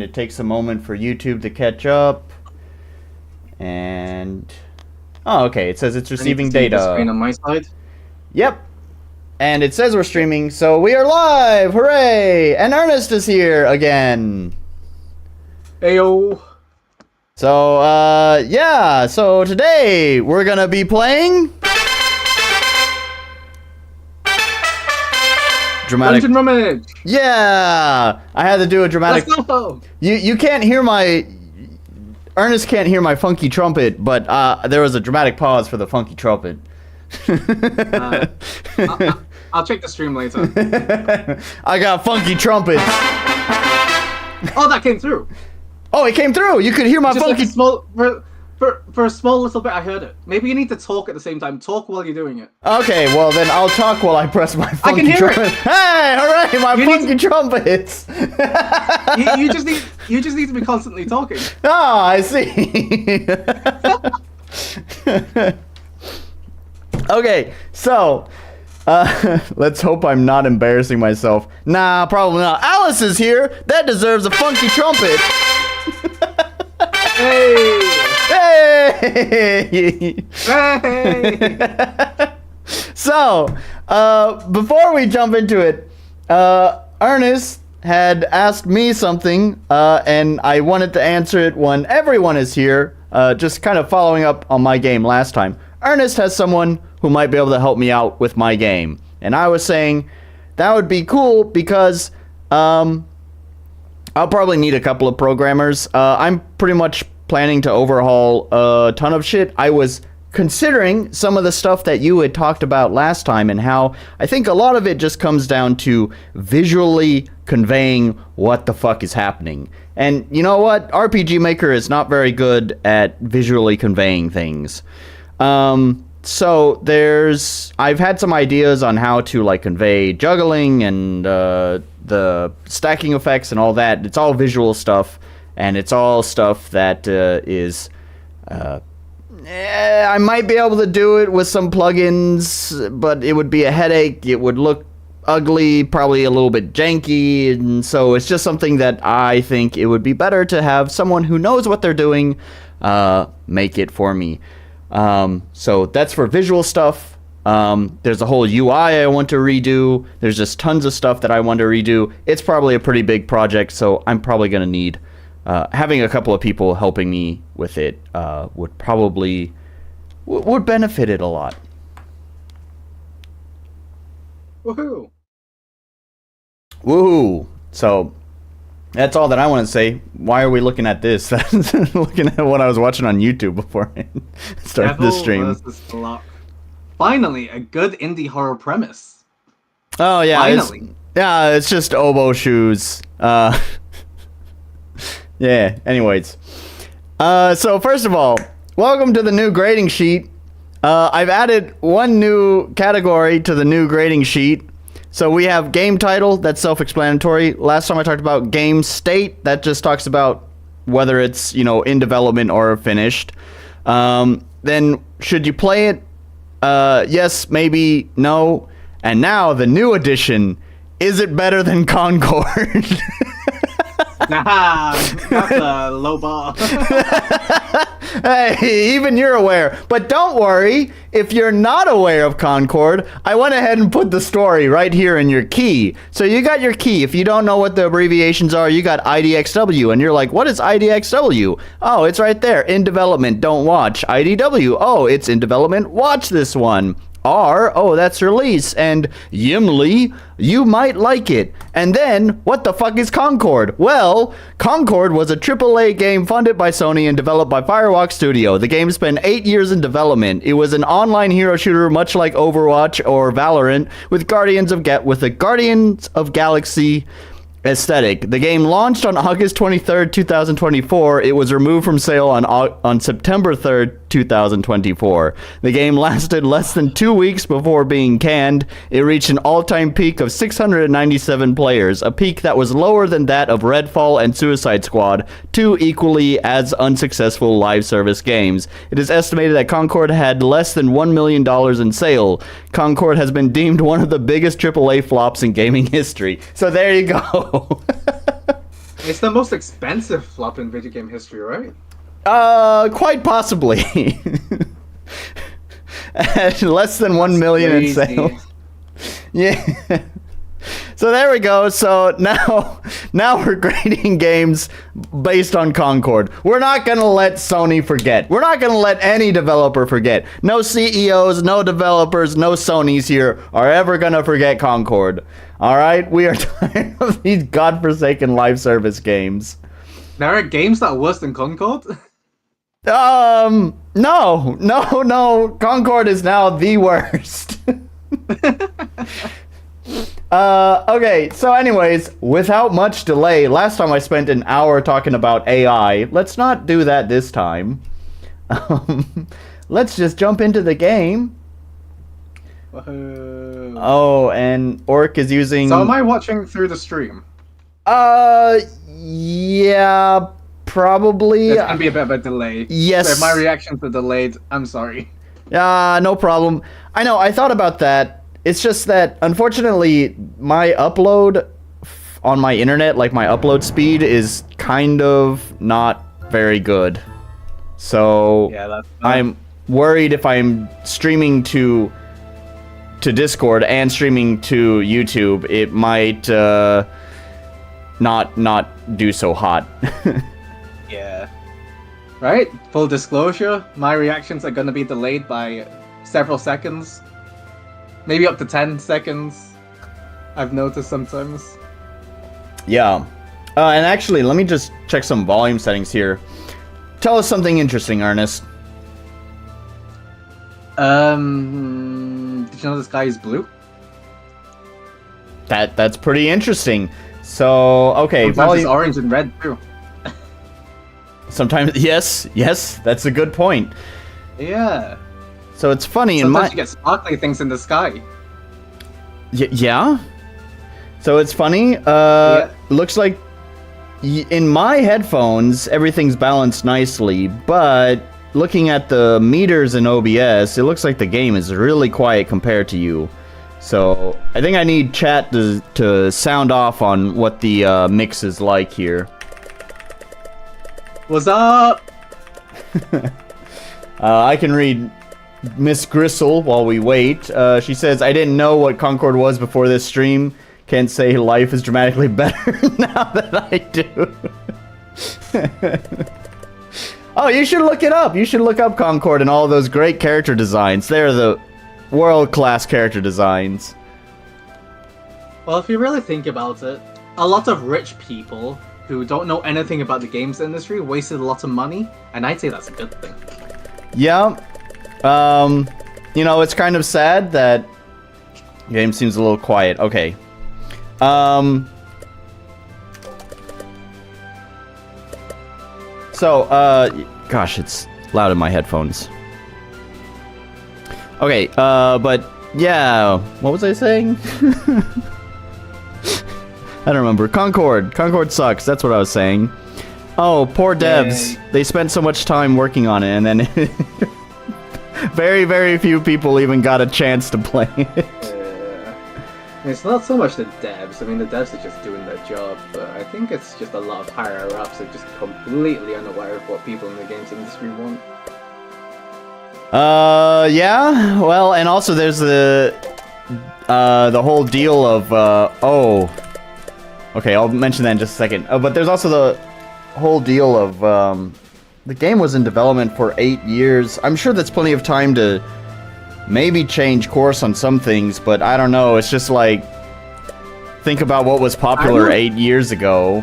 it takes a moment for YouTube to catch up. And oh, okay. It says it's receiving data. The screen on my side. Yep. And it says we're streaming, so we are live. Hooray! And Ernest is here again. Heyo. So yeah. So today we're gonna be playing dramatic. Rummage. Yeah. I had to do a dramatic. Let's go. You can't hear my. Ernest can't hear my funky trumpet, but there was a dramatic pause for the funky trumpet. I'll check the stream later. I got funky trumpets. Oh, that came through. Oh, it came through. You could hear my Just funky. like a small, for a small little bit, I heard it. Maybe you need to talk at the same time. Talk while you're doing it. Okay, well then I'll talk while I press my funky I can hear trumpet. it. Hey, hooray, my funky trumpets. you just need to be constantly talking. Oh, I see. Okay, so let's hope I'm not embarrassing myself. Nah, probably not. Alice is here. That deserves a funky trumpet. Hey! Hey! Hey! So, before we jump into it, Ernest had asked me something, and I wanted to answer it when everyone is here, just kind of following up on my game last time. Ernest has someone who might be able to help me out with my game. And I was saying that would be cool because I'll probably need a couple of programmers. I'm pretty much planning to overhaul a ton of shit. I was considering some of the stuff that you had talked about last time and how I think a lot of it just comes down to visually conveying what the fuck is happening. And you know what? RPG Maker is not very good at visually conveying things. So I've had some ideas on how to like convey juggling and the stacking effects and all that. It's all visual stuff, and it's all stuff that is I might be able to do it with some plugins, but it would be a headache. It would look ugly, probably a little bit janky, and so it's just something that I think it would be better to have someone who knows what they're doing make it for me. So that's for visual stuff. There's a whole UI I want to redo. There's just tons of stuff that I want to redo. It's probably a pretty big project, so I'm probably going to need having a couple of people helping me with it would probably would benefit it a lot. Woohoo! Woohoo! So that's all that I want to say. Why are we looking at this? Looking at what I was watching on YouTube before I started the stream. Finally, a good indie horror premise. Oh yeah, finally. It's just oboe shoes. Yeah. Anyways, so first of all, welcome to the new grading sheet. I've added one new category to the new grading sheet. So we have game title, that's self-explanatory. Last time I talked about game state, that just talks about whether it's, in development or finished. Then should you play it? Yes, maybe, no. And now the new edition, is it better than Concord? Nah, that's a low bar. Hey, even you're aware. But don't worry, if you're not aware of Concord, I went ahead and put the story right here in your key. So you got your key. If you don't know what the abbreviations are, you got IDXW, and you're like, what is IDXW? Oh, it's right there. In development, don't watch. IDW, oh, it's in development, watch this one. R, oh, that's release, and Yimli, you might like it. And then, what the fuck is Concord? Well, Concord was a AAA game funded by Sony and developed by Firewalk Studio. The game spent 8 years in development. It was an online hero shooter much like Overwatch or Valorant with a Guardians of Galaxy aesthetic. The game launched on August 23rd, 2024. It was removed from sale on September 3rd, 2024. The game lasted less than 2 weeks before being canned. It reached an all-time peak of 697 players, a peak that was lower than that of Redfall and Suicide Squad, two equally as unsuccessful live service games. It is estimated that Concord had less than $1 million in sale. Concord has been deemed one of the biggest AAA flops in gaming history. So there you go. It's the most expensive flop in video game history, right? Quite possibly. At less than 1 million in Crazy. sales. Yeah. So there we go. So now we're grading games based on Concord. We're not going to let Sony forget. We're not going to let any developer forget. No CEOs, no developers, no Sonys here are ever going to forget Concord. All right? We are tired of these godforsaken live service games. There are games that are worse than Concord? No. Concord is now the worst. Okay, so anyways, without much delay, last time I spent an hour talking about AI. Let's not do that this time. Let's just jump into the game. Oh, and Orc is using... So am I watching through the stream? Yeah, probably. There's gonna be a bit of a delay. Yes. So if my reactions are delayed, I'm sorry. No problem. I know, I thought about that. It's just that, unfortunately, my upload on my internet, like my upload speed, is kind of not very good. So Yeah, that's I'm worried if I'm streaming to Discord and streaming to YouTube, it might not do so hot. Yeah. Right? Full disclosure, my reactions are gonna be delayed by several seconds. Maybe up to 10 seconds. I've noticed sometimes. Yeah. And actually, let me just check some volume settings here. Tell us something interesting, Ernest. Did you know this guy is blue? That's pretty interesting. So, okay, Sometimes it's orange and red too. Sometimes, yes, that's a good point. Yeah. So it's funny Sometimes you get sparkly things in the sky. Yeah. So it's funny. Looks like in my headphones everything's balanced nicely, but looking at the meters in OBS, it looks like the game is really quiet compared to you. So I think I need chat to sound off on what the mix is like here. What's up? I can read Miss Gristle while we wait. She says, I didn't know what Concord was before this stream. Can't say life is dramatically better now that I do. Oh, you should look it up. You should look up Concord and all those great character designs. They're the world-class character designs. Well, if you really think about it, a lot of rich people who don't know anything about the games industry wasted a lot of money, and I'd say that's a good thing. Yeah. You know, it's kind of sad that the game seems a little quiet. Okay. So, gosh, it's loud in my headphones. Okay, but, yeah, what was I saying? I don't remember. Concord sucks, that's what I was saying. Oh, poor devs. They spent so much time working on it, and then very, very few people even got a chance to play it. It's not so much the devs. I mean, the devs are just doing their job, but I think it's just a lot of higher-ups are just completely unaware of what people in the games industry want. Yeah. Well, and also there's the whole deal of, okay, I'll mention that in just a second. But there's also the whole deal of, the game was in development for 8 years. I'm sure that's plenty of time to maybe change course on some things, but I don't know. It's just like, think about what was popular 8 years ago.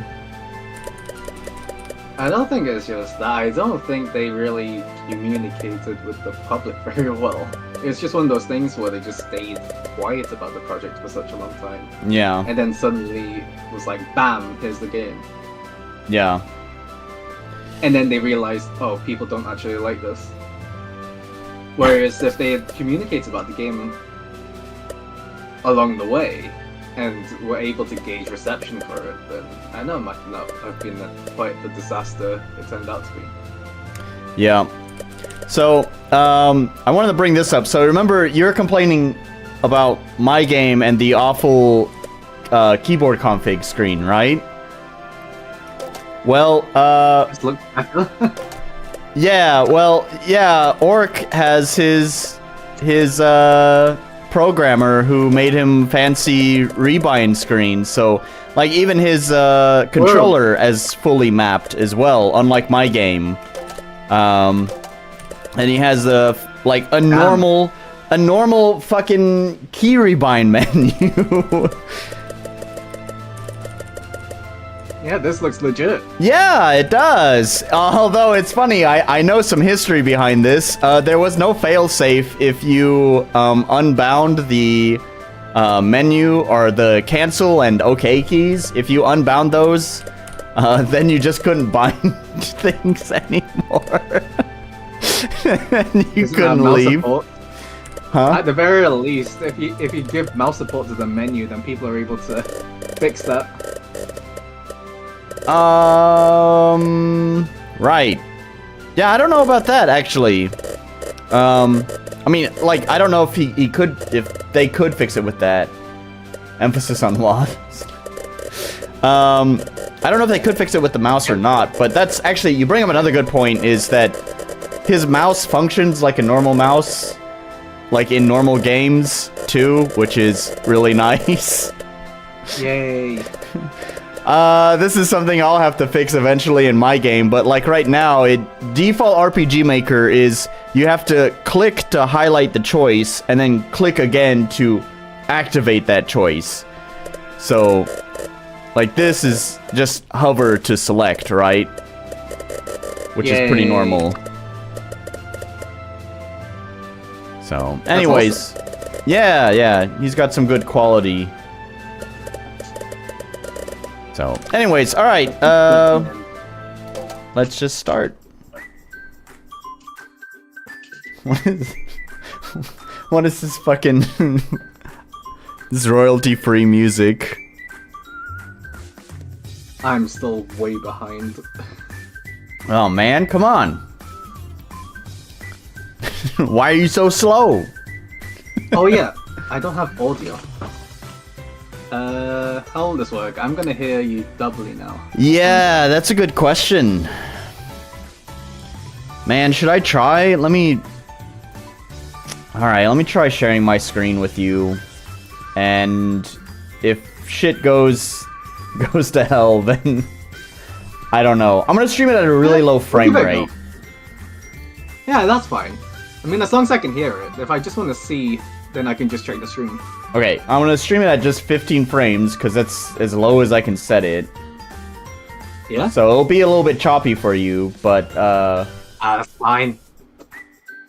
I don't think it's just that. I don't think they really communicated with the public very well. It's just one of those things where they just stayed quiet about the project for such a long time. Yeah. And then suddenly it was like, bam, here's the game. Yeah. And then they realized, oh, people don't actually like this. Whereas if they had communicated about the game along the way, and were able to gauge reception for it, then I know it might not have been quite the disaster it turned out to be. Yeah. So, I wanted to bring this up. So remember, you're complaining about my game and the awful keyboard config screen, right? Well, Just look better. yeah, well, yeah, Orc has his programmer who made him fancy rebind screens, so like even his controller is fully mapped as well, unlike my game. And he has a normal fucking key rebind menu. Yeah, this looks legit. Yeah, it does. Although it's funny, I know some history behind this. There was no failsafe if you unbound the menu or the cancel and OK keys. If you unbound those, then you just couldn't bind things anymore. You couldn't leave. Support? Huh? At the very least, if you give mouse support to the menu, then people are able to fix that. Right. Yeah, I don't know about that actually. I mean, like, I don't know if if they could fix it with that. Emphasis on was. I don't know if they could fix it with the mouse or not, but that's actually, you bring up another good point, is that his mouse functions like a normal mouse, like in normal games too, which is really nice. Yay. This is something I'll have to fix eventually in my game, but like right now, default RPG Maker is you have to click to highlight the choice and then click again to activate that choice. So, like this is just hover to select, right? Which is pretty normal. So, anyways, yeah, he's got some good quality. So, anyways, all right. Let's just start. What is this fucking this royalty-free music? I'm still way behind. Oh man, come on! Why are you so slow? Oh yeah, I don't have audio. How will this work? I'm gonna hear you doubly now. Yeah, that's a good question. Man, should I try? Alright, let me try sharing my screen with you. And if shit goes to hell, then I don't know. I'm gonna stream it at a really low frame rate. Yeah, that's fine. I mean, as long as I can hear it. If I just want to see, then I can just check the stream. Okay, I'm gonna stream it at just 15 frames, because that's as low as I can set it. Yeah? So it'll be a little bit choppy for you, but, that's fine.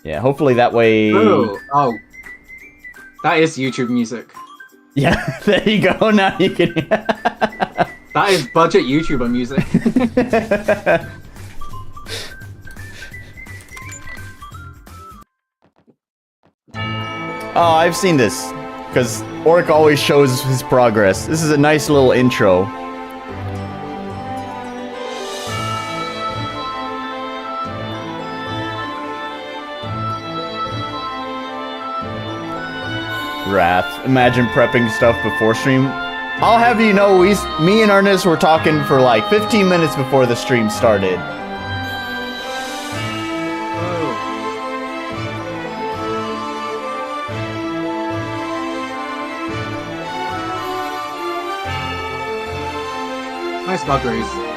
yeah, hopefully that way... Oh. That is YouTube music. Yeah, there you go, now you can... That is budget YouTuber music. Oh, I've seen this. Because Orc always shows his progress. This is a nice little intro. Wrath. Imagine prepping stuff before stream. I'll have you know, me and Ernest were talking for like 15 minutes before the stream started. Nice buggeries.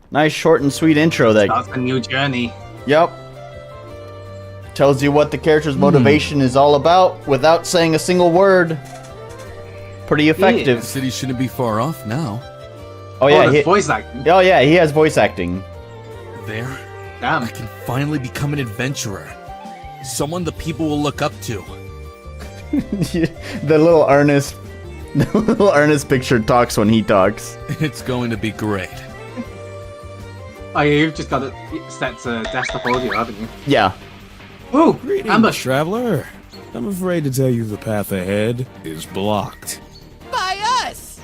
Nice short and sweet intro that... That's a new journey. Yep. Tells you what the character's motivation is all about without saying a single word. Pretty effective. The city shouldn't be far off now. Oh yeah, there's voice acting. Oh yeah, he has voice acting. There, Damn. I can finally become an adventurer. Someone the people will look up to. The little Ernest picture talks when he talks. It's going to be great. Oh yeah, you've just got it set to desktop audio, haven't you? Yeah. Ooh, Greetings, ambush. traveler. I'm afraid to tell you the path ahead is blocked. By us!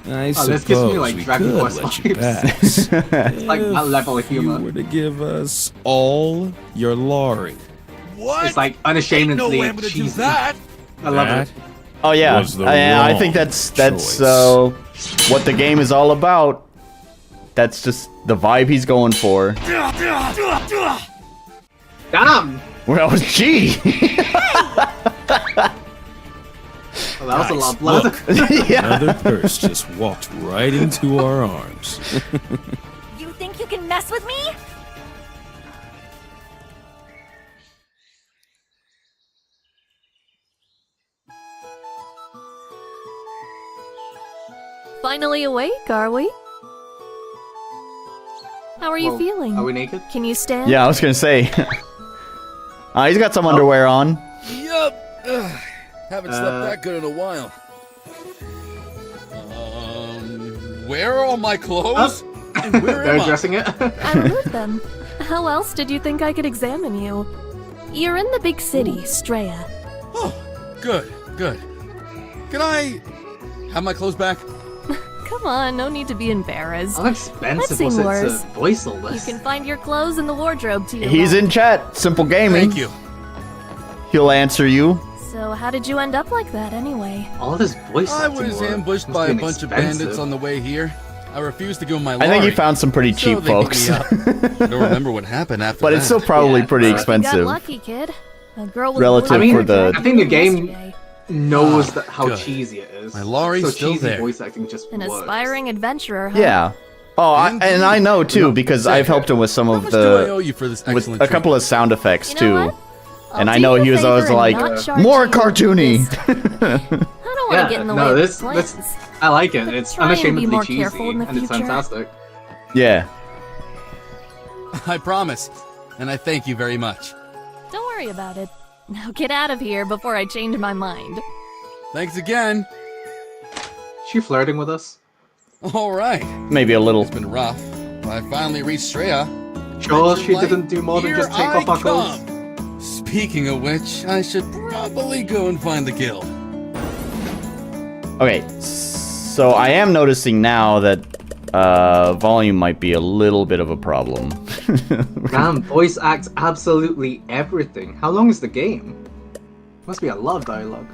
I this gives me, suppose like, we Dragon could Quest let you vibes. pass. It's like that level of If you humor. were to give us all your lorry. What? It's like Ain't no unashamedly way I'm gonna do cheesy. that. I love That it. Oh yeah, was the I think wrong that's choice. what the game is all about. That's just the vibe he's going for. Damn! Well, gee. Well, that was a Guys, lot of blood. look. Yeah. Another purse just walked right into our arms. You think you can mess with me? Finally awake, are we? How are you Whoa, feeling? Are we naked? Can you stand? Yeah, I was gonna say. He's got some underwear on. Yup. Haven't slept Uh, that good in a while. Where are all my clothes? And where They're am I? addressing it. I removed them. How else did you think I could examine you? You're in the big city, Straya. Oh, good, good. Can I have my clothes back? Come on, no need to be embarrassed. How expensive Let's was see, it to Morris. voice all You this? can find your clothes in the wardrobe to your He's left. in chat. Simple gaming. Thank you. He'll answer you. So how did you end up like that anyway? All this voice I acting was work ambushed must by be a bunch of expensive. bandits on the way here. I refused to give them my I lorry. think he found some pretty cheap so they beat folks. me up. I don't remember what happened after But that. it's still probably Yeah, pretty you You got expensive. lucky, kid. A girl with Relative blue I mean, for the- I think the game yesterday. knows Ah, that how good. cheesy it is. My lorry's so still cheesy there. voice acting just An works. aspiring adventurer, huh? Yeah. Oh, and I know too because Say, I've helped him with some How of much do I owe the you for this with excellent a couple of sound effects You know too. what? I'll And I do know you a he was favor always and like, not charge more you cartoony. this. I don't want to Yeah, get in the no, way of this- your this- plans. I like it. But It's try and be unashamedly more cheesy, careful in the and it's future. fantastic. Yeah. I promise. And I thank you very much. Don't worry about it. Now get out of here before I change my mind. Thanks again. She flirting with us? All right. Maybe a little. It's been rough. I finally reached Straya. Sure, she Like, didn't do more than here just take I off our clothes. come. Speaking of which, I should probably go and find the guild. Okay. So I am noticing now that volume might be a little bit of a problem. Damn, voice acts absolutely everything. How long is the game? Must be a lot of dialogue.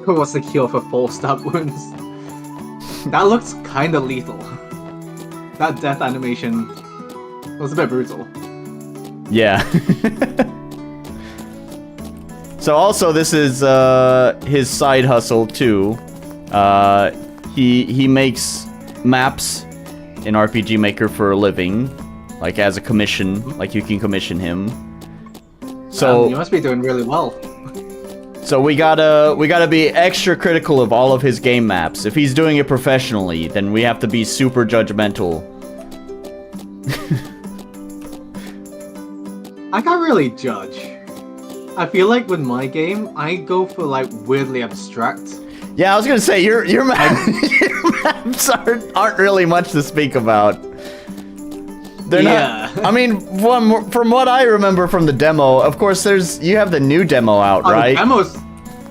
What's the cure for 4-stab wounds? That looks kinda lethal. That death animation was a bit brutal. Yeah. So also this is his side hustle too. He makes maps in RPG Maker for a living, like as a commission, like you can commission him. So you must be doing really well. so we gotta be extra critical of all of his game maps. If he's doing it professionally, then we have to be super judgmental. I can't really judge. I feel like with my game, I go for like weirdly abstract. Yeah, I was gonna say your your maps aren't really much to speak about. They're Yeah. not. I mean, from what I remember from the demo, of course, you have the new demo out, Oh, right?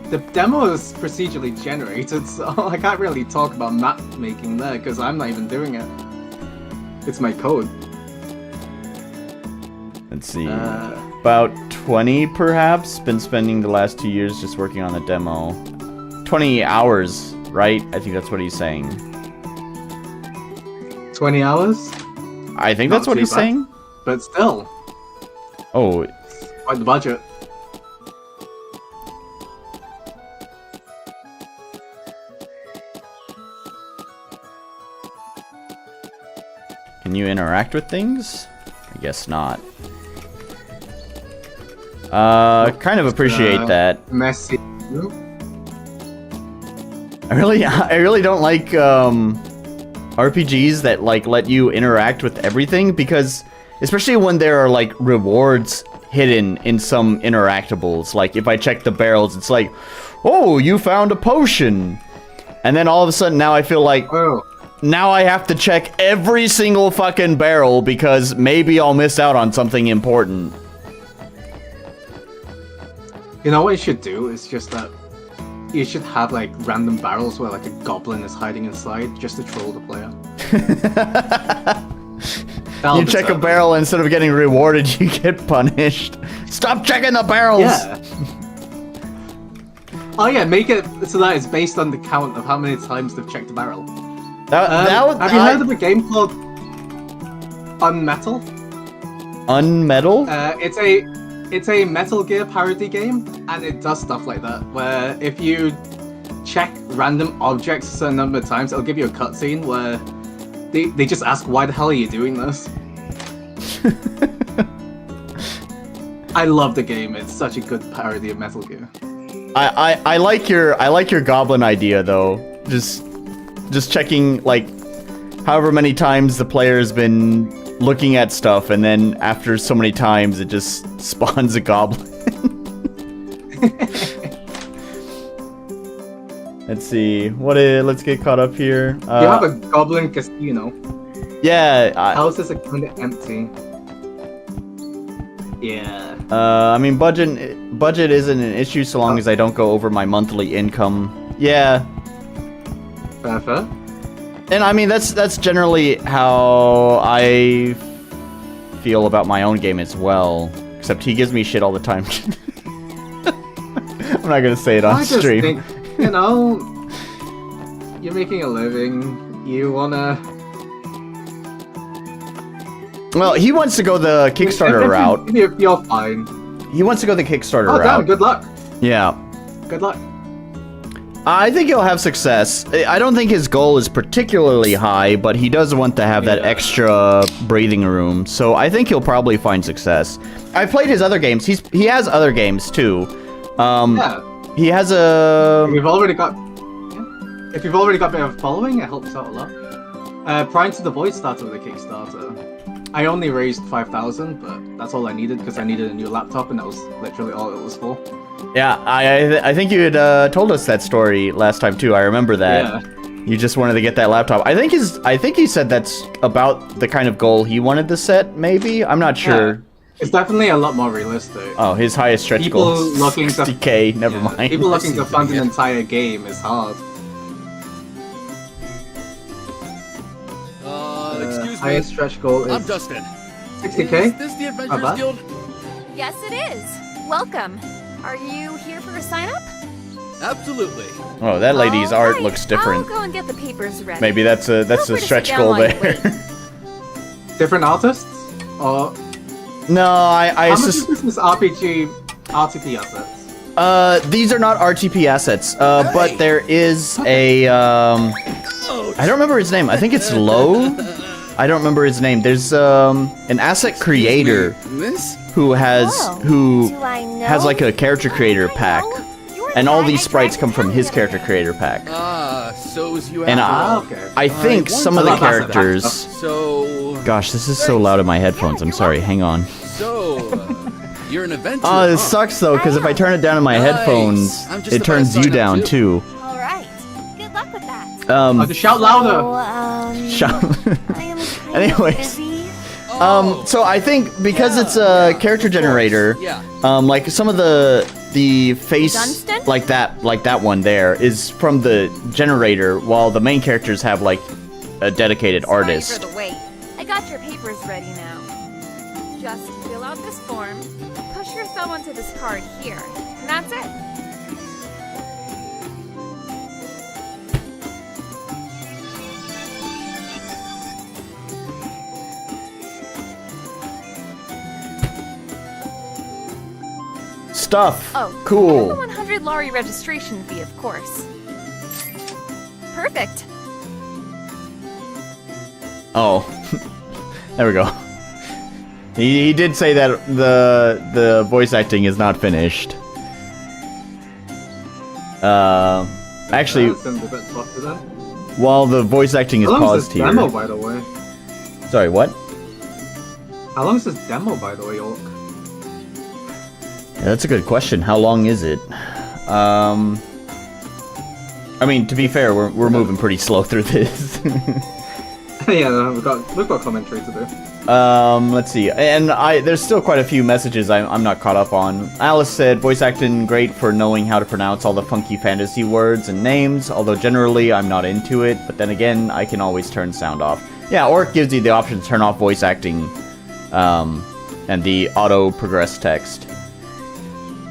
The demo is procedurally generated, so I can't really talk about map making there because I'm not even doing it. It's my code. Let's see. About 20, perhaps. Been spending the last 2 years just working on the demo. 20 hours, right? I think that's what he's saying. 20 hours, I think Not that's what too he's bad. saying. but still, Oh, quite the budget. can you interact with things? I guess not. Kind of appreciate that. Messy. I really don't like RPGs that like let you interact with everything, because especially when there are like rewards hidden in some interactables. Like if I check the barrels, it's like, oh, you found a potion, and then all of a sudden now I feel like, Oh, now I have to check every single fucking barrel because maybe I'll miss out on something important. You know what you should do? It's just that you should have like random barrels where like a goblin is hiding inside just to troll the player. You check a barrel, instead of getting rewarded, you get punished. Stop checking the barrels! Yeah. Oh yeah, make it so that it's based on the count of how many times they've checked the barrel. Have you heard of a game called Unmetal? Unmetal? It's a Metal Gear parody game, and it does stuff like that, where if you check random objects a certain number of times, it'll give you a cutscene where they just ask, why the hell are you doing this? I love the game. It's such a good parody of Metal Gear. I like your goblin idea though. Just checking like however many times the player's been looking at stuff, and then after so many times it just spawns a goblin. Let's see. Let's get caught up here. You have a goblin casino. Yeah. Houses are kind of empty. Yeah. I mean, budget isn't an issue so long as I don't go over my monthly income. Yeah. Fair. And I mean, that's generally how I feel about my own game as well. Except he gives me shit all the time. I'm not gonna say it on stream. Think, you know, you're making a living. You wanna. Well, he wants to go the Kickstarter route. You're fine. He wants to go the Kickstarter route. Oh, damn, good luck. Yeah. Good luck. I think he'll have success. I don't think his goal is particularly high, but he does want to have that extra breathing room. So I think he'll probably find success. I've played his other games. He has other games too. Yeah. He has a. If you've already got a bit of following, it helps out a lot. Pry Into The Void started with a Kickstarter. I only raised 5,000, but that's all I needed because I needed a new laptop, and that was literally all it was for. Yeah, I think you had told us that story last time too. I remember that. Yeah. You just wanted to get that laptop. I think he said that's about the kind of goal he wanted to set. Maybe, I'm not sure. Yeah. It's definitely a lot more realistic. Oh, his highest stretch goal is 60K. Never mind. People looking to fund an entire game is hard. Excuse me. Highest stretch goal is I'm Dustin. 60K? Is this the Adventurers Guild? Yes, it is. Welcome. Are you here for a sign-up? Absolutely. Oh, that lady's All art right, looks different. I'll go and get the papers ready. Maybe that's a Feel free to stretch sit goal down while you there. wait. Different artists? Or No, I how much is this RTP assets? These are not RTP assets. But there is a I don't remember his name. I think it's Low. I don't remember his name. There's an asset creator Miss? who has Do I know? like a character creator pack, You're and the all guy these I sprites tried come from to his tell you character creator pack. So is you And after all. Okay. I think some of the characters. So, Gosh, this is so loud in my headphones. I'm sorry. Hang on. You're an adventurer. Oh, this sucks though, because if I turn it down in my Nice. headphones, I'm just it about turns to you sign up down too. too. All right. Good luck with that. Just shout louder! Shout. I am kind Anyways. of busy. So I think because it's a character generator, like some of the face Dunstan? like that one there is from the generator, while the main characters have like a dedicated artist. Sorry for the wait. I got your papers ready now. Just fill out this form, push your thumb onto this card here, and that's it. Stuff. Oh, Cool. and the 100 Lari registration fee, of course. Perfect. Oh, there we go. He did say that the voice acting is not finished. Actually, That's gonna be a bit softer then. while the voice acting is How long is paused this here. demo, by the way? Sorry, what? How long is this demo, by the way, York? Yeah, that's a good question. How long is it? I mean, to be fair, we're moving pretty slow through this. Yeah, we've got commentary to do. Let's see, and there's still quite a few messages I'm not caught up on. Alice said, voice acting great for knowing how to pronounce all the funky fantasy words and names, although generally I'm not into it, but then again, I can always turn sound off. Yeah, or it gives you the option to turn off voice acting, and the auto-progress text.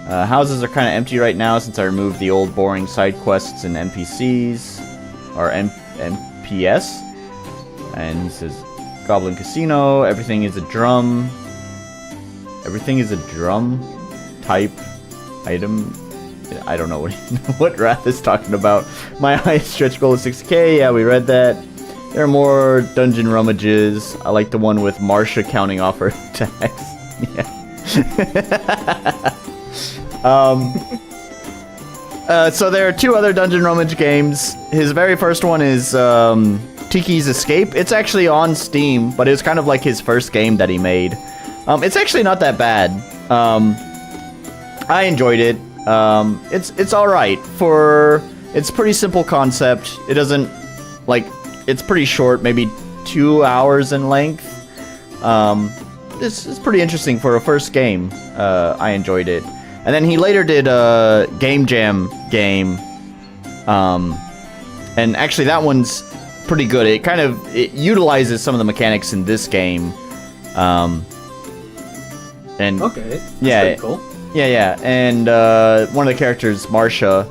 Houses are kind of empty right now since I removed the old boring side quests and NPCs, or NPS. And he says, Goblin Casino, everything is a drum. Everything is a drum type item. I don't know what Wrath is talking about. My highest stretch goal is 60k. Yeah, we read that. There are more dungeon rummages. I like the one with Marsha counting off her attacks. Yeah. So there are 2 other dungeon rummage games. His very first one is Tiki's Escape. It's actually on Steam, but it was kind of like his first game that he made. It's actually not that bad. I enjoyed it. It's all right for. It's pretty simple concept. It doesn't like. It's pretty short, maybe 2 hours in length. It's pretty interesting for a first game. I enjoyed it. And then he later did a Game Jam game. And actually that one's pretty good. It utilizes some of the mechanics in this game. And Okay. That's yeah, pretty cool. yeah. And one of the characters, Marsha,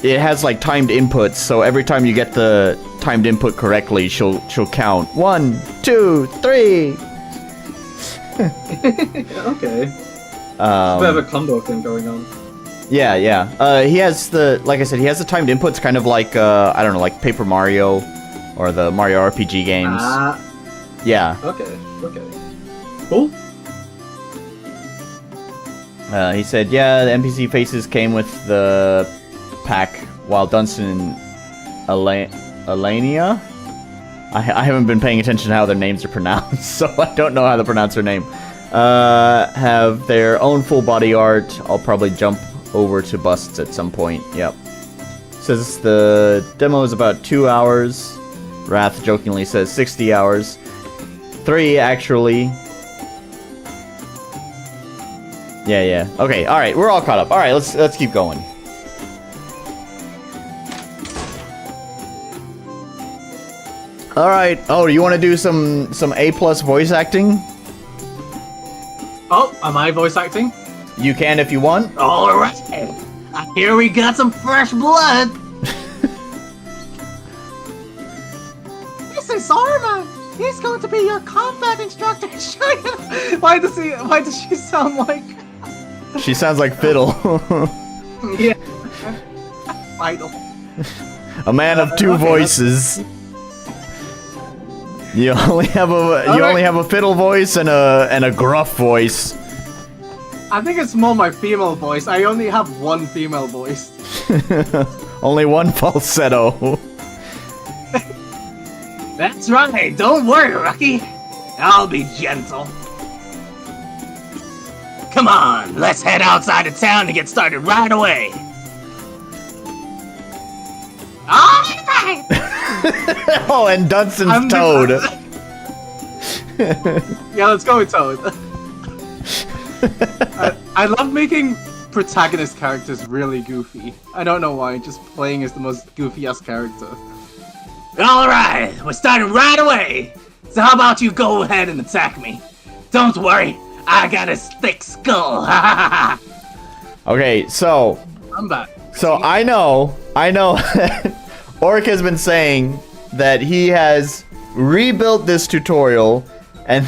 it has like timed inputs, so every time you get the timed input correctly, she'll count 1, 2, 3. Okay. Bit of a combo thing going on. Yeah. He has like I said, he has the timed inputs, kind of like I don't know, like Paper Mario or the Mario RPG games. Yeah. Okay. Cool. He said, yeah, the NPC faces came with the pack, while Dunstan and Elenia, I haven't been paying attention to how their names are pronounced, so I don't know how to pronounce their name, have their own full body art. I'll probably jump over to busts at some point. Yep. Says the demo is about 2 hours. Wrath jokingly says 60 hours. 3, actually. Yeah. Okay, alright, we're all caught up. Alright, let's keep going. Alright. Oh, do you want to do some A+ voice acting? Oh, am I voice acting? You can if you want. Alright. Here we got some fresh blood. This is Somon. He's going to be your combat instructor. Why does she sound like... She sounds like Fiddle. Yeah. Idol. A man of 2 voices. You only have a fiddle voice and a gruff voice. I think it's more my female voice. I only have one female voice. Only one falsetto. That's right. Don't worry, Rocky. I'll be gentle. Come on, let's head outside of town and get started right away. Alright! Oh, and Dunstan's Toad. Yeah, let's go with Toad. I love making protagonist characters really goofy. I don't know why, just playing as the most goofy-ass character. Alright, we're starting right away! So how about you go ahead and attack me? Don't worry, I got a thick skull! Okay, so... I'm back. So I know Oric has been saying that he has rebuilt this tutorial and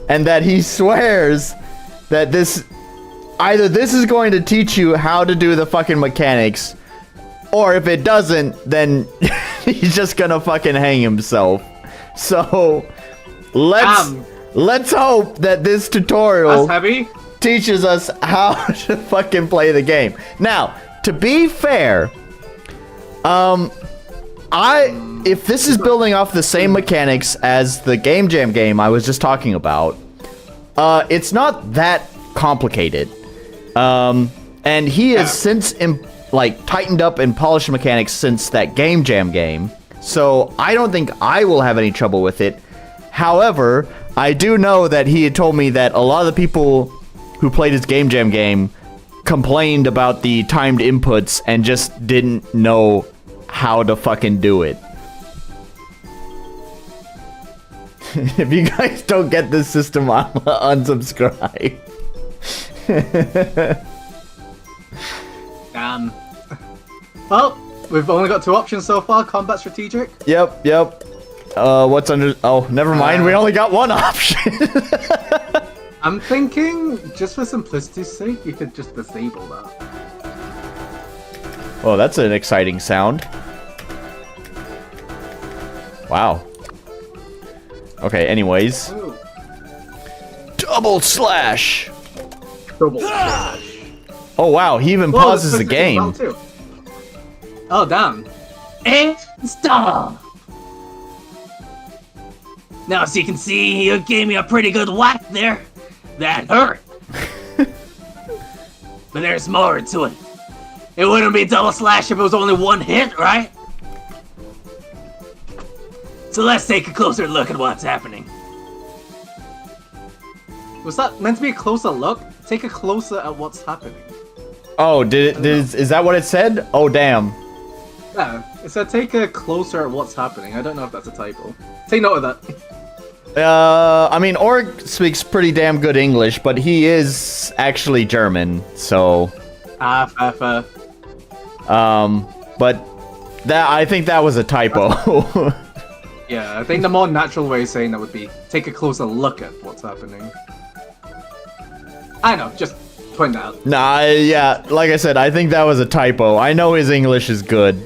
that he swears that either this is going to teach you how to do the fucking mechanics, or if it doesn't, then he's just gonna fucking hang himself. So let's hope that this tutorial teaches us how to fucking play the game. Now, to be fair, if this is building off the same mechanics as the Game Jam game I was just talking about, it's not that complicated. And he has since like tightened up and polished mechanics since that Game Jam game. So I don't think I will have any trouble with it. However, I do know that he had told me that a lot of the people who played his Game Jam game complained about the timed inputs and just didn't know how to fucking do it. If you guys don't get this system, I'll unsubscribe. Well, we've only got 2 options so far, combat strategic. Yep. What's under... Oh, never mind. We only got 1 option. I'm thinking, just for simplicity's sake, you could just disable that. Oh, that's an exciting sound. Wow. Okay, anyways. Ooh. Double slash! Double slash. Oh, wow. He even Whoa, pauses the this game. well too. Oh, damn. And stop! Now, as you can see, you gave me a pretty good whack there. That hurt. But there's more to it. It wouldn't be double slash if it was only 1 hit, right? So let's take a closer look at what's happening. Was that meant to be a closer look? Take a closer at what's happening. Oh, is that what it said? Oh, damn. Yeah, it said take a closer at what's happening. I don't know if that's a typo. Take note of that. I mean, Org speaks pretty damn good English, but he is actually German, so... Fair. But I think that was a typo. Yeah, I think the more natural way of saying that would be take a closer look at what's happening. I know, just point that out. Nah, yeah, like I said, I think that was a typo. I know his English is good.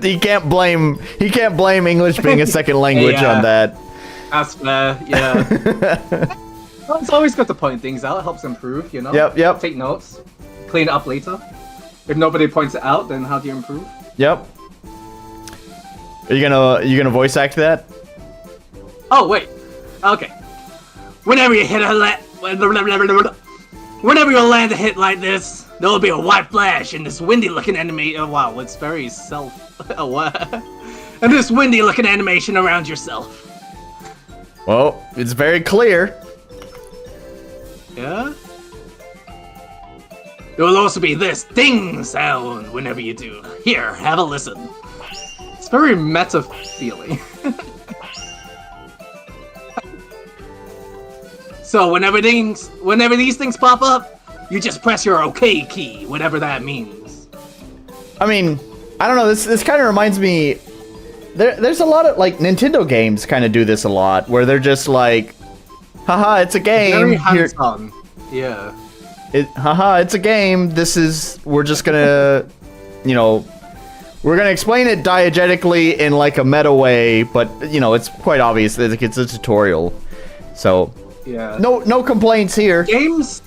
He can't blame English being a second language on that. That's fair, yeah. Well, it's always good to point things out, it helps improve, you know? Yep. Take notes, clean it up later. If nobody points it out, then how do you improve? Yep. Are you gonna voice act that? Oh, wait. Okay. Whenever you land a hit like this, there'll be a white flash and this windy-looking Wow, it's very self-aware. and this windy-looking animation around yourself. Well, it's very clear. Yeah? There will also be this ding sound whenever you do. Here, have a listen. It's very meta feeling. So whenever these things pop up, you just press your OK key, whatever that means. I mean, I don't know. This kind of reminds me. There's a lot of like Nintendo games kind of do this a lot, where they're just like, haha, it's a game. Very hands-on. Yeah. Haha, it's a game. We're just gonna, we're gonna explain it diegetically in like a meta way, but it's quite obvious that it's a tutorial. So Yeah. no complaints here. Games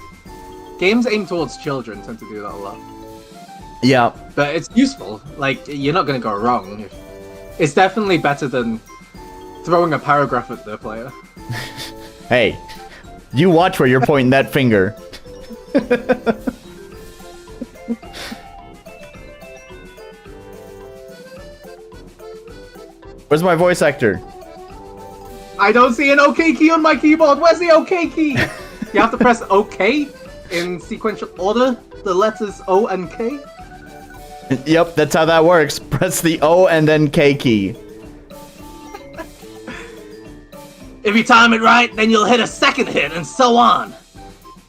aimed towards children tend to do that a lot. Yeah. But it's useful. Like, you're not gonna go wrong. It's definitely better than throwing a paragraph at the player. Hey, you watch where you're pointing that finger. Where's my voice actor? I don't see an OK key on my keyboard. Where's the OK key? You have to press OK in sequential order, the letters O and K. Yep, that's how that works. Press the O and then K key. If you time it right, then you'll hit a second hit, and so on.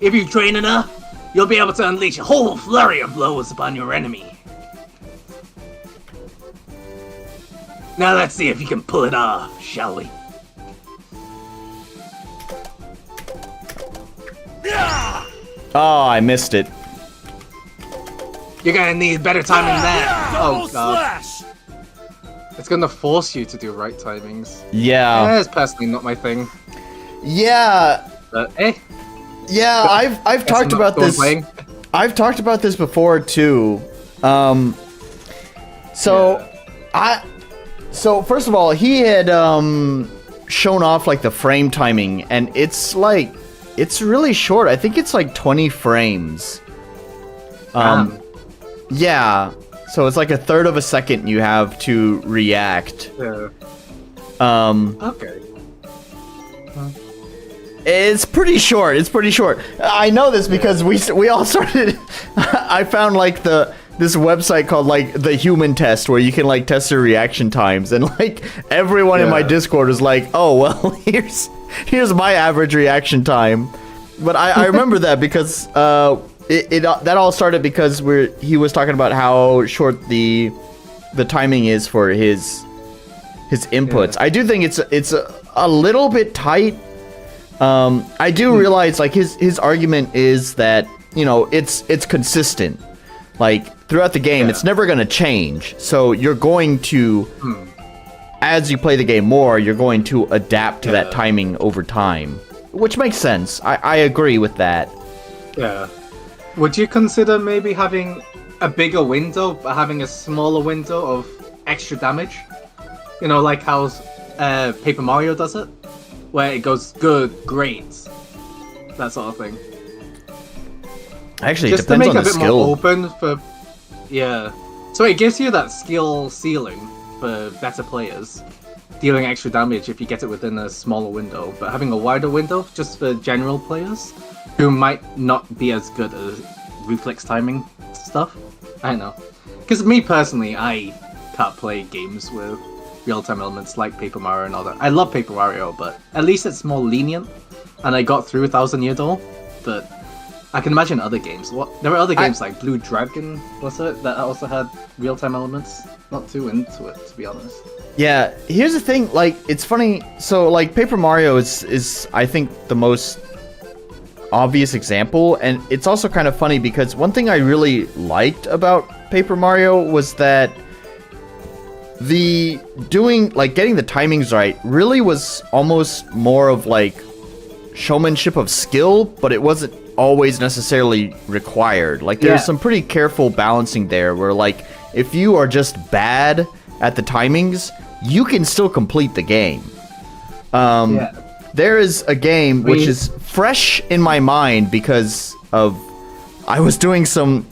If you train enough, you'll be able to unleash a whole flurry of blows upon your enemy. Now let's see if you can pull it off, shall we? Oh, I missed it. You're gonna need better timing than that. Oh god. It's gonna force you to do right timings. Yeah. It's personally not my thing. Yeah. But Yeah, I've talked about this. Playing. I've talked about this before too. So first of all, he had shown off like the frame timing, and it's really short. I think it's like 20 frames. Yeah. So it's like a third of a second you have to react. Yeah. Okay. It's pretty short. It's pretty short. I know this because we all started. I found like this website called like the Human Test where you can like test your reaction times, and like everyone in my Discord is like, oh well, here's my average reaction time. But I remember that because that all started because he was talking about how short the timing is for his inputs. I do think it's a little bit tight. I do realize like his argument is that, you know, it's consistent. Like throughout the game, it's never going to change. So you're going to, as you play the game more, you're going to adapt to that timing over time, which makes sense. I agree with that. Yeah. Would you consider maybe having a bigger window, but having a smaller window of extra damage? You know, like how Paper Mario does it? Where it goes good, great, that sort of thing. Actually, Just it depends on the to make a bit skill. more open for, So it gives you that skill ceiling for better players, dealing extra damage if you get it within a smaller window. But having a wider window just for general players who might not be as good at reflex timing stuff. I don't know. Because me personally, I can't play games with real-time elements like Paper Mario and all that. I love Paper Mario, but at least it's more lenient, and I got through 1000 Year Door. But I can imagine other games. There were other games like Blue Dragon, was it, that also had real-time elements. Not too into it, to be honest. Yeah, here's the thing. Like, it's funny. So, like, Paper Mario is I think the most obvious example, and it's also kind of funny because one thing I really liked about Paper Mario was that getting the timings right really was almost more of like showmanship of skill, but it wasn't always necessarily required. Like there's some pretty careful balancing there where like if you are just bad at the timings, you can still complete the game. There is a game which is fresh in my mind because of I was doing some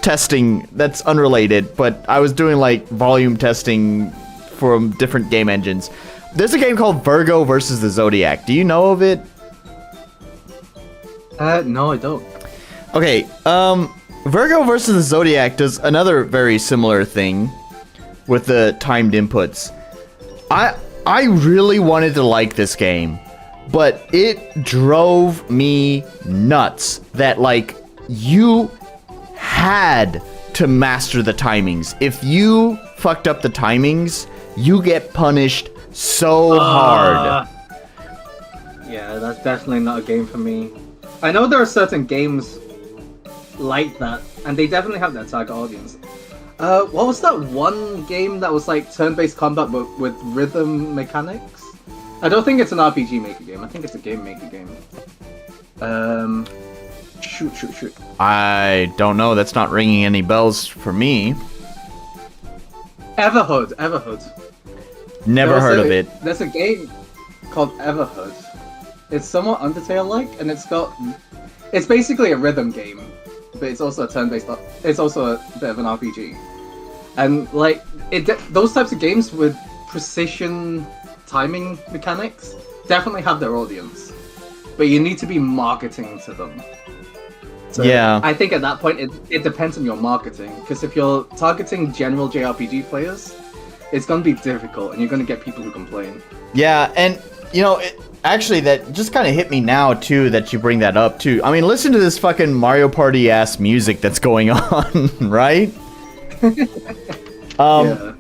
testing that's unrelated, but I was doing like volume testing from different game engines. There's a game called Virgo versus the Zodiac. Do you know of it? No, I don't. Okay, Virgo versus the Zodiac does another very similar thing with the timed inputs. I really wanted to like this game, but it drove me nuts that like you had to master the timings. If you fucked up the timings, you get punished so hard. Yeah, that's definitely not a game for me. I know there are certain games like that, and they definitely have their target audience. What was that one game that was like turn-based combat but with rhythm mechanics? I don't think it's an RPG Maker game. I think it's a Game Maker game. Shoot. I don't know. That's not ringing any bells for me. Everhood. Never heard of it. There's a game called Everhood. It's somewhat Undertale-like, and it's basically a rhythm game, but it's also a turn-based. It's also a bit of an RPG, and like those types of games with precision timing mechanics definitely have their audience, but you need to be marketing to them. So yeah. I think at that point it depends on your marketing, because if you're targeting general JRPG players, it's going to be difficult, and you're going to get people who complain. Yeah, and you know, actually, that just kind of hit me now too that you bring that up too. I mean, listen to this fucking Mario Party ass music that's going on, right? Yeah.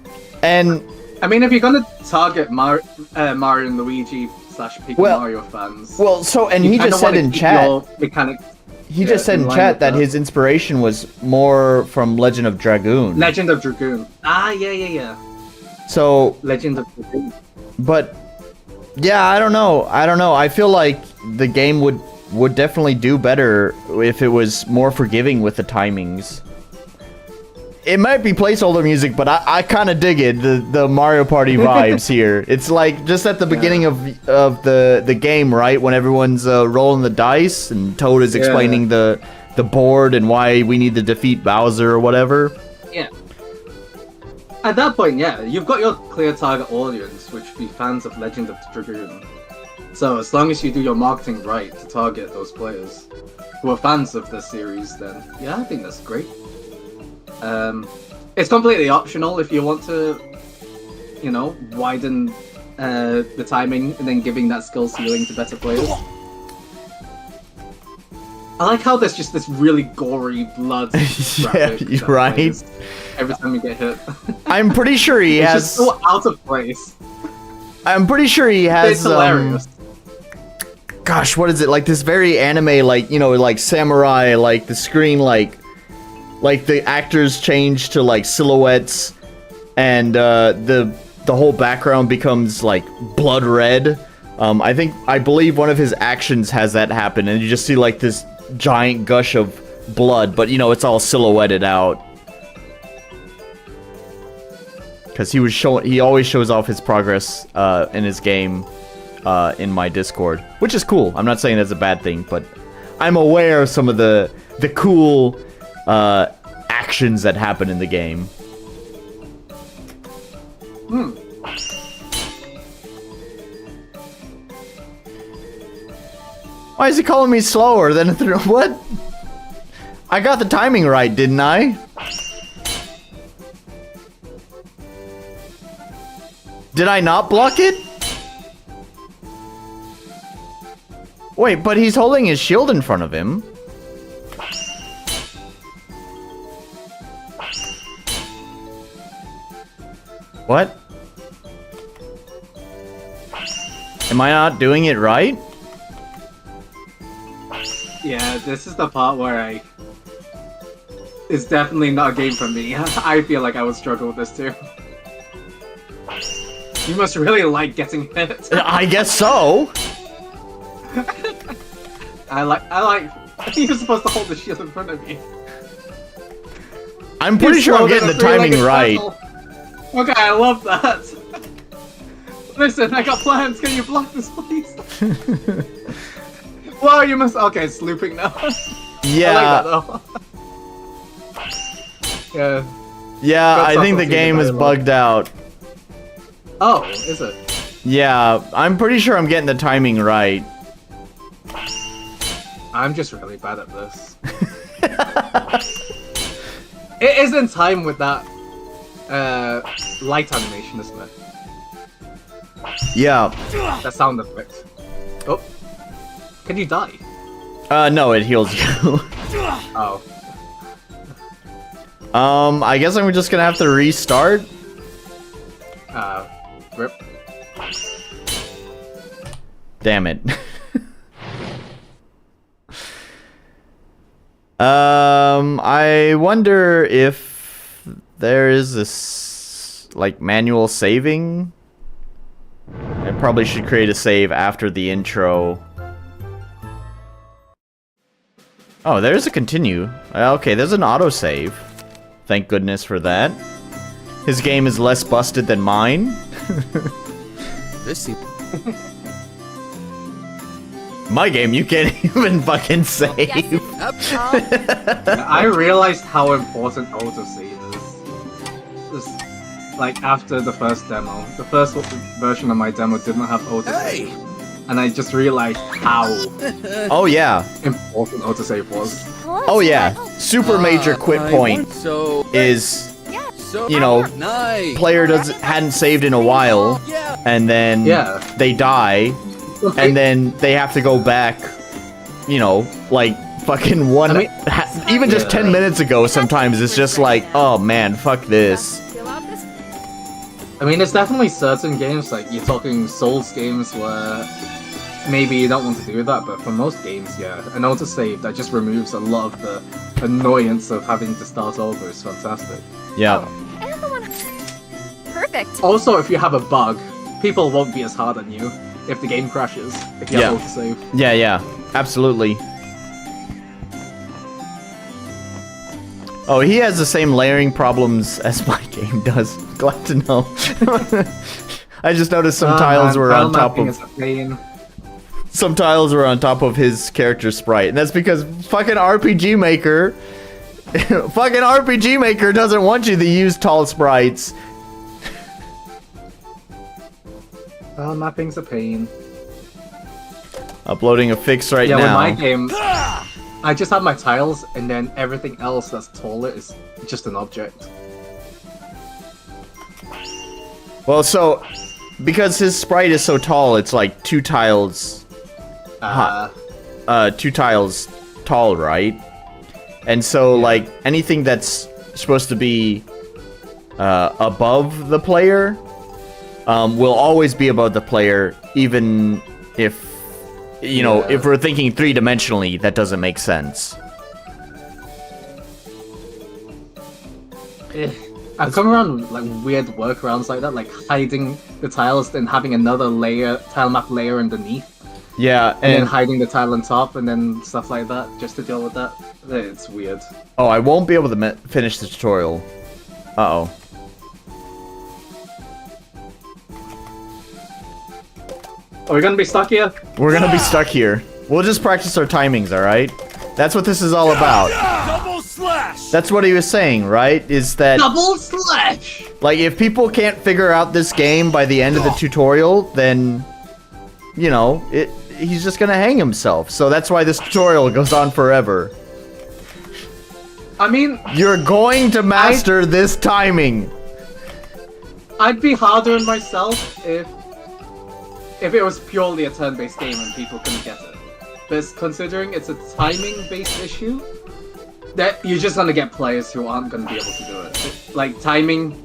And I mean, if you're gonna target Mario and Luigi / Paper Mario fans, and he just said in chat. He just said in chat that his inspiration was more from Legend of Dragoon. Legend of Dragoon. Ah, yeah. So Legend of Dragoon. But yeah, I don't know. I feel like the game would definitely do better if it was more forgiving with the timings. It might be placeholder music, but I kind of dig it, the Mario Party vibes here. It's like just at the beginning of the game, right? When everyone's rolling the dice and Toad is explaining the the board and why we need to defeat Bowser or whatever. Yeah. At that point, yeah, you've got your clear target audience, which would be fans of Legend of the Dragoon. So as long as you do your marketing right to target those players who are fans of the series, then yeah, I think that's great. It's completely optional if you want to, you know, widen the timing and then giving that skill ceiling to better players. I like how there's just this really gory blood Yeah, graphic you're that right. plays every time you get hit. I'm pretty sure he It's has. just so out of place. I'm pretty sure he has. It's hilarious. Gosh, what is it? Like this very anime, like, you know, like samurai, like the screen, like the actors change to like silhouettes, and the whole background becomes like blood red. I believe one of his actions has that happen, and you just see like this giant gush of blood, but you know, it's all silhouetted out. Because he always shows off his progress in his game in my Discord, which is cool. I'm not saying that's a bad thing, but I'm aware of some of the cool actions that happen in the game. Why is he calling me slower than what? I got the timing right, didn't I? Did I not block it? Wait, but he's holding his shield in front of him. What? Am I not doing it right? Yeah, this is the part where it's definitely not a game for me. I feel like I would struggle with this too. You must really like getting hit. I guess so. I think you're supposed to hold the shield in front of you. I'm pretty sure I'm getting the timing right. Okay, I love that. Listen, I got plans. Can you block this, please? Wow, you must. Okay, it's looping now. Yeah. I like that though. Yeah. Yeah, Got I think the something game is dialogue. bugged out. Oh, is it? Yeah, I'm pretty sure I'm getting the timing right. I'm just really bad at this. It is in time with that light animation, isn't it? Yeah. That sound effect. Oh. Can you die? No, it heals you. Oh. I guess I'm just gonna have to restart. Rip. Damn it. I wonder if there is this, like, manual saving. I probably should create a save after the intro. Oh, there's a continue. Okay, there's an autosave. Thank goodness for that. His game is less busted than mine. This seems... My game, you can't even fucking save. I realized how important autosave is. Just, like, after the first demo. The first version of my demo didn't have autosave. Hey! And I just realized how Oh yeah. important autosave was. Oh yeah. Super major quit point So... is, So... you know, Nice! player hadn't saved in a while, Yeah! and then Yeah. they die, and then they have to go back, you know, like fucking one, I mean- even just 10 minutes ago sometimes it's just like, oh man, fuck this. Fill out this. I mean, it's definitely certain games, like you're talking Souls games where maybe you don't want to do that, but for most games, yeah, an autosave that just removes a lot of the annoyance of having to start over is fantastic. Yeah. And the one. Perfect. Also, if you have a bug, people won't be as hard on you if the game crashes, if you have autosave. Yeah, absolutely. Oh, he has the same layering problems as my game does. Glad to know. I just noticed some tiles were on top of... some tiles were on top of his character sprite, and that's because fucking RPG Maker, fucking RPG Maker doesn't want you to use tall sprites. Well, mapping's a pain. Uploading a fix right Yeah, now. with my game, I just have my tiles, and then everything else that's taller is just an object. Well, so because his sprite is so tall, it's like 2 tiles, 2 tiles tall, right? And so like anything that's supposed to be above the player will always be above the player, even if you know, if we're thinking 3-dimensionally, that doesn't make sense. I've come around like weird workarounds like that, like hiding the tiles, then having another layer, tile map layer underneath. Yeah, And then hiding the tile on top, and then stuff like that, just to deal with that. It's weird. Oh, I won't be able to finish the tutorial. Uh-oh. Are we gonna be stuck here? We're gonna be stuck here. We'll just practice our timings, alright? That's what this is all about. Double slash! That's what he was saying, right? Is that, Double slash! like, if people can't figure out this game by the end of the tutorial, then, you know, he's just gonna hang himself. So that's why this tutorial goes on forever. I mean, You're going to master this timing. I'd be harder on myself if it was purely a turn-based game and people couldn't get it. But considering it's a timing-based issue, that you're just gonna get players who aren't gonna be able to do it. Like timing,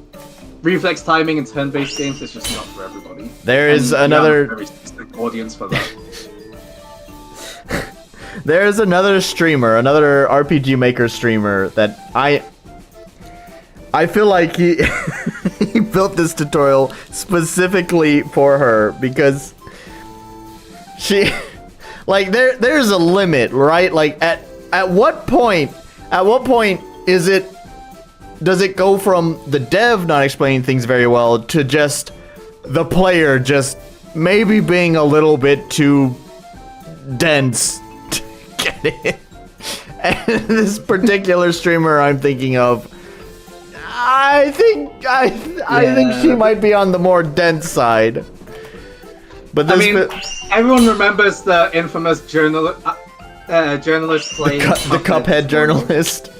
reflex timing in turn-based games is just not for everybody. There is And another... you have a very specific audience for that. There's another streamer, another RPG Maker streamer that I feel like he he built this tutorial specifically for her because she like there's a limit, right? Like at what point does it go from the dev not explaining things very well to just the player just maybe being a little bit too dense to get it? And this particular streamer I'm thinking of, I think she might be on the more dense side. But this I mean, everyone remembers the infamous journalist playing the Cuphead journalist.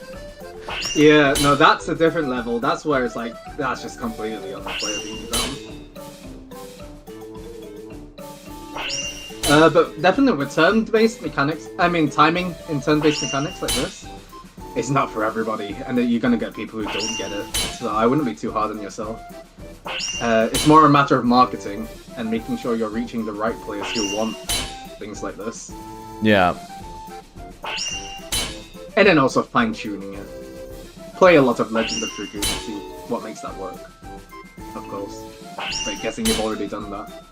Yeah, no, that's a different level. That's where it's like, that's just completely unplayable. But definitely with turn-based mechanics, I mean timing in turn-based mechanics like this, it's not for everybody, and you're gonna get people who don't get it. So I wouldn't be too hard on yourself. It's more a matter of marketing and making sure you're reaching the right players who want things like this. Yeah. And then also fine-tuning it. Play a lot of Legend of Dragoon to see what makes that work. Of course. But guessing you've already done that.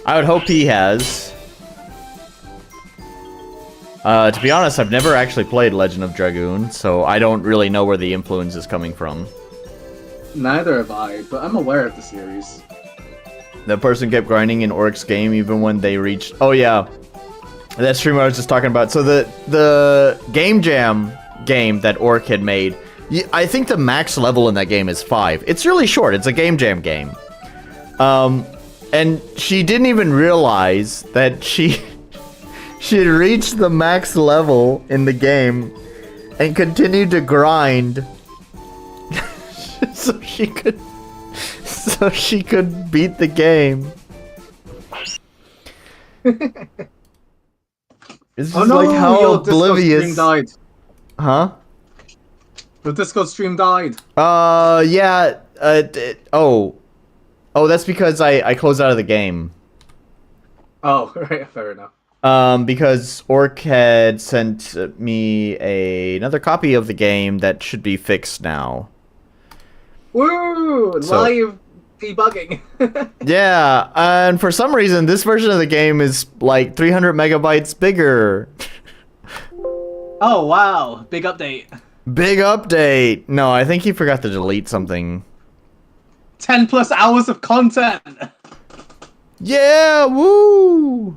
I would hope he has. To be honest, I've never actually played Legend of Dragoon, so I don't really know where the influence is coming from. Neither have I, but I'm aware of the series. The person kept grinding in Orc's game even when they reached... Oh yeah, that streamer I was just talking about. So the Game Jam game that Orc had made, I think the max level in that game is 5. It's really short. It's a Game Jam game. And she didn't even realize that she had reached the max level in the game and continued to grind so she could beat the game. It's just like how your Discord oblivious. stream died. Huh? The Discord stream died. Yeah. Oh, that's because I closed out of the game. Oh, right, fair enough. Because Orc had sent me another copy of the game that should be fixed now. Woo! So- Live debugging. Yeah, and for some reason, this version of the game is like 300 megabytes bigger. Oh, wow. Big update. Big update! No, I think he forgot to delete something. 10+ hours of content. Yeah, woo!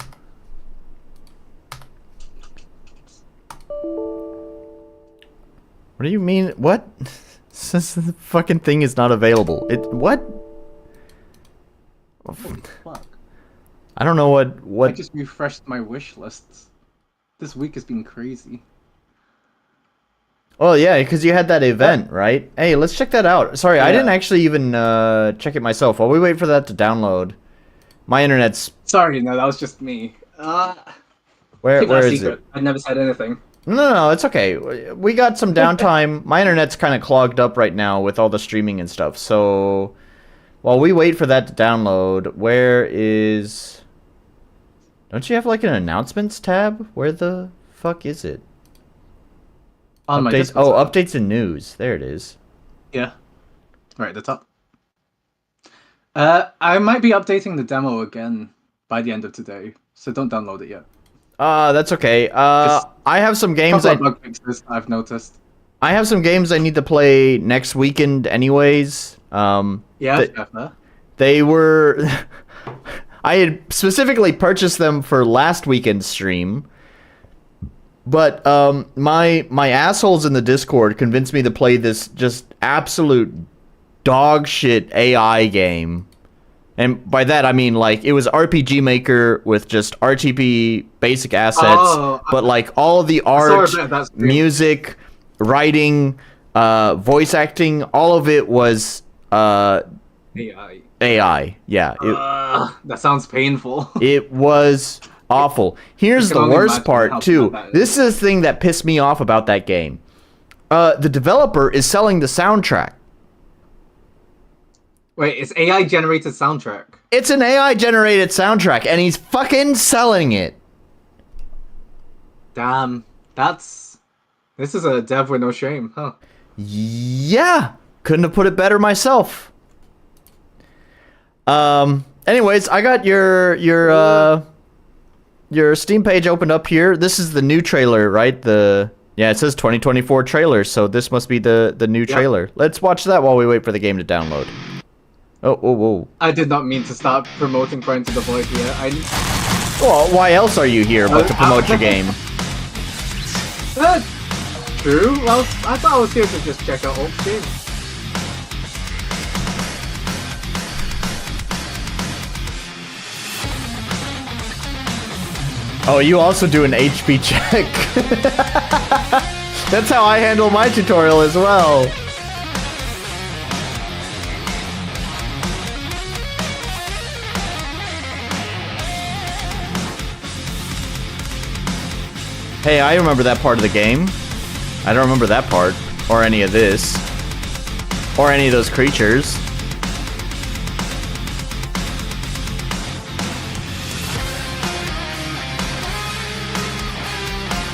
do you mean? What? This fucking thing is not available. What? Fuck. I don't know I what. just refreshed my wish lists. This week has been crazy. Oh yeah, because you had that event, right? Hey, let's check that out. Sorry, I Yeah. didn't actually even check it myself. While we wait for that to download, my internet's Sorry, no, that was just me. where Keep that is secret. it? I never said anything. No, it's okay. We got some downtime. My internet's kind of clogged up right now with all the streaming and stuff. So while we wait for that to download, where is? Don't you have like an announcements tab? Where the fuck is it? On my Updates. Discord Oh, server. updates and news. There it is. Yeah. Right at the top. I might be updating the demo again by the end of today, so don't download it yet. That's okay. Just I have some A games couple of bug fixes I've noticed. I have some games I need to play next weekend anyways. Yeah, Th- fair, fair. They were I had specifically purchased them for last weekend's stream. But my assholes in the Discord convinced me to play this just absolute dog shit AI game. And by that I mean like it was RPG Maker with just RTP basic assets, Oh, but like all of the I saw a art, bit of that stream. music, writing, voice acting, all of it was AI. AI. Yeah, That sounds painful. it was awful. Here's I can the only worst imagine part how too. bad that is. This is the thing that pissed me off about that game. The developer is selling the soundtrack. Wait, it's AI generated soundtrack. It's an AI generated soundtrack, and he's fucking selling it. Damn, this is a dev with no shame, huh? Yeah, couldn't have put it better myself. Anyways, I got your Steam page opened up here. This is the new trailer, right? Yeah, it says 2024 trailer, so this must be the new trailer. Let's watch that while we wait for the game to download. Oh, whoa, whoa. I did not mean to start promoting Pry Into The Void here. Well, why else are you here but to promote your game? True. Well, I thought I was here to just check out old games. Oh, you also do an HP check. That's how I handle my tutorial as well. Hey, I remember that part of the game. I don't remember that part, or any of this, or any of those creatures.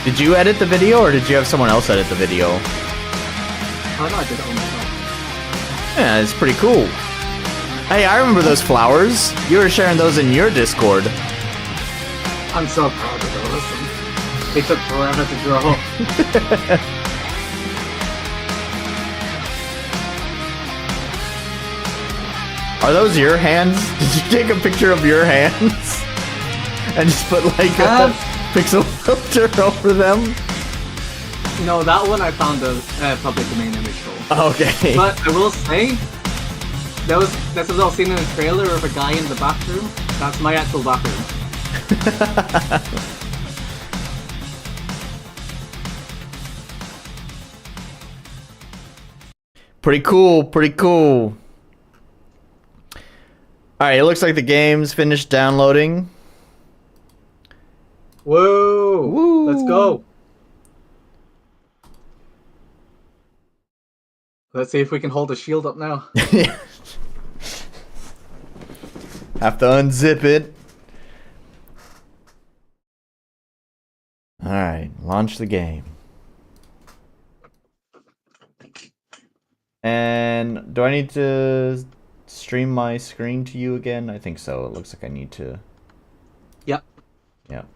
Did you edit the video, or did you have someone else edit the video? Oh no, I did it on myself. Yeah, it's pretty cool. Hey, I remember those flowers. You were sharing those in your Discord. I'm so proud of those. They took forever to draw. Are those your hands? Did you take a picture of your hands? And just put like a pixel filter over them? No, that one I found a public domain image for. Okay. But I will say, there's a little scene in the trailer of a guy in the bathroom. That's my actual bathroom. Pretty cool, pretty cool. Alright, it looks like the game's finished downloading. Whoa! Woo. Let's go. Let's see if we can hold the shield up now. Have to unzip it. Alright, launch the game. And do I need to stream my screen to you again? I think so. It looks like I need to. Yep. Yep.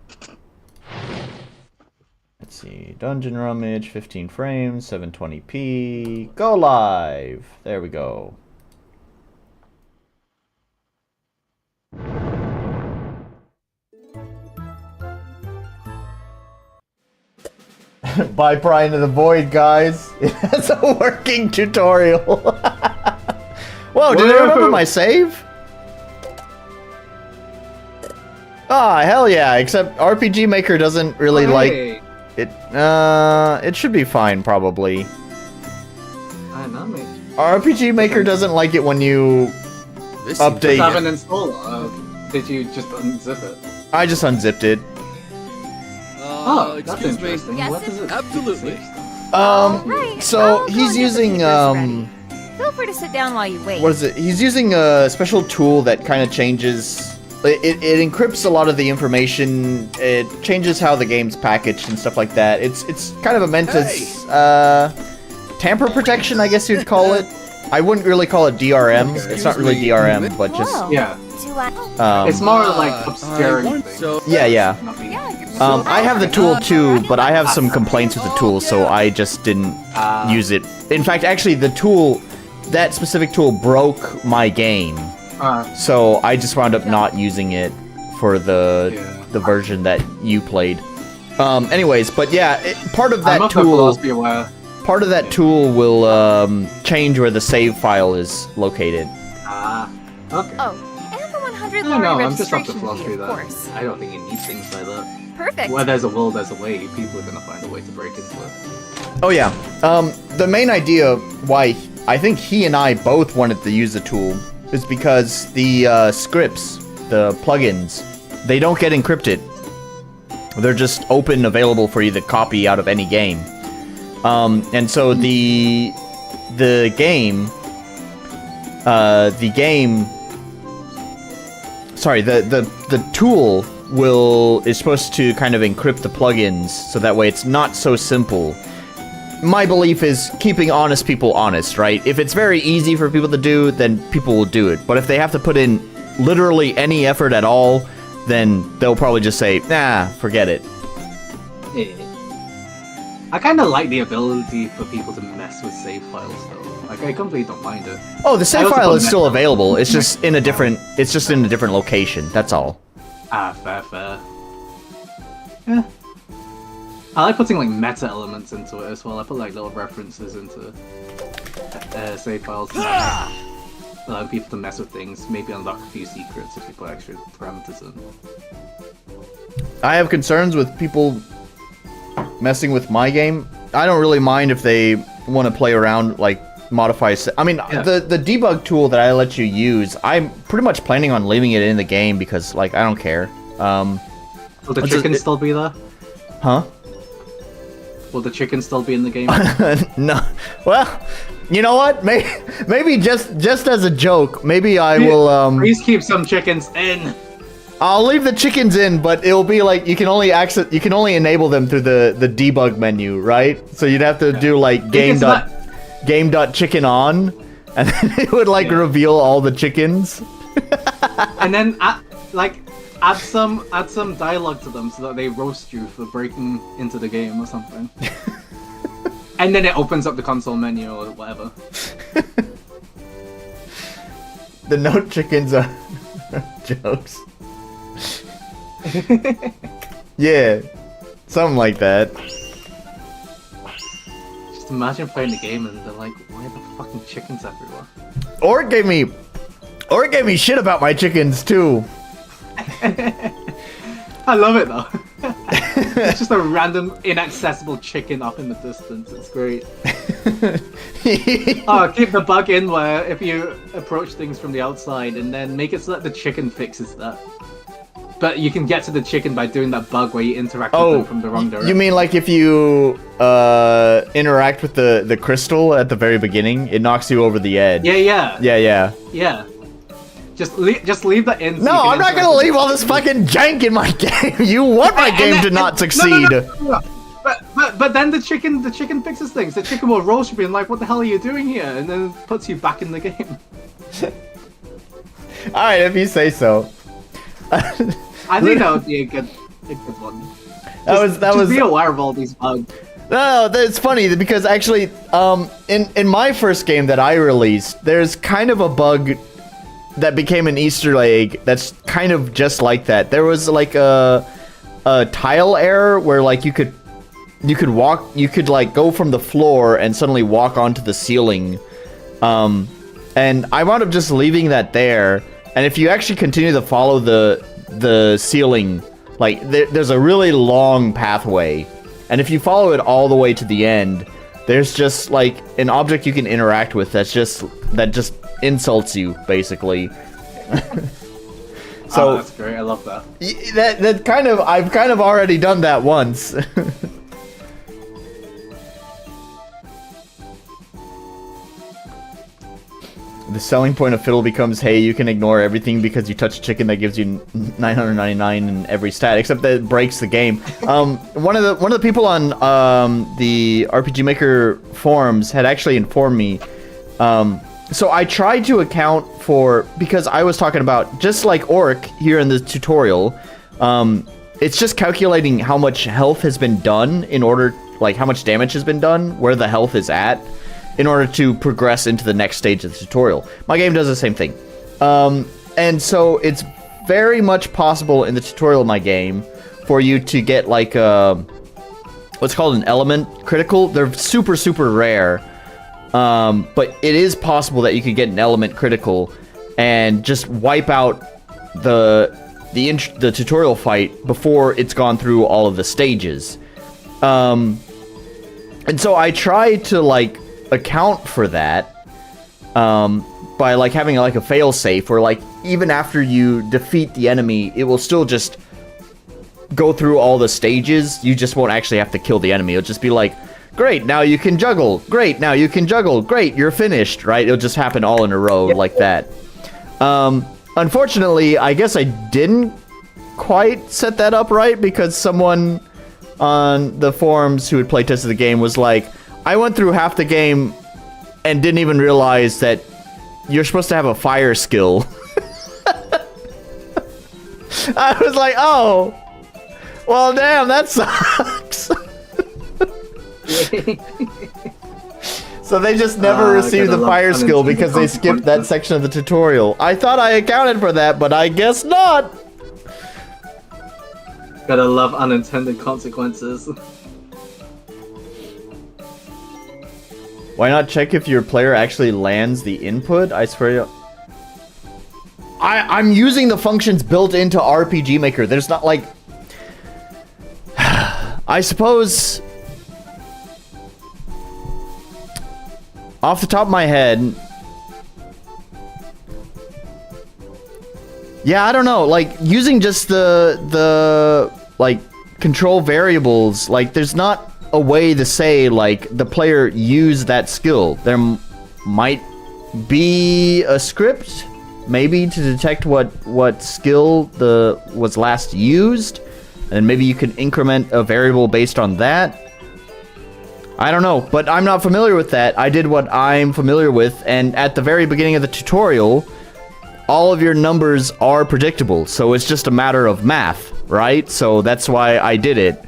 Let's see. Dungeon Rummage, 15 frames, 720p. Go live! There we go. By Pry Into The Void, guys. It has a working tutorial. Whoa, did I remember my save? Ah, hell yeah, except RPG Maker doesn't really like it. It should be fine, probably. I know, mate. RPG Maker doesn't like it when you This seems update. Have an installer. Did you just unzip it? I just unzipped it. Oh, that's excuse me. interesting. Yes, What does it Absolutely. Right. So I'll go he's and get the using papers ready. Feel free to sit down while you wait. what is it? He's using a special tool that kind of changes. It encrypts a lot of the information. It changes how the game's packaged and stuff like that. It's kind of a meant as tamper protection, I guess you'd call it. I wouldn't really call it DRM. It's not really DRM, but just Whoa. Yeah. Do I... It's more like obscuring want things. so- yeah. Not being- I have the tool too, but I have some complaints with the tool, so I just didn't use it. In fact, actually, the tool, that specific tool broke my game, so I just wound up not using it for the version that you played. Anyways, but yeah, part of that I'm tool, be aware. part of that tool will change where the save file is located. Okay. Oh, and the 100 No, lorry I'm just off the registration philosophy fee, of that course. I don't think you need things like that. Perfect. Where there's a will, there's a way. People are gonna find a way to break into it. Oh yeah. The main idea why I think he and I both wanted to use the tool is because the scripts, the plugins, they don't get encrypted. They're just open, available for you to copy out of any game. And so the game, sorry, the tool is supposed to kind of encrypt the plugins so that way it's not so simple. My belief is keeping honest people honest, right? If it's very easy for people to do, then people will do it. But if they have to put in literally any effort at all, then they'll probably just say, nah, forget it. I kind of like the ability for people to mess with save files, though. Like, I completely don't mind it. Oh, the save I also file put is still meta- available. It's just in a different location. That's all. Fair. Yeah. I like putting like meta elements into it as well. I put like little references into save files, allowing people to mess with things. Maybe unlock a few secrets if you put extra parameters in. I have concerns with people messing with my game. I don't really mind if they want to play around, like modify. I mean, the debug tool that I let you use, I'm pretty much planning on leaving it in the game because, like, I don't care. Will the chicken still be there? Huh? Will the chicken still be in the game? No. Well, you know what? Maybe just as a joke, maybe I will. Please keep some chickens in. I'll leave the chickens in, but it'll be like you can only enable them through the debug menu, right? So you'd have to do like game.chicken on, and then it would like reveal all the chickens. And then add some dialogue to them so that they roast you for breaking into the game or something. And then it opens up the console menu or whatever. The no chickens are jokes. Yeah, something like that. Just imagine playing the game and they're like, why are the fucking chickens everywhere? Or it gave me shit about my chickens too. I love it though. It's just a random inaccessible chicken up in the distance. It's great. Oh, keep the bug in where if you approach things from the outside and then make it so that the chicken fixes that. But you can get to the chicken by doing that bug where you interact with them from the wrong direction. You mean like if you interact with the crystal at the very beginning, it knocks you over the edge. Yeah. Just leave that in. So No, I'm not gonna leave all this fucking jank in my game. You want my game to not succeed. No. But then the chicken fixes things. The chicken will roast you being like, what the hell are you doing here? And then puts you back in the game. Alright, if you say so. I think that would be a good one. Just be aware of all these bugs. No, it's funny because actually, in my first game that I released, there's kind of a bug that became an Easter egg that's kind of just like that. There was like a tile error where like you could you could walk, you could like go from the floor and suddenly walk onto the ceiling. And I wound up just leaving that there. And if you actually continue to follow the ceiling, like there's a really long pathway. And if you follow it all the way to the end, there's just like an object you can interact with that just insults you, basically. So oh, that's great. I love that. I've kind of already done that once. The selling point of Fiddle becomes, hey, you can ignore everything because you touch a chicken that gives you 999 in every stat, except that it breaks the game. One of the people on the RPG Maker forums had actually informed me. So I tried to account for, because I was talking about, just like Orc here in the tutorial, it's just calculating how much health has been done in order, like how much damage has been done, where the health is at, in order to progress into the next stage of the tutorial. My game does the same thing. And so it's very much possible in the tutorial of my game for you to get like what's called an element critical. They're super, super rare. But it is possible that you could get an element critical and just wipe out the tutorial fight before it's gone through all of the stages. And so I tried to like account for that by like having like a fail safe where like even after you defeat the enemy, it will still just go through all the stages. You just won't actually have to kill the enemy. It'll just be like, great, now you can juggle. Great, now you can juggle. Great, you're finished, right? It'll just happen all in a row like that. Unfortunately, I guess I didn't quite set that up right because someone on the forums who had playtested the game was like, I went through half the game and didn't even realize that you're supposed to have a fire skill. I was like, oh, well, damn, that sucks. So they just never received the fire skill because they skipped that section of the tutorial. I thought I accounted for that, but I guess not. Gotta love unintended consequences. Why not check if your player actually lands the input? I swear I'm using the functions built into RPG Maker. There's not like... I suppose... Off the top of my head... Yeah, I don't know. Like, using just the like, control variables, like, there's not a way to say, like, the player used that skill. There might be a script, maybe, to detect what skill was last used, and maybe you could increment a variable based on that. I don't know, but I'm not familiar with that. I did what I'm familiar with, and at the very beginning of the tutorial, all of your numbers are predictable, so it's just a matter of math, right? So that's why I did it.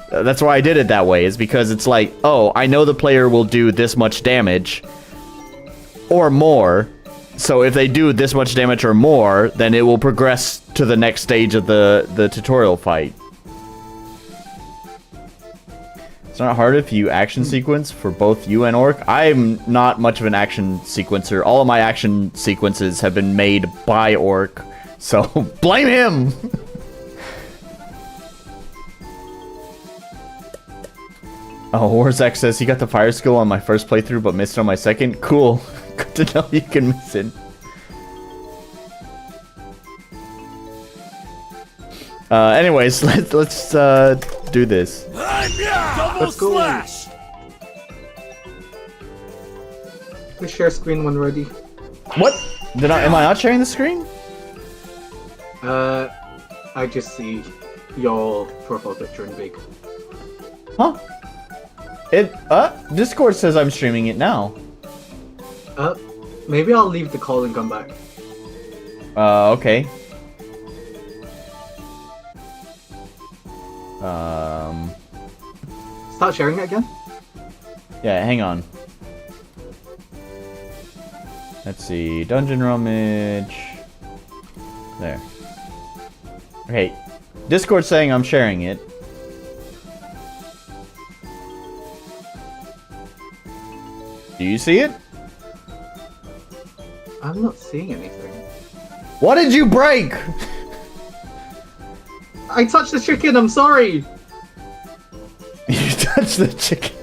That's why I did it that way, is because it's like, oh, I know the player will do this much damage, or more, so if they do this much damage or more, then it will progress to the next stage of the tutorial fight. It's not hard if you action sequence for both you and Orc. I'm not much of an action sequencer. All of my action sequences have been made by Orc, so blame him! Oh, Warzak says he got the fire skill on my first playthrough but missed it on my second. Cool. Good to know you can miss it. Anyways, let's do this. Double slash! We share screen when ready. What? Am I not sharing the screen? I just see your profile picture in big. Huh? Discord says I'm streaming it now. Maybe I'll leave the call and come back. Okay. Start sharing it again? Yeah, hang on. Let's see. Dungeon Rummage. There. Okay. Discord saying I'm sharing it. you see it? I'm not seeing anything. What did you break? I touched the chicken, I'm sorry! You touched the chicken.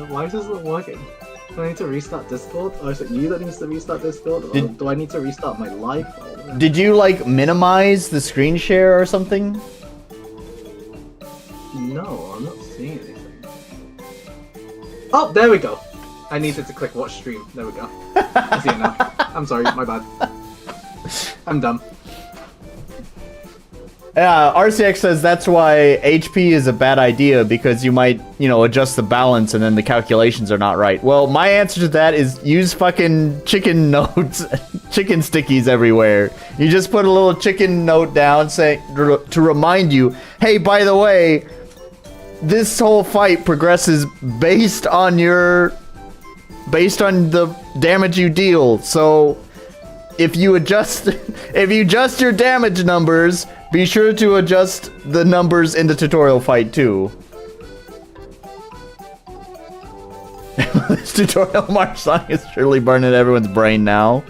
Why is this not working? Do I need to restart Discord? Or is it you that needs to restart Discord? Or do I need to restart my life? Did you, like, minimize the screen share or something? No, I'm not seeing anything. Oh, there we go. I needed to click watch stream. There we go. I see it now. I'm sorry, my bad. I'm dumb. Yeah, RCX says that's why HP is a bad idea, because you might, you know, adjust the balance and then the calculations are not right. Well, my answer to that is use fucking chicken notes, chicken stickies everywhere. You just put a little chicken note down saying to remind you, hey, by the way, this whole fight progresses based on the damage you deal. So if you adjust your damage numbers, be sure to adjust the numbers in the tutorial fight too. This tutorial march song is surely burning everyone's brain now.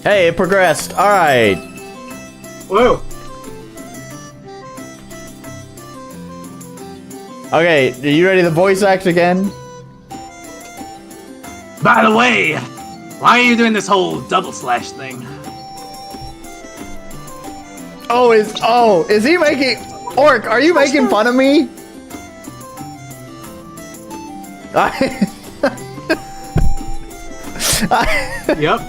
Hey, it progressed. All right. Whoa. Okay, are you ready to voice act again? By the way, why are you doing this whole double slash thing? Is he making... Orc, are you making fun of me? Yep.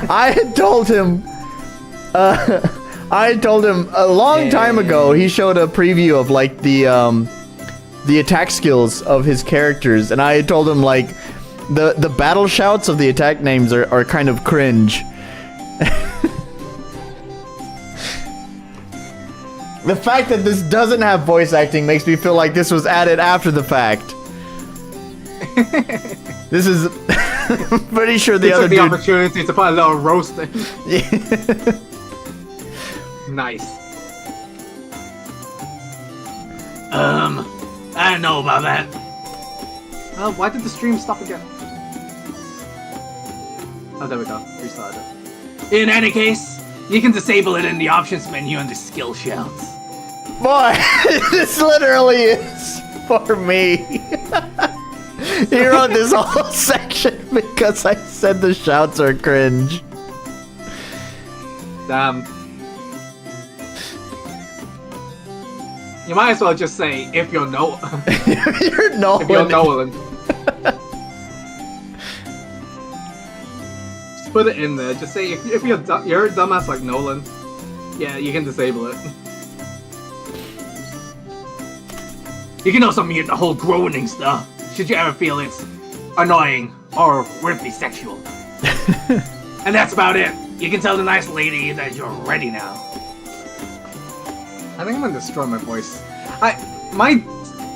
I had told him a long time ago, he showed a preview of like the attack skills of his characters, and I had told him like the battle shouts of the attack names are kind of cringe. The fact that this doesn't have voice acting makes me feel like this was added after the fact. This is pretty sure the other the dude... opportunity to put a little roast in. Yeah. Nice. I don't know about that. Why did the stream stop again? Oh, there we go. Restarted it. In any case, you can disable it in the options menu under skill shouts. Boy, this literally is for me. He wrote this whole section because I said the shouts are cringe. Damn. You might as well just say, if you're Nolan. You're Nolan. If you're Nolan. Just put it in there. Just say, if you're a dumbass like Nolan, yeah, you can disable it. You can also mute the whole groaning stuff, should you ever feel it's annoying or weirdly sexual. And that's about it. You can tell the nice lady that you're ready now. I think I'm gonna destroy my voice. My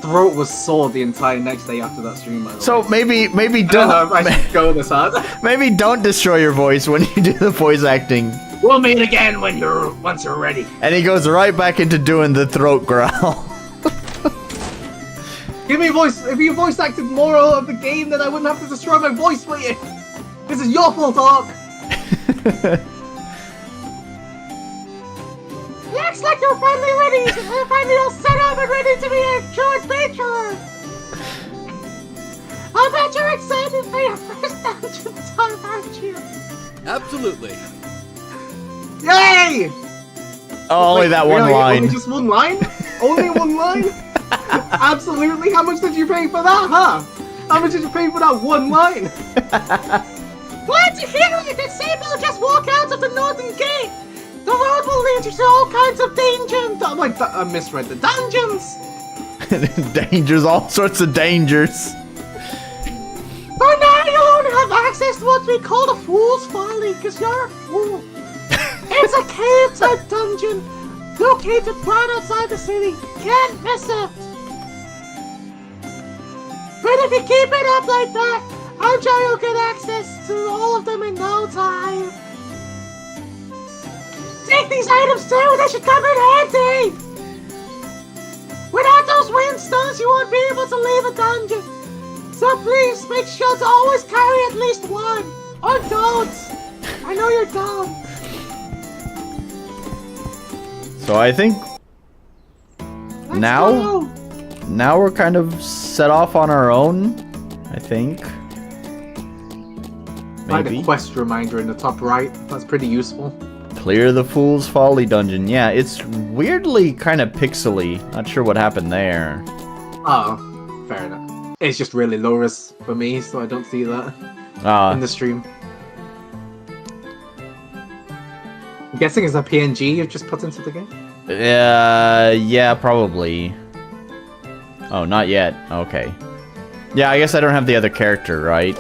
throat was sore the entire next day after that stream, by the So way. maybe I don't know if I should go this hard. maybe don't destroy your voice when you do the voice acting. We'll meet again once you're ready. And he goes right back into doing the throat growl. Give me a voice. If you voice acted more of the game, then I wouldn't have to destroy my voice for you. This is your fault, Ark. Looks like you're finally ready. You're finally all set up and ready to be a true adventurer. I bet you're excited for your first dungeon time, aren't you? Absolutely. Yay! Oh, only that one really? line. Only just one line? Only one line? Absolutely. How much did you pay for that, huh? How much did you pay for that one line? Glad to hear it. Disable just walk out of the northern gate. The road will lead you to all kinds of dangers. I misread the dungeons. Dangers, all sorts of dangers. For now, you'll only have access to what we call the Fool's Folly, because you're a fool. It's a cave-type dungeon, located right outside the city. Can't miss it. But if you keep it up like that, I'm sure you'll get access to all of them in no time. Take these items too, they should come in handy! Without those windstones, you won't be able to leave a dungeon. So please, make sure to always carry at least one. Or don't. I know you're dumb. So I think Let's now go. now we're kind of set off on our own, I think. Find a Maybe. quest reminder in the top right. That's pretty useful. Clear the Fool's Folly dungeon. Yeah, it's weirdly kind of pixely. Not sure what happened there. Oh, fair enough. It's just really low res for me, so I don't see that in the stream. I'm guessing it's a PNG you've just put into the game? Yeah, probably. Oh, not yet. Okay. Yeah, I guess I don't have the other character, right?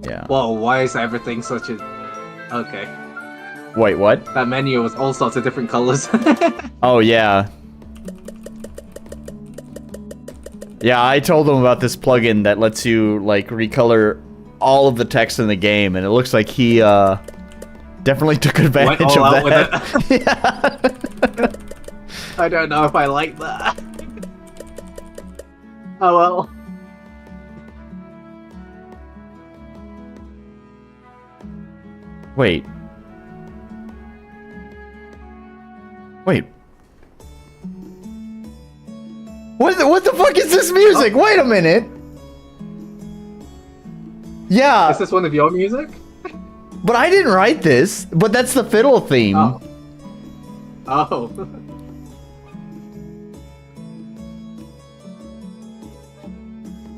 Yeah. Whoa, why is everything such a... Okay. Wait, what? That menu was all sorts of different colors. Oh, yeah. Yeah, I told them about this plugin that lets you, like, recolor all of the text in the game, and it looks like he, definitely took advantage Went all of out that. with it. I don't know if I like that. Oh well. Wait. What the fuck is this music? Oh. Wait a minute. Yeah, Is this one of your music? but I didn't write this. But that's the fiddle theme. Oh. Oh.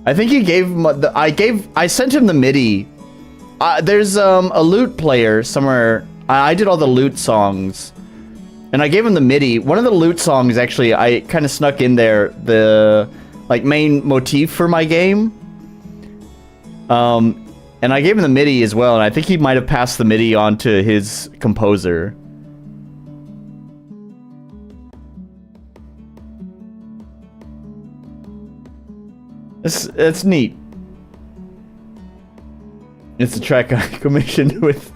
I think he gave him I sent him the MIDI. There's a lute player somewhere. I did all the lute songs, and I gave him the MIDI. One of the lute songs, actually, I kind of snuck in there the like main motif for my game. And I gave him the MIDI as well, and I think he might have passed the MIDI on to his composer. It's neat. It's a track I commissioned with.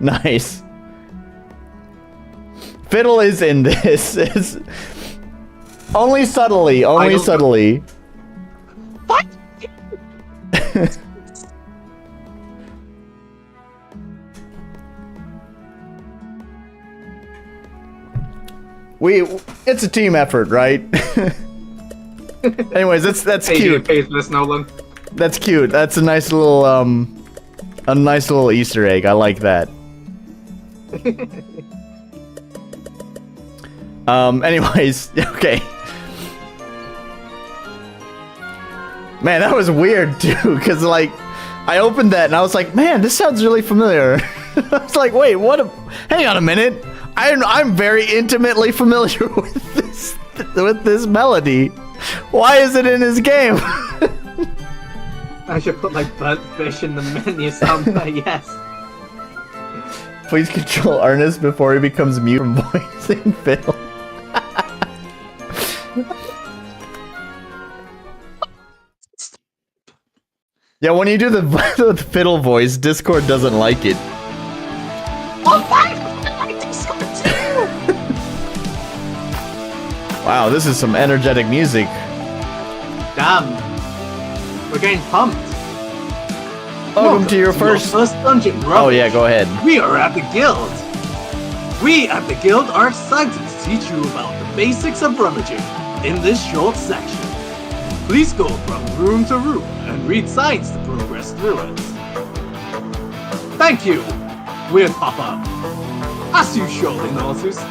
Nice. Fiddle is in this. It's only subtly. Only subtly. What? It's a team effort, right? Anyways, that's cute. Pays this, Nolan. That's cute. That's a nice little Easter egg. I like that. Anyways, okay. Man, that was weird too, because like I opened that and I was like, man, this sounds really familiar. I was like, wait, hang on a minute. I'm very intimately familiar with this melody. Why is it in his game? I should put like burnt fish in the menu somewhere, yes. Please control Ernest before he becomes mute from voicing Fiddle. Yeah, when you do the Fiddle voice, Discord doesn't like it. Oh, why? I Discord too! Wow, this is some energetic music. Damn. We're getting pumped. Welcome to your first dungeon, Rummage. Oh yeah, go ahead. We are at the guild. We at the guild are excited to teach you about the basics of rummaging in this short section. Please go from room to room and read signs to progress through it. Thank you, Weird Papa. As you surely noticed,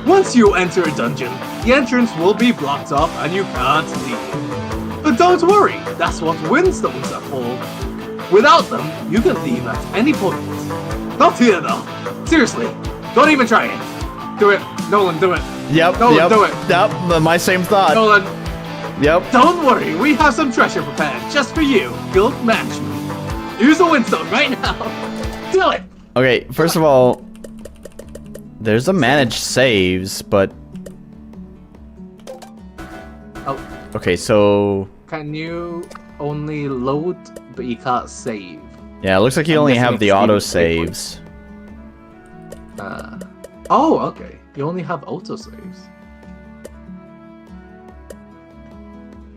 once you enter a dungeon, the entrance will be blocked off and you can't leave. But don't worry, that's what windstones are for. Without them, you can leave at any point. Not here though. Seriously, don't even try it. Do it. Nolan, do it. Yep, Nolan, do it. Yep, my same thought. Nolan, Yep. don't worry, we have some treasure prepared just for you, Guild Management. Use a windstone right now. Do it. Okay, first of all, there's a manage saves, but... Oh. Okay, so Can you only load, but you can't save? yeah, it looks like you I'm only guessing have the it's auto even saves. Oh, okay. You only have auto saves.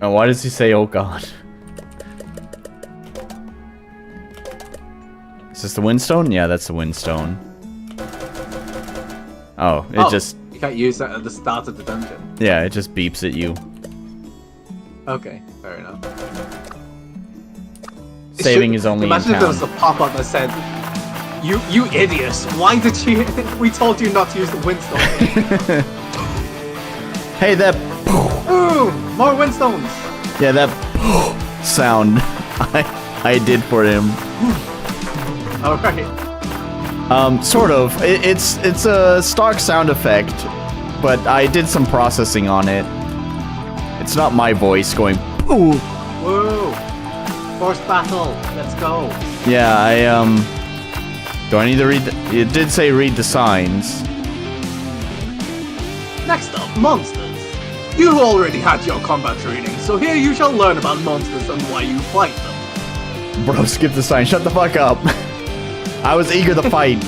And why does he say, "Oh God"? Is this the Windstone? Yeah, that's the Windstone. Oh, it just You can't use that at the start of the dungeon. yeah, it just beeps at you. Okay, fair enough. Saving is only in Imagine if there town. was a pop-up that said, You idiots! Why did you? We told you not to use the Windstone." Hey, that Ooh, more Windstones. yeah, that sound I did for him. All right. Sort of. It's a stock sound effect, but I did some processing on it. It's not my voice going. Ooh. Woo! Forced battle. Let's go. Yeah, do I need to read? It did say read the signs. Next up, monsters. You already had your combat training, so here you shall learn about monsters and why you fight them. Bro, skip the sign. Shut the fuck up. I was eager to fight.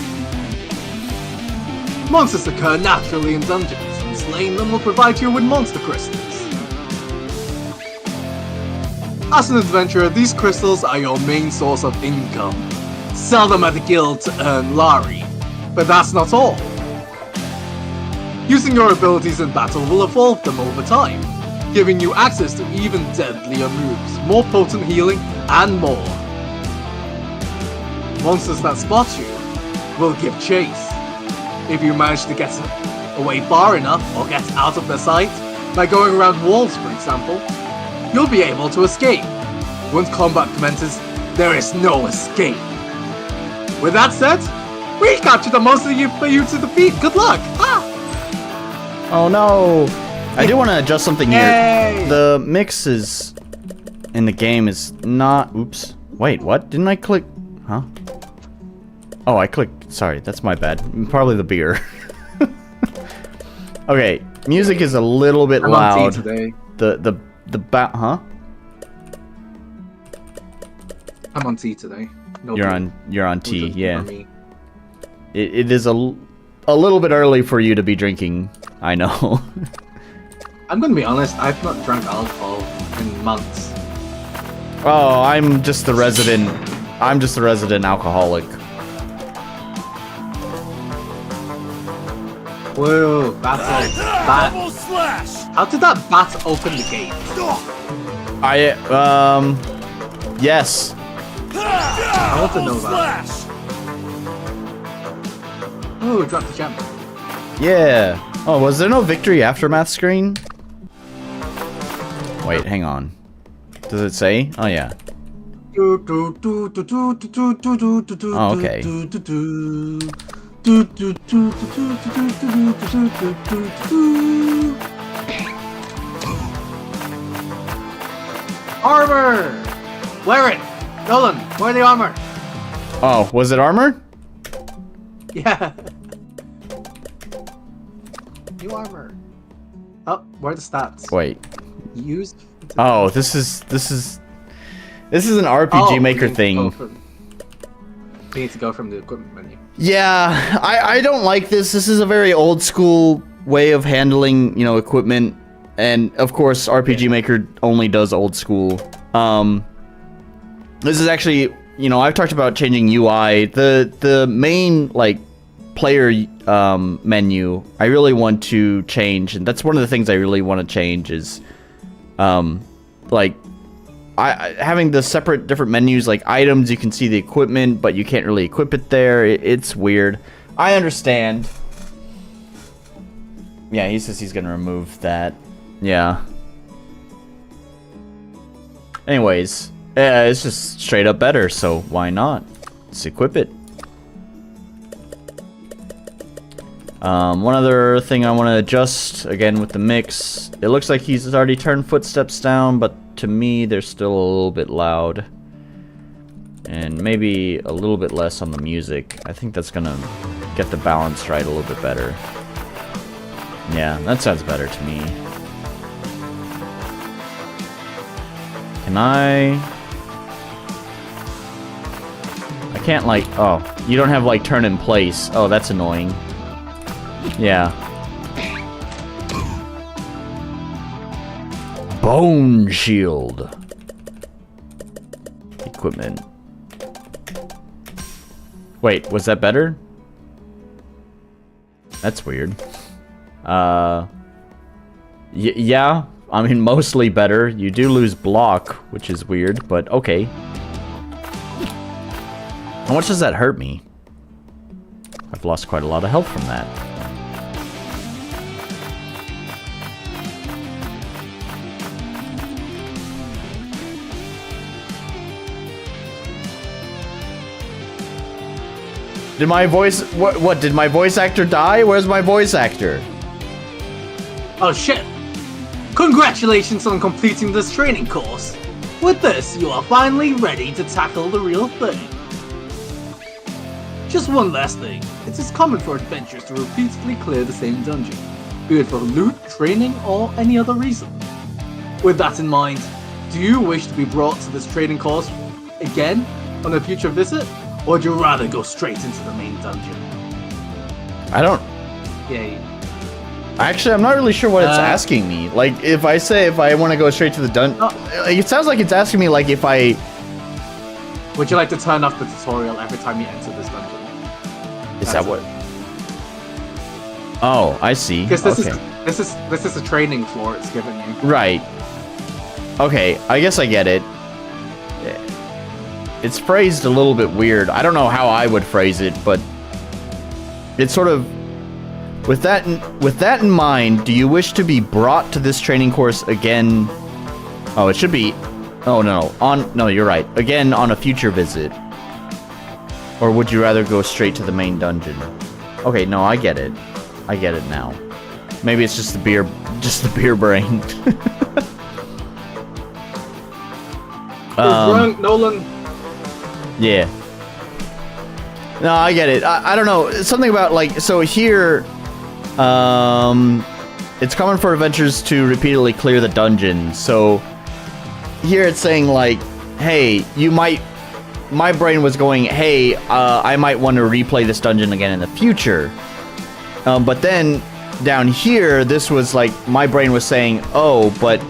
Monsters occur naturally in dungeons, and slaying them will provide you with monster crystals. As an adventurer, these crystals are your main source of income. Sell them at the guild to earn Lari, but that's not all. Using your abilities in battle will evolve them over time, giving you access to even deadlier moves, more potent healing, and more. Monsters that spot you will give chase. If you manage to get away far enough or get out of their sight, by going around walls for example, you'll be able to escape. Once combat commences, there is no escape. With that said, we captured the monster for you to defeat. Good luck! Ah! Oh no! I do want to adjust something Yay! here. The mix is in the game is not. Oops. Wait, what? Didn't I click? Huh? Oh, I clicked. Sorry, that's my bad. Probably the beer. Okay, music is a little bit I'm loud. on tea today. Huh? I'm on tea today. No You're beer. on tea, Just yeah. for me. It is a little bit early for you to be drinking. I know. I'm gonna be honest, I've not drank alcohol in months. Oh, I'm just the resident alcoholic. Whoa, battle. Double slash! How did that bat open the gate? Yes. I want to know that. Slash! Oh, drop the gem. Yeah. Oh, was there no victory aftermath screen? Wait, hang on. Does it say? Oh yeah. Oh, okay. Armor! Wear it! Nolan, wear the armor! Oh, was it armor? Yeah. New armor. Oh, where are the stats? Wait. Used. Oh, this is an RPG Maker thing. We need to go from the equipment menu. Yeah, I don't like this. This is a very old school way of handling, equipment. And of course, RPG Maker only does old school. This is actually, I've talked about changing UI. The main player menu I really want to change, and that's one of the things I really want to change is having the separate different menus, like items, you can see the equipment, but you can't really equip it there. It's weird. I understand. Yeah, he says he's gonna remove that. Yeah. Anyways, it's just straight up better, so why not? Let's equip it. One other thing I want to adjust, again with the mix, it looks like he's already turned footsteps down, but to me they're still a little bit loud. And maybe a little bit less on the music. I think that's gonna get the balance right a little bit better. Yeah, that sounds better to me. Can I can't like, oh, you don't have like turn in place. Oh, that's annoying. Yeah. Bone shield. Equipment. Wait, was that better? That's weird. Yeah, I mean, mostly better. You do lose block, which is weird, but okay. How much does that hurt me? I've lost quite a lot of health from that. Did my voice... What? Did my voice actor die? Where's my voice actor? Oh shit! Congratulations on completing this training course! With this, you are finally ready to tackle the real thing. Just one last thing. It is common for adventurers to repeatedly clear the same dungeon, be it for loot, training, or any other reason. With that in mind, do you wish to be brought to this training course again on a future visit? Or would you rather go straight into the main dungeon? I don't... Yay. Actually, I'm not really sure what it's asking me. Like, if I say if I want to go straight to the dungeon... it sounds like it's asking me, like, if I... Would you like to turn off the tutorial every time you enter this dungeon? Is that what... Oh, I see. Because this is a training floor it's giving you. Right. Okay, I guess I get it. It's phrased a little bit weird. I don't know how I would phrase it, but it's sort of with that in mind, do you wish to be brought to this training course again? Oh, it should be. Oh no, you're right. Again on a future visit. Or would you rather go straight to the main dungeon? Okay, no, I get it. I get it now. Maybe it's just the beer brain. Drunk, Nolan. Yeah. No, I get it. I don't know. Something about, like, so here, it's common for adventurers to repeatedly clear the dungeon. So here it's saying, like, hey, my brain was going, hey, I might want to replay this dungeon again in the future. But then down here, this was like, my brain was saying, oh, but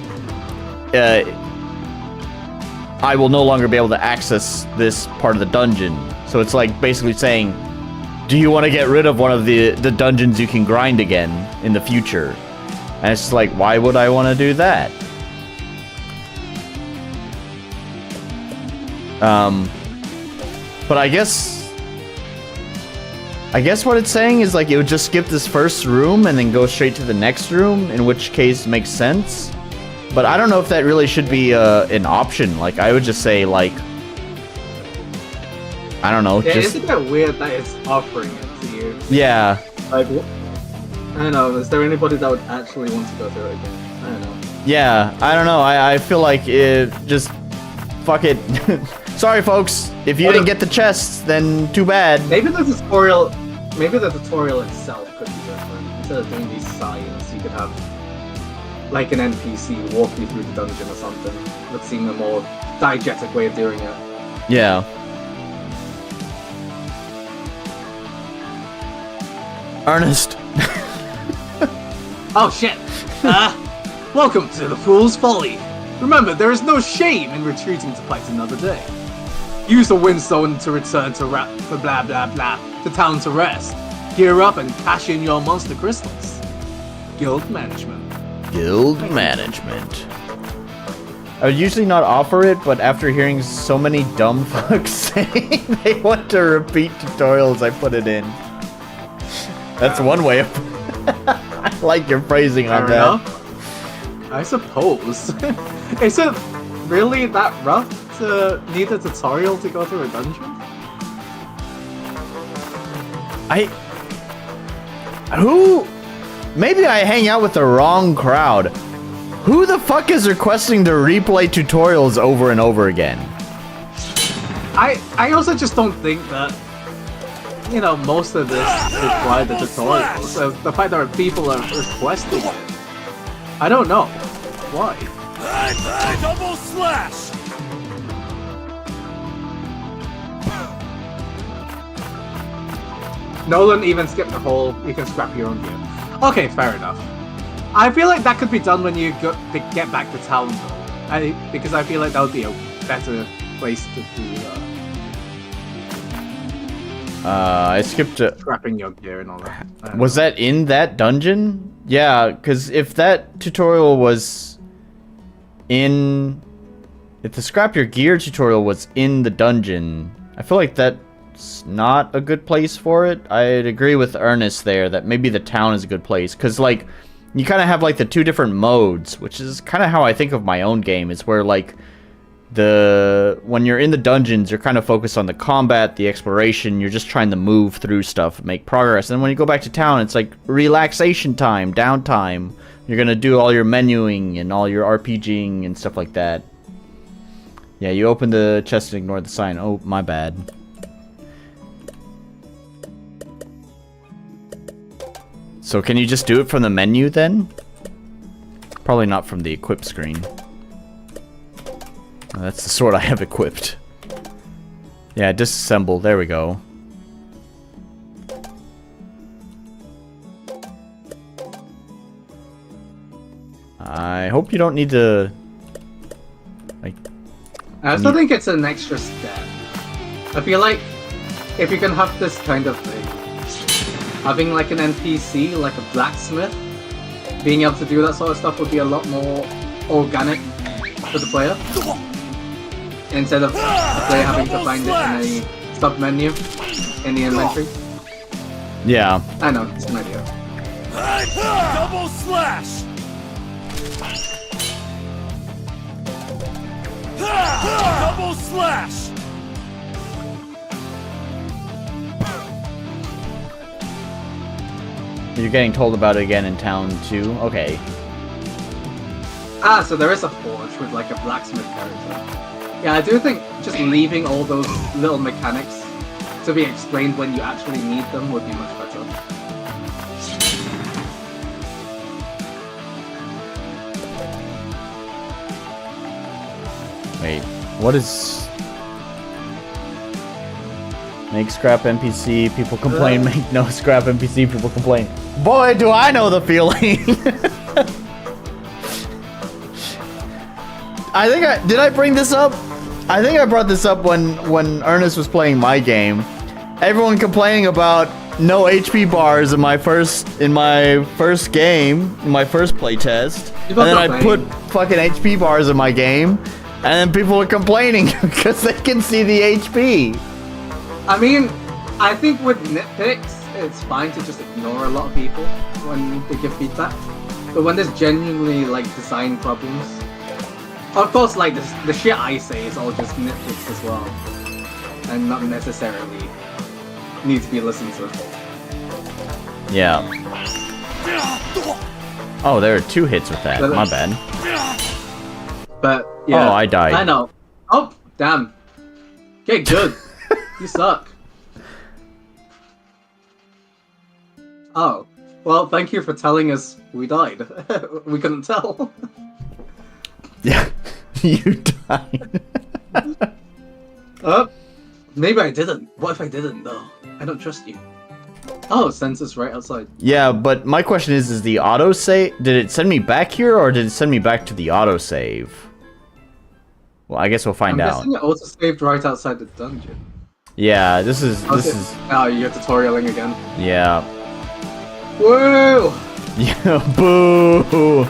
I will no longer be able to access this part of the dungeon. So it's like basically saying, do you want to get rid of one of the dungeons you can grind again in the future? And it's just like, why would I want to do that? But I guess what it's saying is like it would just skip this first room and then go straight to the next room, in which case it makes sense. But I don't know if that really should be an option. Like, I would just say, like, I don't know. Yeah, just... isn't that weird that it's offering it to you? Yeah. Like, I don't know. Is there anybody that would actually want to go through it again? I don't know. Yeah, I don't know. I feel like it just... Fuck it. Sorry, folks. If you didn't get the chests, then too bad. Maybe the tutorial itself could be different. Instead of doing these signs, you could have like an NPC walk you through the dungeon or something. That seemed a more diegetic way of doing it. Yeah. Ernest. Oh shit! Welcome to the Fool's Folly. Remember, there is no shame in retreating to fight another day. Use the wind zone to return to blah blah blah to town to rest. Gear up and cash in your monster crystals. Guild management. Guild management. I would usually not offer it, but after hearing so many dumb fucks saying they want to repeat tutorials, I put it in. That's one way of... I like your phrasing on that. I suppose. Is it really that rough to need a tutorial to go through a dungeon? Maybe I hang out with the wrong crowd. Who the fuck is requesting to replay tutorials over and over again? I also just don't think that, you know, most of this require the tutorials. So the fact that people are requesting it, I don't know. Why? Double slash! Nolan even skipped the whole, you can scrap your own gear. Okay, fair enough. I feel like that could be done when you get back to town, though. Because I feel like that would be a better place to do I skipped scrapping your gear and all that. Was that in that dungeon? Yeah, because if that tutorial was in... If the scrap your gear tutorial was in the dungeon, I feel like that's not a good place for it. I'd agree with Ernest there that maybe the town is a good place. Because, like, you kind of have, like, the two different modes, which is kind of how I think of my own game. Is where, like, when you're in the dungeons, you're kind of focused on the combat, the exploration, you're just trying to move through stuff, make progress. And when you go back to town, it's like relaxation time, downtime. You're gonna do all your menuing and all your RPGing and stuff like that. Yeah, you open the chest and ignore the sign. Oh, my bad. So can you just do it from the menu then? Probably not from the equip screen. Oh, that's the sword I have equipped. Yeah, disassemble. There we go. I hope you don't need to... like... I also think it's an extra step. I feel like if you can have this kind of thing, having like an NPC, like a blacksmith, being able to do that sort of stuff would be a lot more organic for the player. Instead of the player having to find it in a sub-menu in the inventory. Yeah. I know, it's an idea. Double slash! Double slash! You're getting told about it again in town too? Okay. Ah, so there is a forge with like a blacksmith character. Yeah, I do think just leaving all those little mechanics to be explained when you actually need them would be much better. Wait, what is... Make scrap NPC, people complain. Make no scrap NPC, people complain. Boy, do I know the feeling! Did I bring this up? I think I brought this up when Ernest was playing my game. Everyone complaining about no HP bars in my first game, in my first playtest. And then I put fucking HP bars in my game, and then people were complaining because they can see the HP. I mean, I think with nitpicks, it's fine to just ignore a lot of people when they give feedback. But when there's genuinely like design problems, of course, like the shit I say is all just nitpicks as well, and not necessarily need to be listened to. Yeah. Oh, there are 2 hits with that. My bad. But yeah. Oh, I died. I know. Oh, damn. Okay, good. You suck. Oh, well, thank you for telling us we died. We couldn't tell. Yeah, you died. Maybe I didn't. What if I didn't, though? I don't trust you. Oh, census right outside. Yeah, but my question is the autosave... Did it send me back here, or did it send me back to the autosave? Well, I guess we'll find out. I'm guessing it auto-saved right outside the dungeon. Yeah, this is... Oh, you're tutorialing again. Yeah. Woo! Yeah, boo!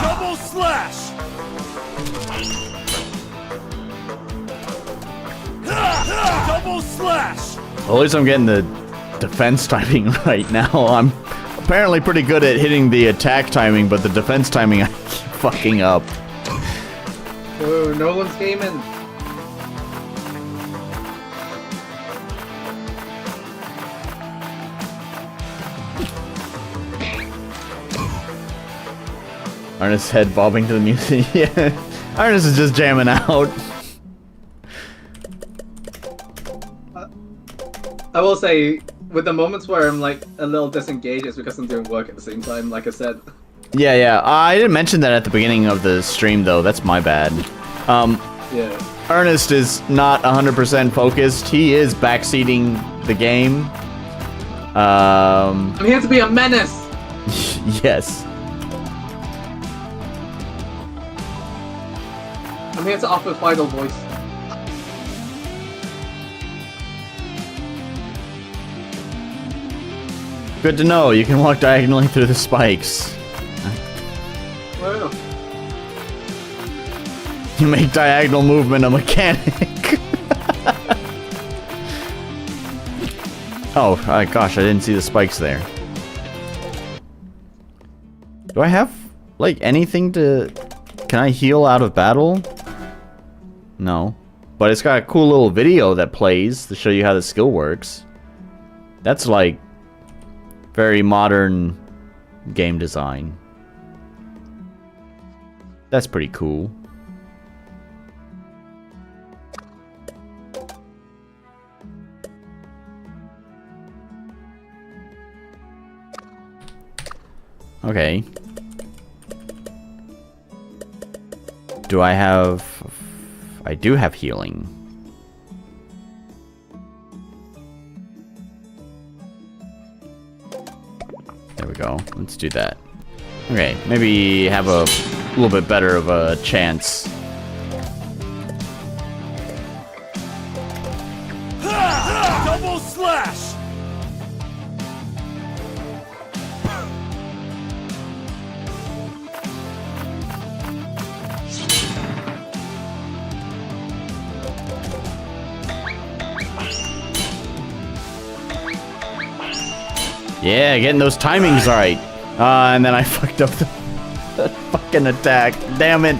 Double slash! Double slash! Well, at least I'm getting the defense timing right now. I'm apparently pretty good at hitting the attack timing, but the defense timing I keep fucking up. Whoa, no one's gaming. Ernest's head bobbing to the music. Yeah. Ernest is just jamming out. I will say, with the moments where I'm like a little disengaged, it's because I'm doing work at the same time, like I said. Yeah, yeah. I didn't mention that at the beginning of the stream, though. That's my bad. Yeah. Ernest is not 100% focused. He is backseating the game. I'm here to be a menace! Yes. I'm here to offer Fidel voice. Good to know. You can walk diagonally through the spikes. Wow. You make diagonal movement a mechanic. Oh, gosh, I didn't see the spikes there. Do I have, like, anything to... Can I heal out of battle? No. But it's got a cool little video that plays to show you how the skill works. That's, like, very modern game design. That's pretty cool. Okay. Do I have... I do have healing. There we go. Let's do that. Okay, maybe have a little bit better of a chance. Double slash! Yeah, getting those timings right. And then I fucked up the fucking attack. Damn it.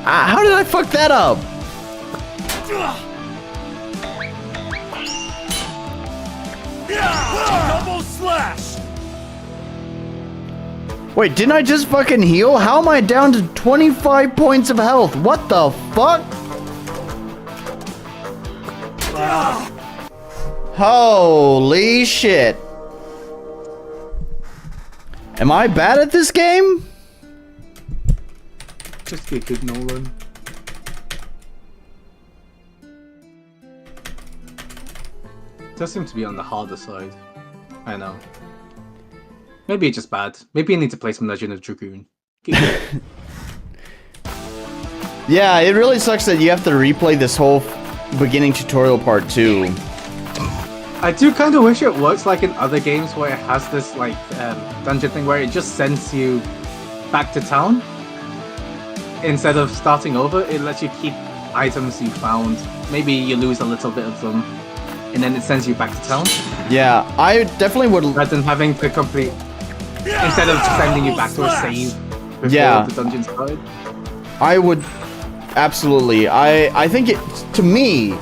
How did I fuck that up? Double slash! Wait, didn't I just fucking heal? How am I down to 25 points of health? What the fuck? Holy shit. Am I bad at this game? Just get good, Nolan. Does seem to be on the harder side. I know. Maybe it's just bad. Maybe you need to play some Legend of Dragoon. Yeah, it really sucks that you have to replay this whole beginning tutorial part too. I do kind of wish it works like in other games where it has this like dungeon thing where it just sends you back to town. Instead of starting over, it lets you keep items you found. Maybe you lose a little bit of them, and then it sends you back to town. Yeah, I definitely would... Rather than having to complete... Instead of sending you back to a save before the dungeon started. I would... Absolutely. I think it... To me,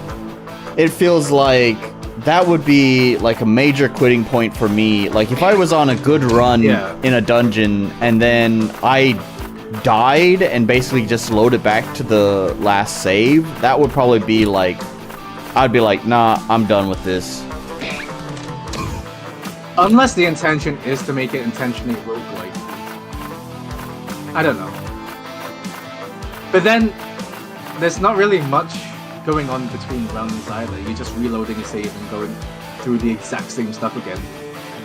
it feels like that would be like a major quitting point for me. Like, if I was on a good run in a dungeon, and then I died and basically just loaded back to the last save, that would probably be like... I'd be like, nah, I'm done with this. Unless the intention is to make it intentionally roguelike. I don't know. But then, there's not really much going on between runs either. You're just reloading a save and going through the exact same stuff again.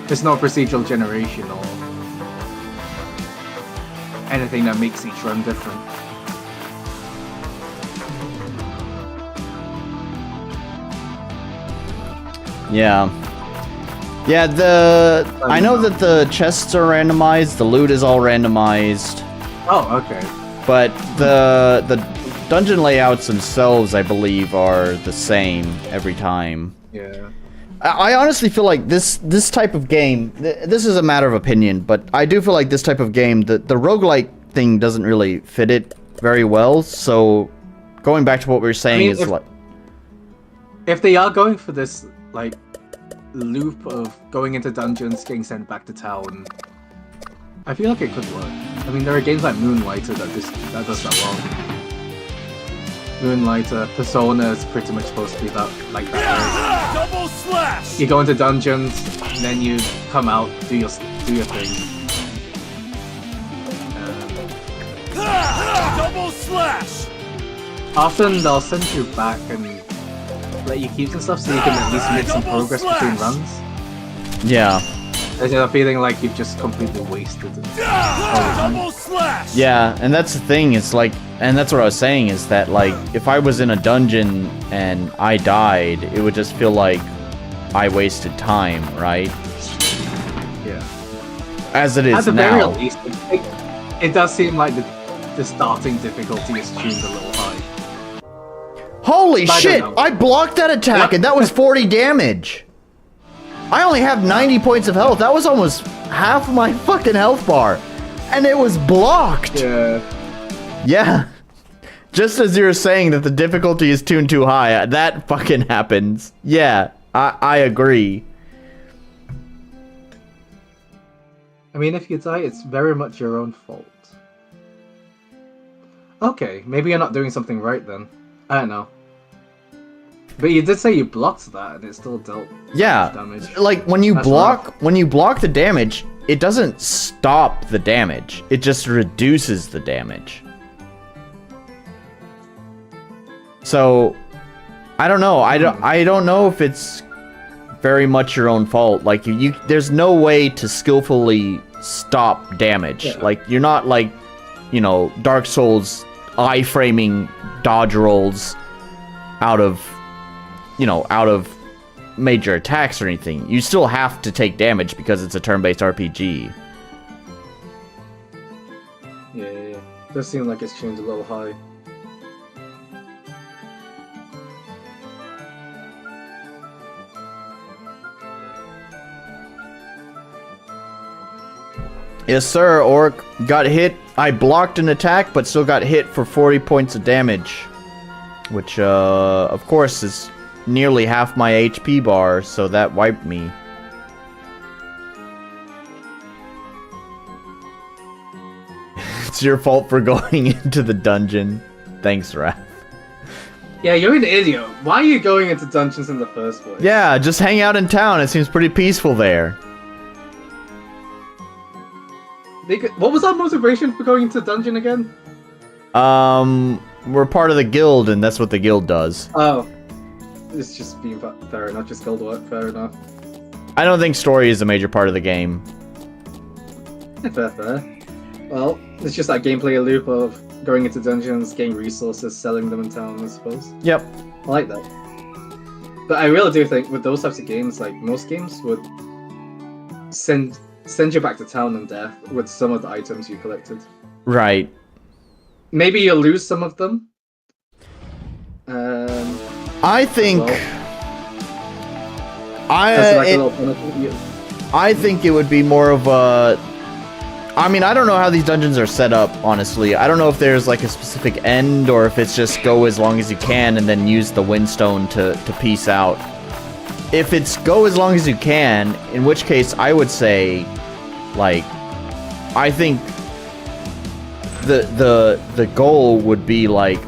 There's no procedural generation or anything that makes each run different. Yeah. Yeah, I know that the chests are randomized, the loot is all randomized. Oh, okay. But the dungeon layouts themselves, I believe, are the same every time. Yeah. I honestly feel like this type of game, this is a matter of opinion, but I do feel like this type of game, the roguelike thing doesn't really fit it very well. So going back to what we were saying is like, if they are going for this like loop of going into dungeons, getting sent back to town, I feel like it could work. I mean, there are games like Moonlighter that does that well. Moonlighter, Persona is pretty much supposed to be that that. Double slash. You go into dungeons, then you come out, do your thing. Double slash. Often they'll send you back and let you keep some stuff so you can at least make some progress between runs. yeah. Instead of feeling like you've just completely wasted it. Double slash. Yeah, and that's the thing, it's like, and that's what I was saying, is that, like, if I was in a dungeon and I died, it would just feel like I wasted time, right? Yeah. As it is At the now. very least, it does seem like the starting difficulty is tuned a little high. Holy But I don't shit! know. I blocked that attack and that was 40 damage! I only have 90 points of health. That was almost half my fucking health bar. And it was blocked! Yeah. Yeah. Just as you were saying that the difficulty is tuned too high, that fucking happens. Yeah, I agree. I mean, if you die, it's very much your own fault. Okay, maybe you're not doing something right then. I don't know. But you did say you blocked that, and it still dealt Yeah, damage. like when you That's block rough. when you block the damage, it doesn't stop the damage. It just reduces the damage. So I don't know. I don't know if it's very much your own fault. Like you there's no way to skillfully stop damage. Yeah. Like you're not like, you know, Dark Souls iframing dodge rolls out of major attacks or anything. You still have to take damage because it's a turn-based RPG. Yeah. Does seem like it's tuned a little high. Yes, sir, Orc. Got hit. I blocked an attack, but still got hit for 40 points of damage. Which, of course, is nearly half my HP bar, so that wiped me. It's your fault for going into the dungeon. Thanks, Raph. Yeah, you're an idiot. Why are you going into dungeons in the first place? Yeah, just hang out in town. It seems pretty peaceful there. What was our motivation for going into dungeon again? We're part of the guild, and that's what the guild does. Oh. It's just being fair enough, just guild work, fair enough. I don't think story is a major part of the game. Fair. Well, it's just that gameplay loop of going into dungeons, getting resources, selling them in town, I suppose. Yep. I like that. But I really do think with those types of games, like most games would send you back to town in death with some of the items you collected. Right. Maybe you'll lose some of them. I think... That's like a little penalty. I think it would be more of a... I mean, I don't know how these dungeons are set up, honestly. I don't know if there's like a specific end, or if it's just go as long as you can and then use the windstone to peace out. If it's go as long as you can, in which case I would say, like, I think the goal would be like,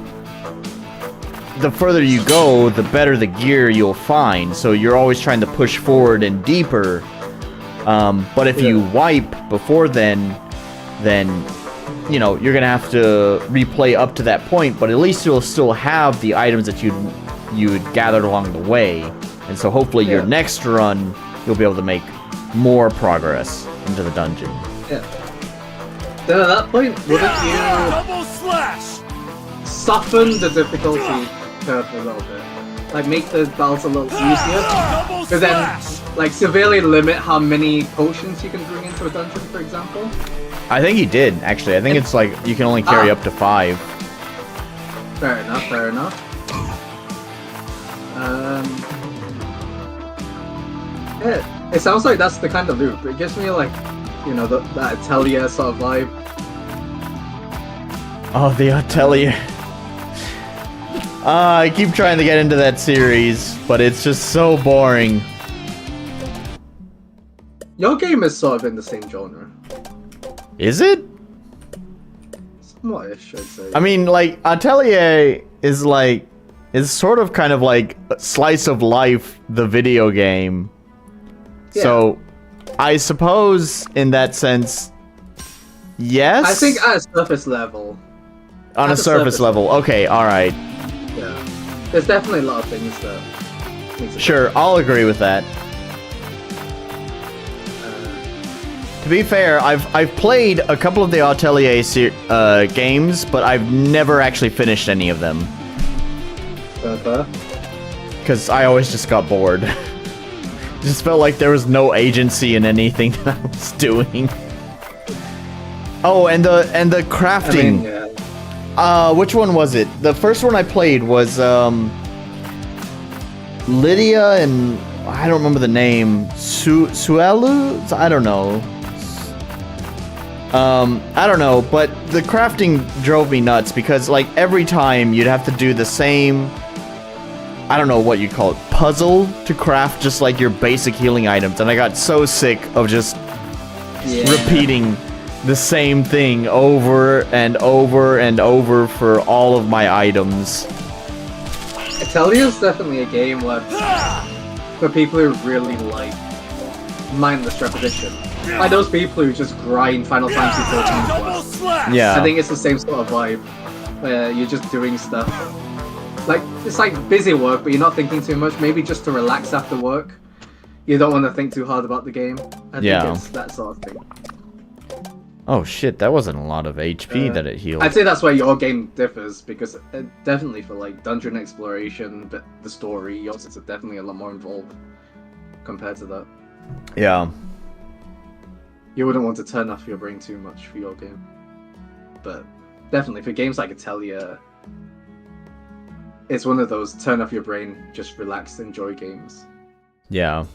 the further you go, the better the gear you'll find. So you're always trying to push forward and deeper. But if you wipe before then, you know, you're gonna have to replay up to that point. But at least you'll still have the items that you'd gathered along the way. And so hopefully your next run, you'll be able to make more progress into the dungeon. Yeah. Then at that point, wouldn't you Double slash. soften the difficulty curve a little bit? Like make the battles a little easier? Double But then, slash. like, severely limit how many potions you can bring into a dungeon, for example? I think he did, actually. I think it's like you can only carry up to 5. Fair enough. It sounds like that's the kind of loop. It gives me like, you know, that Atelier sort of vibe. Oh, the Atelier. I keep trying to get into that series, but it's just so boring. Your game is sort of in the same genre. Is it? Somewhat-ish, I'd say. I mean, like, Atelier is like, is sort of kind of like slice of life, the video game. Yeah. So, I suppose in that sense, yes. I think at a surface level. On a surface level. Okay, alright. Yeah. There's definitely a lot of things that makes it Sure, I'll agree with that. To be fair, I've played a couple of the Atelier games, but I've never actually finished any of them. Because I always just got bored. Just felt like there was no agency in anything that I was doing. Oh, and the crafting. I mean, yeah. Which one was it? The first one I played was Lydia and I don't remember the name. Suelu? I don't know. I don't know, but the crafting drove me nuts because like every time you'd have to do the same, I don't know what you call it, puzzle to craft just like your basic healing items, and I got so sick of just repeating the same thing over and over and over for all of my items. Atelier is definitely a game where for people who really like mindless repetition. Like those people who just grind Final Fantasy 14 quests. Yeah. I think it's the same sort of vibe where you're just doing stuff. Like, it's like busy work, but you're not thinking too much. Maybe just to relax after work. You don't want to think too hard about the game. I think it's that sort of thing. Oh shit, that wasn't a lot of HP that it healed. I'd say that's where your game differs, because definitely for like dungeon exploration, but the story, yours is definitely a lot more involved compared to that. Yeah. You wouldn't want to turn off your brain too much for your game. But definitely for games like Atelier, it's one of those turn off your brain, just relax, enjoy games. Yeah.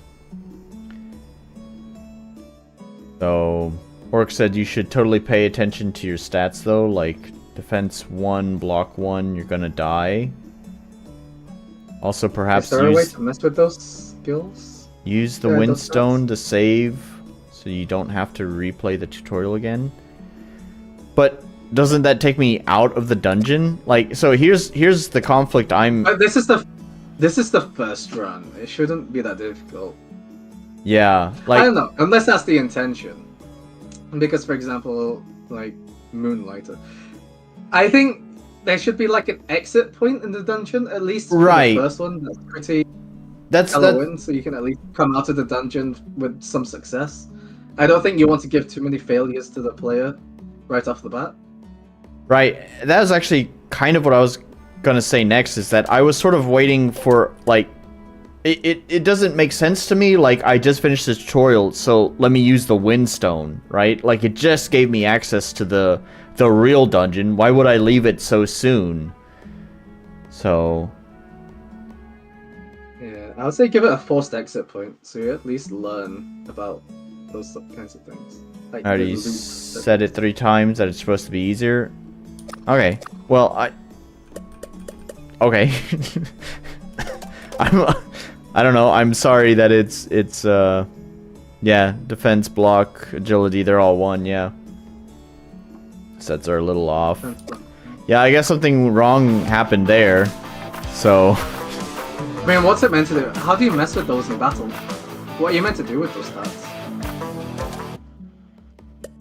So, Orc said you should totally pay attention to your stats though, like defense 1, block 1, you're gonna die. Also perhaps Is there a way to mess with those skills? Use the Windstone to save, so you don't have to replay the tutorial again. But doesn't that take me out of the dungeon? Like, so here's the conflict I'm... This is the first run. It shouldn't be that difficult. Yeah, like... I don't know, unless that's the intention. Because, for example, like, Moonlighter. I think there should be, like, an exit point in the dungeon, at least for the first one. That's pretty... so you can at least come out of the dungeon with some success. I don't think you want to give too many failures to the player right off the bat. Right, that was actually kind of what I was gonna say next, is that I was sort of waiting for, like, it doesn't make sense to me, like, I just finished the tutorial, so let me use the Windstone, right? Like, it just gave me access to the real dungeon, why would I leave it so soon? So... yeah, I would say give it a forced exit point, so you at least learn about those kinds of things. Like, I already said it 3 times that it's supposed to be easier. Okay, well, okay. I don't know, I'm sorry that it's yeah, defense, block, agility, they're all 1, yeah. Sets are a little off. Yeah, I guess something wrong happened there, so... Man, what's it meant to do? How do you mess with those in battle? What are you meant to do with those stats?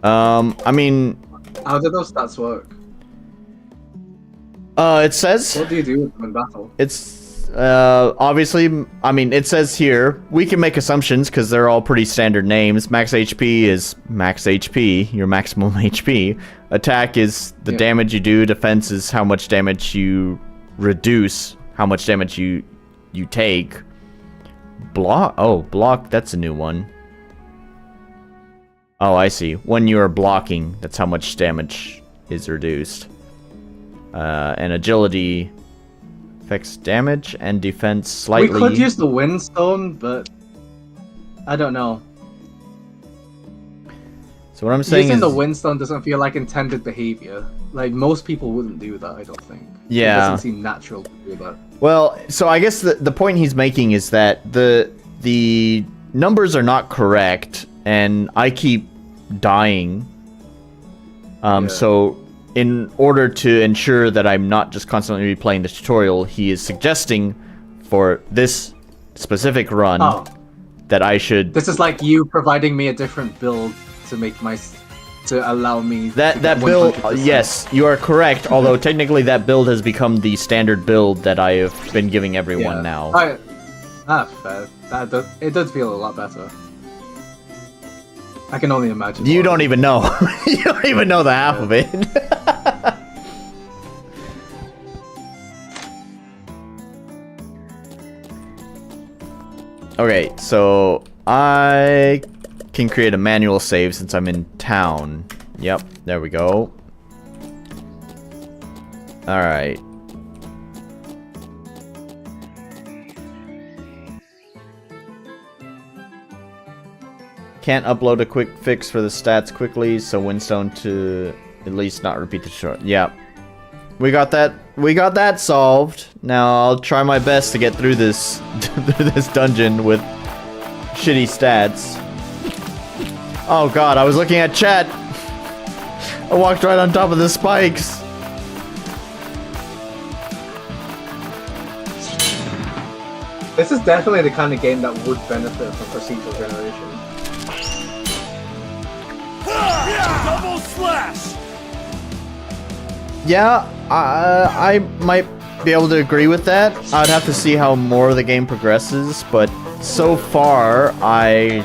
I mean... how do those stats work? It says... what do you do with them in battle? It's, obviously, I mean, it says here, we can make assumptions because they're all pretty standard names. Max HP is max HP, your maximum HP. Attack is the damage you do. Defense is how much damage you reduce, how much damage you take. Block, that's a new one. Oh, I see. When you are blocking, that's how much damage is reduced. And agility affects damage and defense slightly. We could use the Windstone, but I don't know. So what I'm saying Using is, the windstone doesn't feel like intended behavior. Like, most people wouldn't do that, I don't think. Yeah. It doesn't seem natural to do that. well, so I guess the point he's making is that the numbers are not correct, and I keep dying. Yeah. So in order to ensure that I'm not just constantly replaying the tutorial, he is suggesting for this specific run Oh, that I should this is like you providing me a different build to make to allow me to that get build. 100%. Yes, you are correct. Although technically that build has become the standard build that I have been giving everyone now. Fair. It does feel a lot better. I can only imagine. You what- don't even know. You don't even know the half of it. Okay, so I can create a manual save since I'm in town. Yep, there we go. Alright. Can't upload a quick fix for the stats quickly, so Windstone to at least not repeat the short. Yep. We got that solved. Now I'll try my best to get through this this dungeon with shitty stats. Oh god, I was looking at chat. I walked right on top of the spikes. This is definitely the kind of game that would benefit from procedural generation. Double slash! Yeah, I might be able to agree with that. I'd have to see how more of the game progresses, but so far, I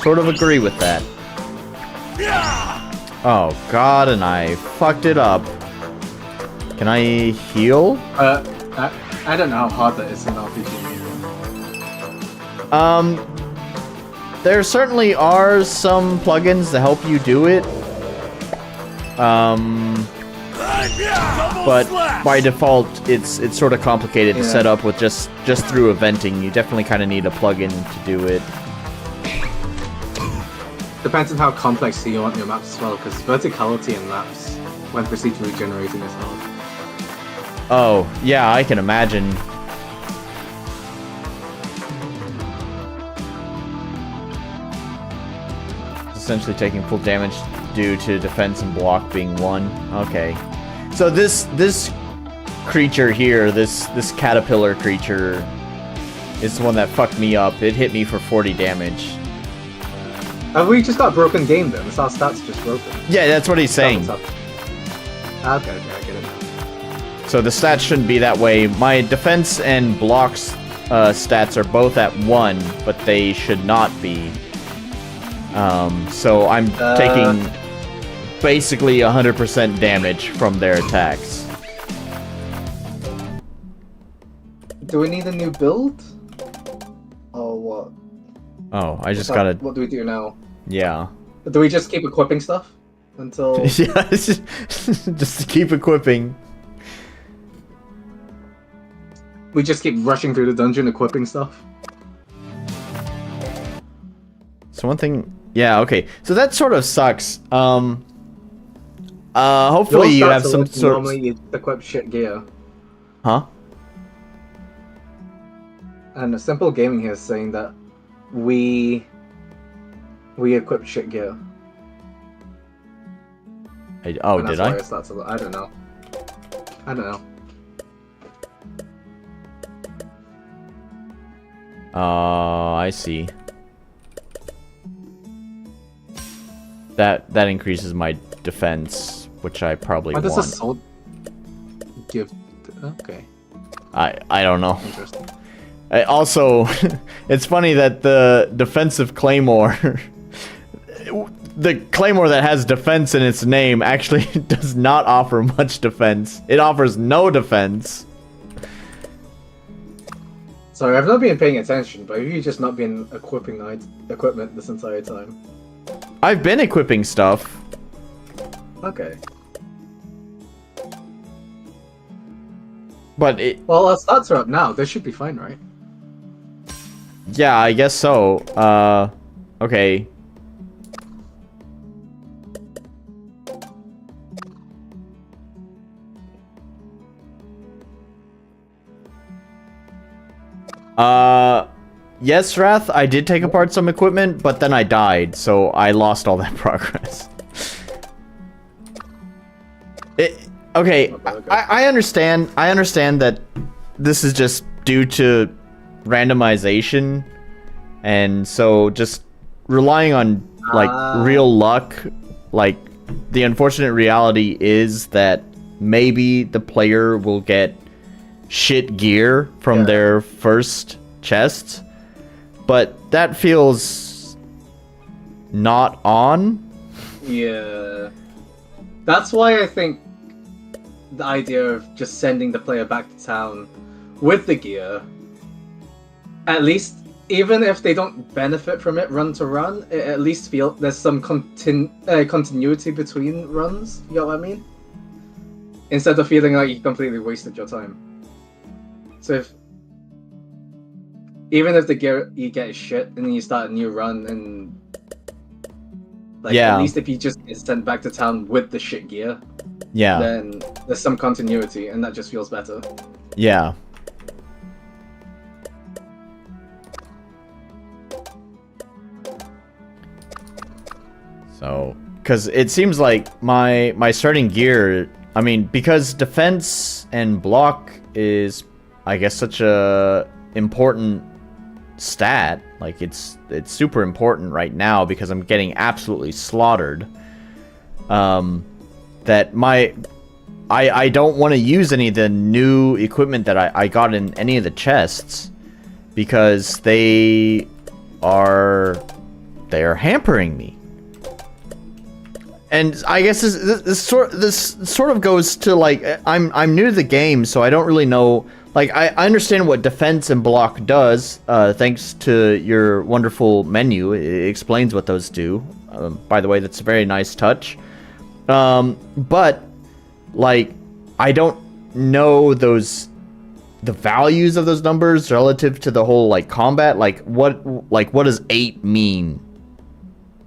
sort of agree with that. Oh god, and I fucked it up. Can I heal? I don't know how hard that is in RPG. There certainly are some plugins that help you do it. But by default, it's sort of complicated to set up with just through eventing. You definitely kind of need a plugin to do it. Depends on how complex you want your maps as well, because verticality in maps when procedurally generating is hard. Oh, yeah, I can imagine. Essentially taking full damage due to defense and block being 1. Okay. So this creature here, this caterpillar creature, is the one that fucked me up. It hit me for 40 damage. Have we just got a broken game then? Is our stats just broken? Yeah, that's what he's saying. Okay, I get it now. So the stats shouldn't be that way. My defense and blocks stats are both at 1, but they should not be. So I'm taking basically 100% damage from their attacks. Do we need a new build? Or what? Oh, I just gotta... What do we do now? Yeah. Do we just keep equipping stuff? Until... Yeah, just to keep equipping. We just keep rushing through the dungeon equipping stuff? So one thing... Yeah, okay. So that sort of sucks. Hopefully you have some sort of... Normally you equip shit gear. Huh? And a Simple Gaming here is saying that we equip shit gear. Oh, And did that's I? why it starts I don't know. I don't know. I see. That increases my defense, which I probably What does a want. sword give? Okay, I don't know. interesting. Also, it's funny that the defensive claymore, the claymore that has defense in its name, actually does not offer much defense. It offers no defense. Sorry, I've not been paying attention, but have you just not been equipping equipment this entire time? I've been equipping stuff. Okay. But it... Well, our stats are up now. This should be fine, right? Yeah, I guess so. Okay. Yes, Wrath, I did take apart some equipment, but then I died, so I lost all that progress. Okay, I understand that this is just due to randomization, and so just relying on, like, real luck, like, the unfortunate reality is that maybe the player will get shit gear from their first chest, but that feels not on. Yeah. That's why I think the idea of just sending the player back to town with the gear, at least, even if they don't benefit from it run to run, it at least feel there's some continuity between runs, you know what I mean? Instead of feeling like you completely wasted your time. So even if the gear you get is shit and then you start a new run and at least if you just get sent back to town with the shit gear, then there's some continuity and that just feels better. Yeah. So, because it seems like my starting gear, I mean, because defense and block is, I guess, such a important stat, like it's super important right now because I'm getting absolutely slaughtered, that I don't want to use any of the new equipment that I got in any of the chests because they are hampering me. And I guess this sort of goes to, like, I'm new to the game, so I don't really know. Like, I understand what defense and block does, thanks to your wonderful menu. It explains what those do. By the way, that's a very nice touch. But, like, I don't know the values of those numbers relative to the whole, like, combat. Like, what does 8 mean?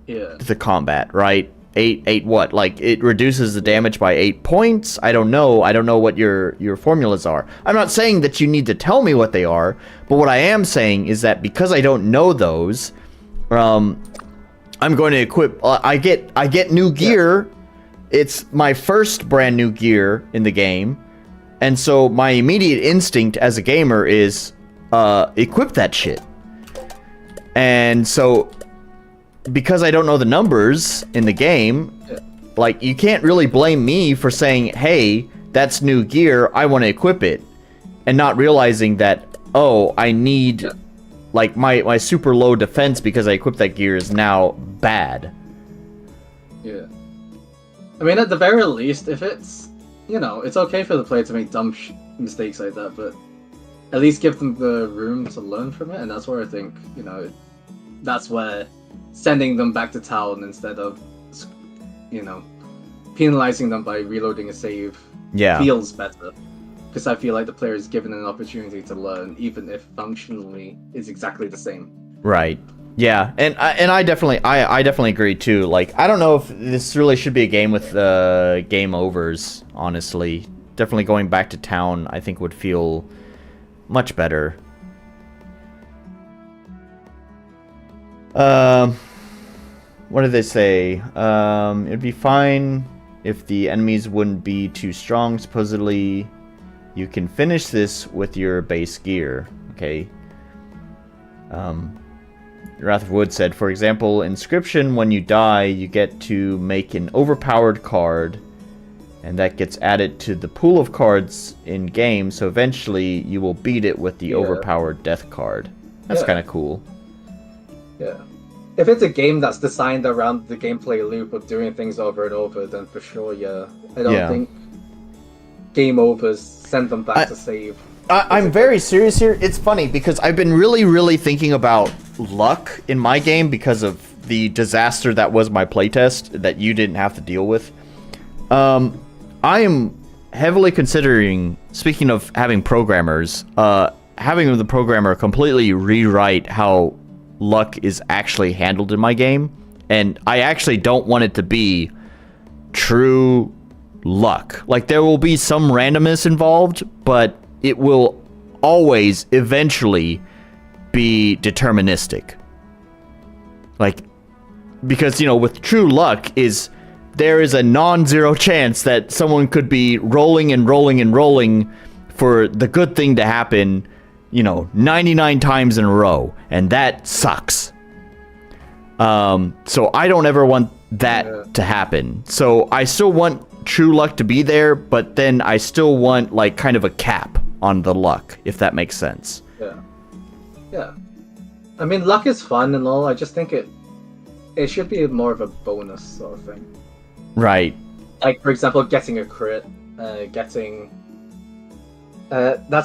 Yeah. To the combat, right? 8 what? Like, it reduces the damage by 8 points? I don't know. I don't know what your formulas are. I'm not saying that you need to tell me what they are, but what I am saying is that because I don't know those, I'm going to equip. I get new gear. It's my first brand new gear in the game, and so my immediate instinct as a gamer is equip that shit. And so, because I don't know the numbers in the game, like, you can't really blame me for saying, hey, that's new gear, I want to equip it, and not realizing that, oh, I need, like, my super low defense because I equipped that gear is now bad. Yeah. I mean, at the very least, if it's, it's okay for the player to make dumb mistakes like that, but at least give them the room to learn from it, and that's where I think, that's where sending them back to town instead of, penalizing them by reloading a save feels better. Because I feel like the player is given an opportunity to learn, even if functionally it's exactly the same. Right. Yeah, and I definitely agree too. Like, I don't know if this really should be a game with game overs, honestly. Definitely going back to town, I think, would feel much better. What did they say? It'd be fine if the enemies wouldn't be too strong. Supposedly, you can finish this with your base gear. Okay. Wrath of Wood said, for example, Inscription, when you die, you get to make an overpowered card, and that gets added to the pool of cards in game, so eventually you will beat it with the overpowered death card. That's kind of cool. Yeah. If it's a game that's designed around the gameplay loop of doing things over and over, then for sure, I don't think game overs send them back to save. I'm very serious here. It's funny because I've been really, really thinking about luck in my game because of the disaster that was my playtest that you didn't have to deal with. I am heavily considering, speaking of having programmers, having the programmer completely rewrite how luck is actually handled in my game, and I actually don't want it to be true luck. Like, there will be some randomness involved, but it will always eventually be deterministic. Like, because, you know, with true luck there is a non-zero chance that someone could be rolling and rolling and rolling for the good thing to happen, you know, 99 times in a row, and that sucks. So I don't ever want that to happen. So I still want true luck to be there, but then I still want, like, kind of a cap on the luck, if that makes sense. Yeah. I mean, luck is fun and all. I just think it should be more of a bonus sort of thing. Right. Like, for example, getting a crit, that's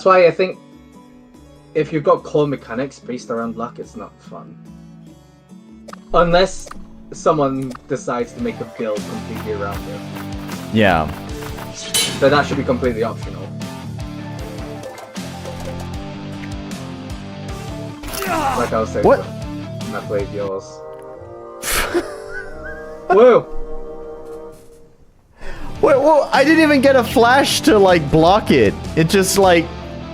why I think if you've got core mechanics based around luck, it's not fun. Unless someone decides to make a build completely around it. Yeah. But that should be completely optional. Like I was saying, What? when I played yours. Whoa! Wait, well, I didn't even get a flash to, like, block it. It just, like,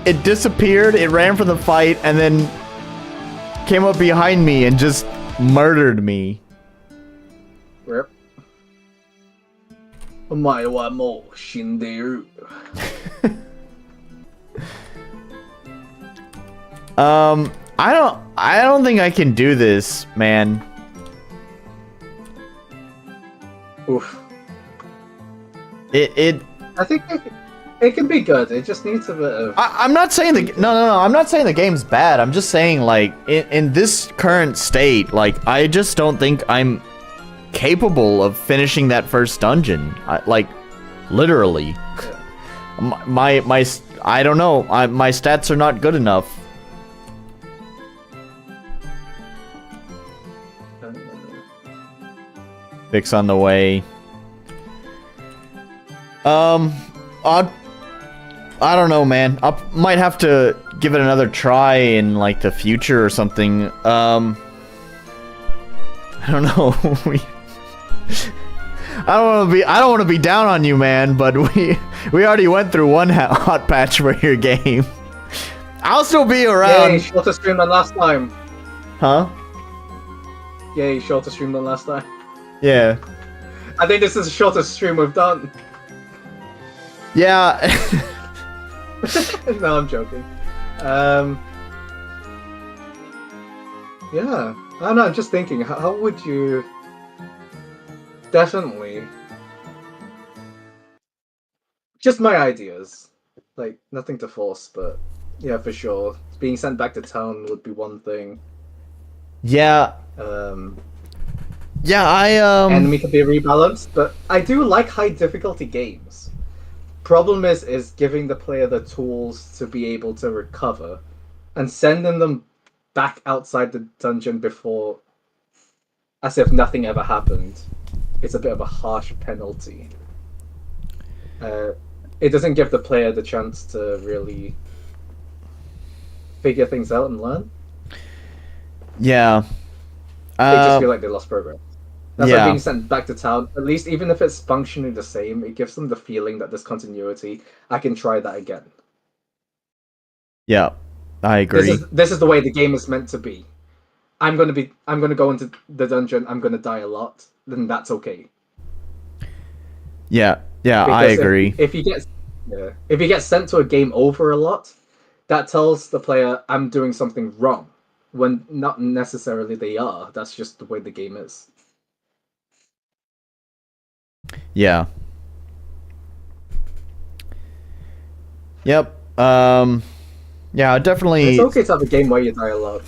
it disappeared, it ran from the fight, and then came up behind me and just murdered me. Rip. お前はもう死んでいる。I don't think I can do this, man. Oof. I think it can be good. It just needs a bit of. I'm not saying no. I'm not saying the game's bad. I'm just saying, like, in this current state, like, I just don't think I'm capable of finishing that first dungeon. Like, literally. My I don't know. My stats are not good enough. Fix on the way. I don't know, man. I might have to give it another try in, like, the future or something. I don't know. I don't want to be down on you, man, but we already went through one hot patch for your game. I'll still be around. Yay, shorter stream than last time. Huh? Yay, shorter stream than last time. Yeah. I think this is the shortest stream we've done. Yeah. No, I'm joking. Yeah. I don't know, I'm just thinking, how would you... Definitely. Just my ideas. Like, nothing to force, but yeah, for sure. Being sent back to town would be one thing. Yeah. Yeah, enemy can be rebalanced, but I do like high difficulty games. Problem is giving the player the tools to be able to recover, and sending them back outside the dungeon before, as if nothing ever happened. It's a bit of a harsh penalty. It doesn't give the player the chance to really figure things out and learn. Yeah. They just feel like they lost progress. That's yeah. like being sent back to town. At least, even if it's functionally the same, it gives them the feeling that there's continuity. I can try that again. Yeah, I agree. This is the way the game is meant to be. I'm gonna go into the dungeon. I'm gonna die a lot. Then that's okay. Yeah, Because I agree. If you get sent to a game over a lot, that tells the player I'm doing something wrong, when not necessarily they are. That's just the way the game is. Yeah. Yep. Yeah, definitely. It's okay to have a game where you die a lot.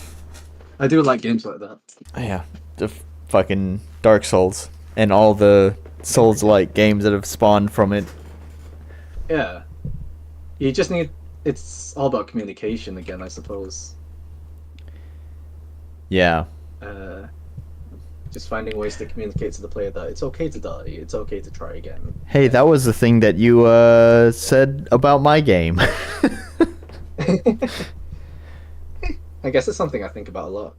I do like games like that. Yeah, the fucking Dark Souls and all the Souls-like games that have spawned from it. Yeah. You just need... It's all about communication again, I suppose. Yeah. Just finding ways to communicate to the player that it's okay to die, it's okay to try again. Hey, that was the thing that you said about my game. I guess it's something I think about a lot.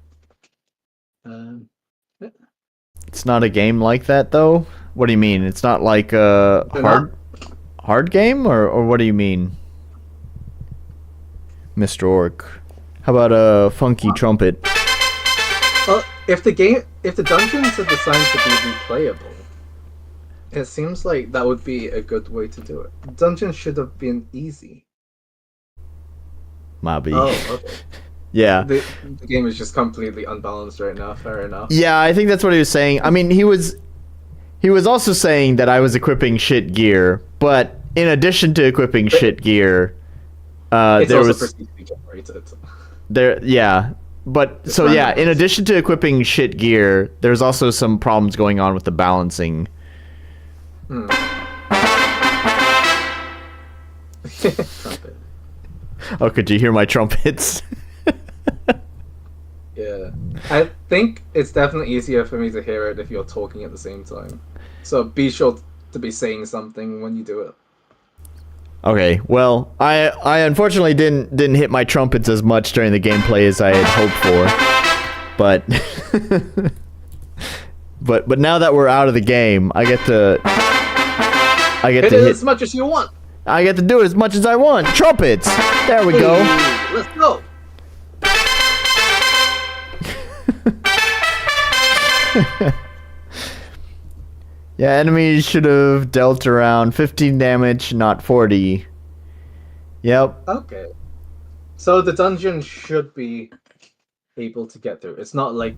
It's not a game like that, though? What do you mean? It's not like a hard game? Or what do you mean? Mr. Orc. How about a Funky Trumpet? Well, if the dungeons are designed to be replayable, it seems like that would be a good way to do it. Dungeons should have been easy. Mabi. Oh, okay. Yeah. The game is just completely unbalanced right now. Fair enough. Yeah, I think that's what he was saying. I mean, he was also saying that I was equipping shit gear, but in addition to equipping shit gear, It's there also was procedurally generated. But It's so yeah, in randomized. addition to equipping shit gear, there's also some problems going on with the balancing. Trumpet. Oh, could you hear my trumpets? Yeah. I think it's definitely easier for me to hear it if you're talking at the same time. So be sure to be saying something when you do it. Okay, well, I unfortunately didn't hit my trumpets as much during the gameplay as I had hoped for, but now that we're out of the game, I get to Hit it as much as you want. I get to do it as much as I want. Trumpets. There we go. Hey, let's go. Yeah, enemies should have dealt around 15 damage, not 40. Yep. Okay. So the dungeon should be able to get through. It's not like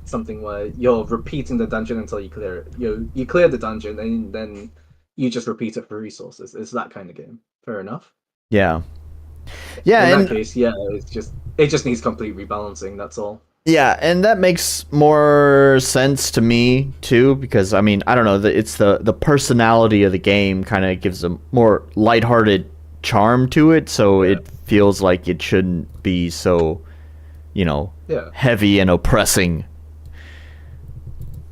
something where you're repeating the dungeon until you clear it. You clear the dungeon and then you just repeat it for resources. It's that kind of game. Fair enough. Yeah. Yeah, In and that case, yeah, it just needs complete rebalancing. That's all. yeah, and that makes more sense to me too, because I mean, I don't know, it's the personality of the game kind of gives a more lighthearted charm to it, so it feels like it shouldn't be so, Yeah. heavy and oppressing.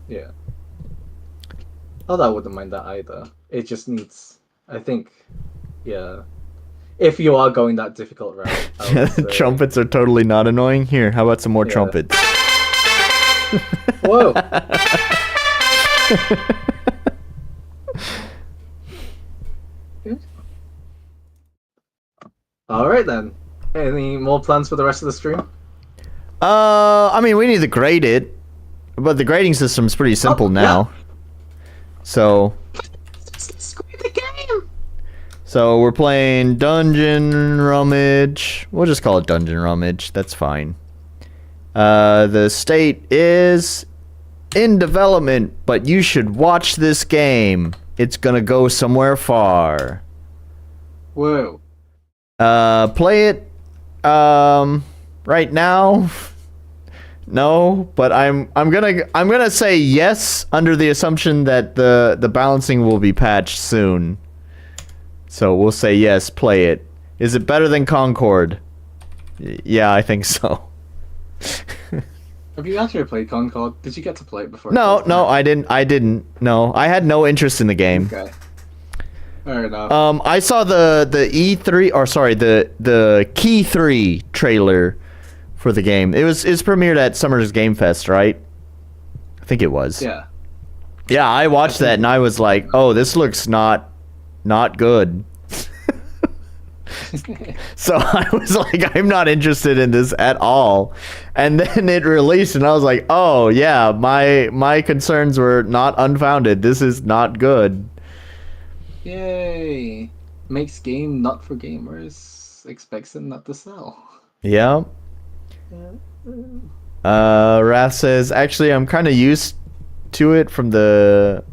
Yeah. Although I wouldn't mind that either. It just needs, I think, yeah. If you are going that difficult route, I would say- Trumpets are totally not annoying. Here, how about some more trumpets? Whoa! Alright then. Any more plans for the rest of the stream? I mean, we need to grade it, but the grading system's pretty simple now. So, Screw the game! so we're playing Dungeon Rummage. We'll just call it Dungeon Rummage. That's fine. The state is in development, but you should watch this game. It's gonna go somewhere far. Whoa. Play it right now. No, but I'm gonna say yes under the assumption that the balancing will be patched soon. So we'll say yes, play it. Is it better than Concord? Yeah, I think so. Have you actually played Concord? Did you get to play it before? No, I didn't. No, I had no interest in the game. Okay. Fair enough. I saw the E3, or sorry, the Key 3 trailer for the game. It's premiered at Summer's Game Fest, right? I think it was. Yeah. Yeah, I watched that and I was like, "Oh, this looks not good." So I was like, "I'm not interested in this at all." And then it released and I was like, "Oh, yeah, my concerns were not unfounded. This is not good." Yay! Makes game not for gamers. Expects them not to sell. Yeah. Wrath says, actually, I'm kind of used to it from the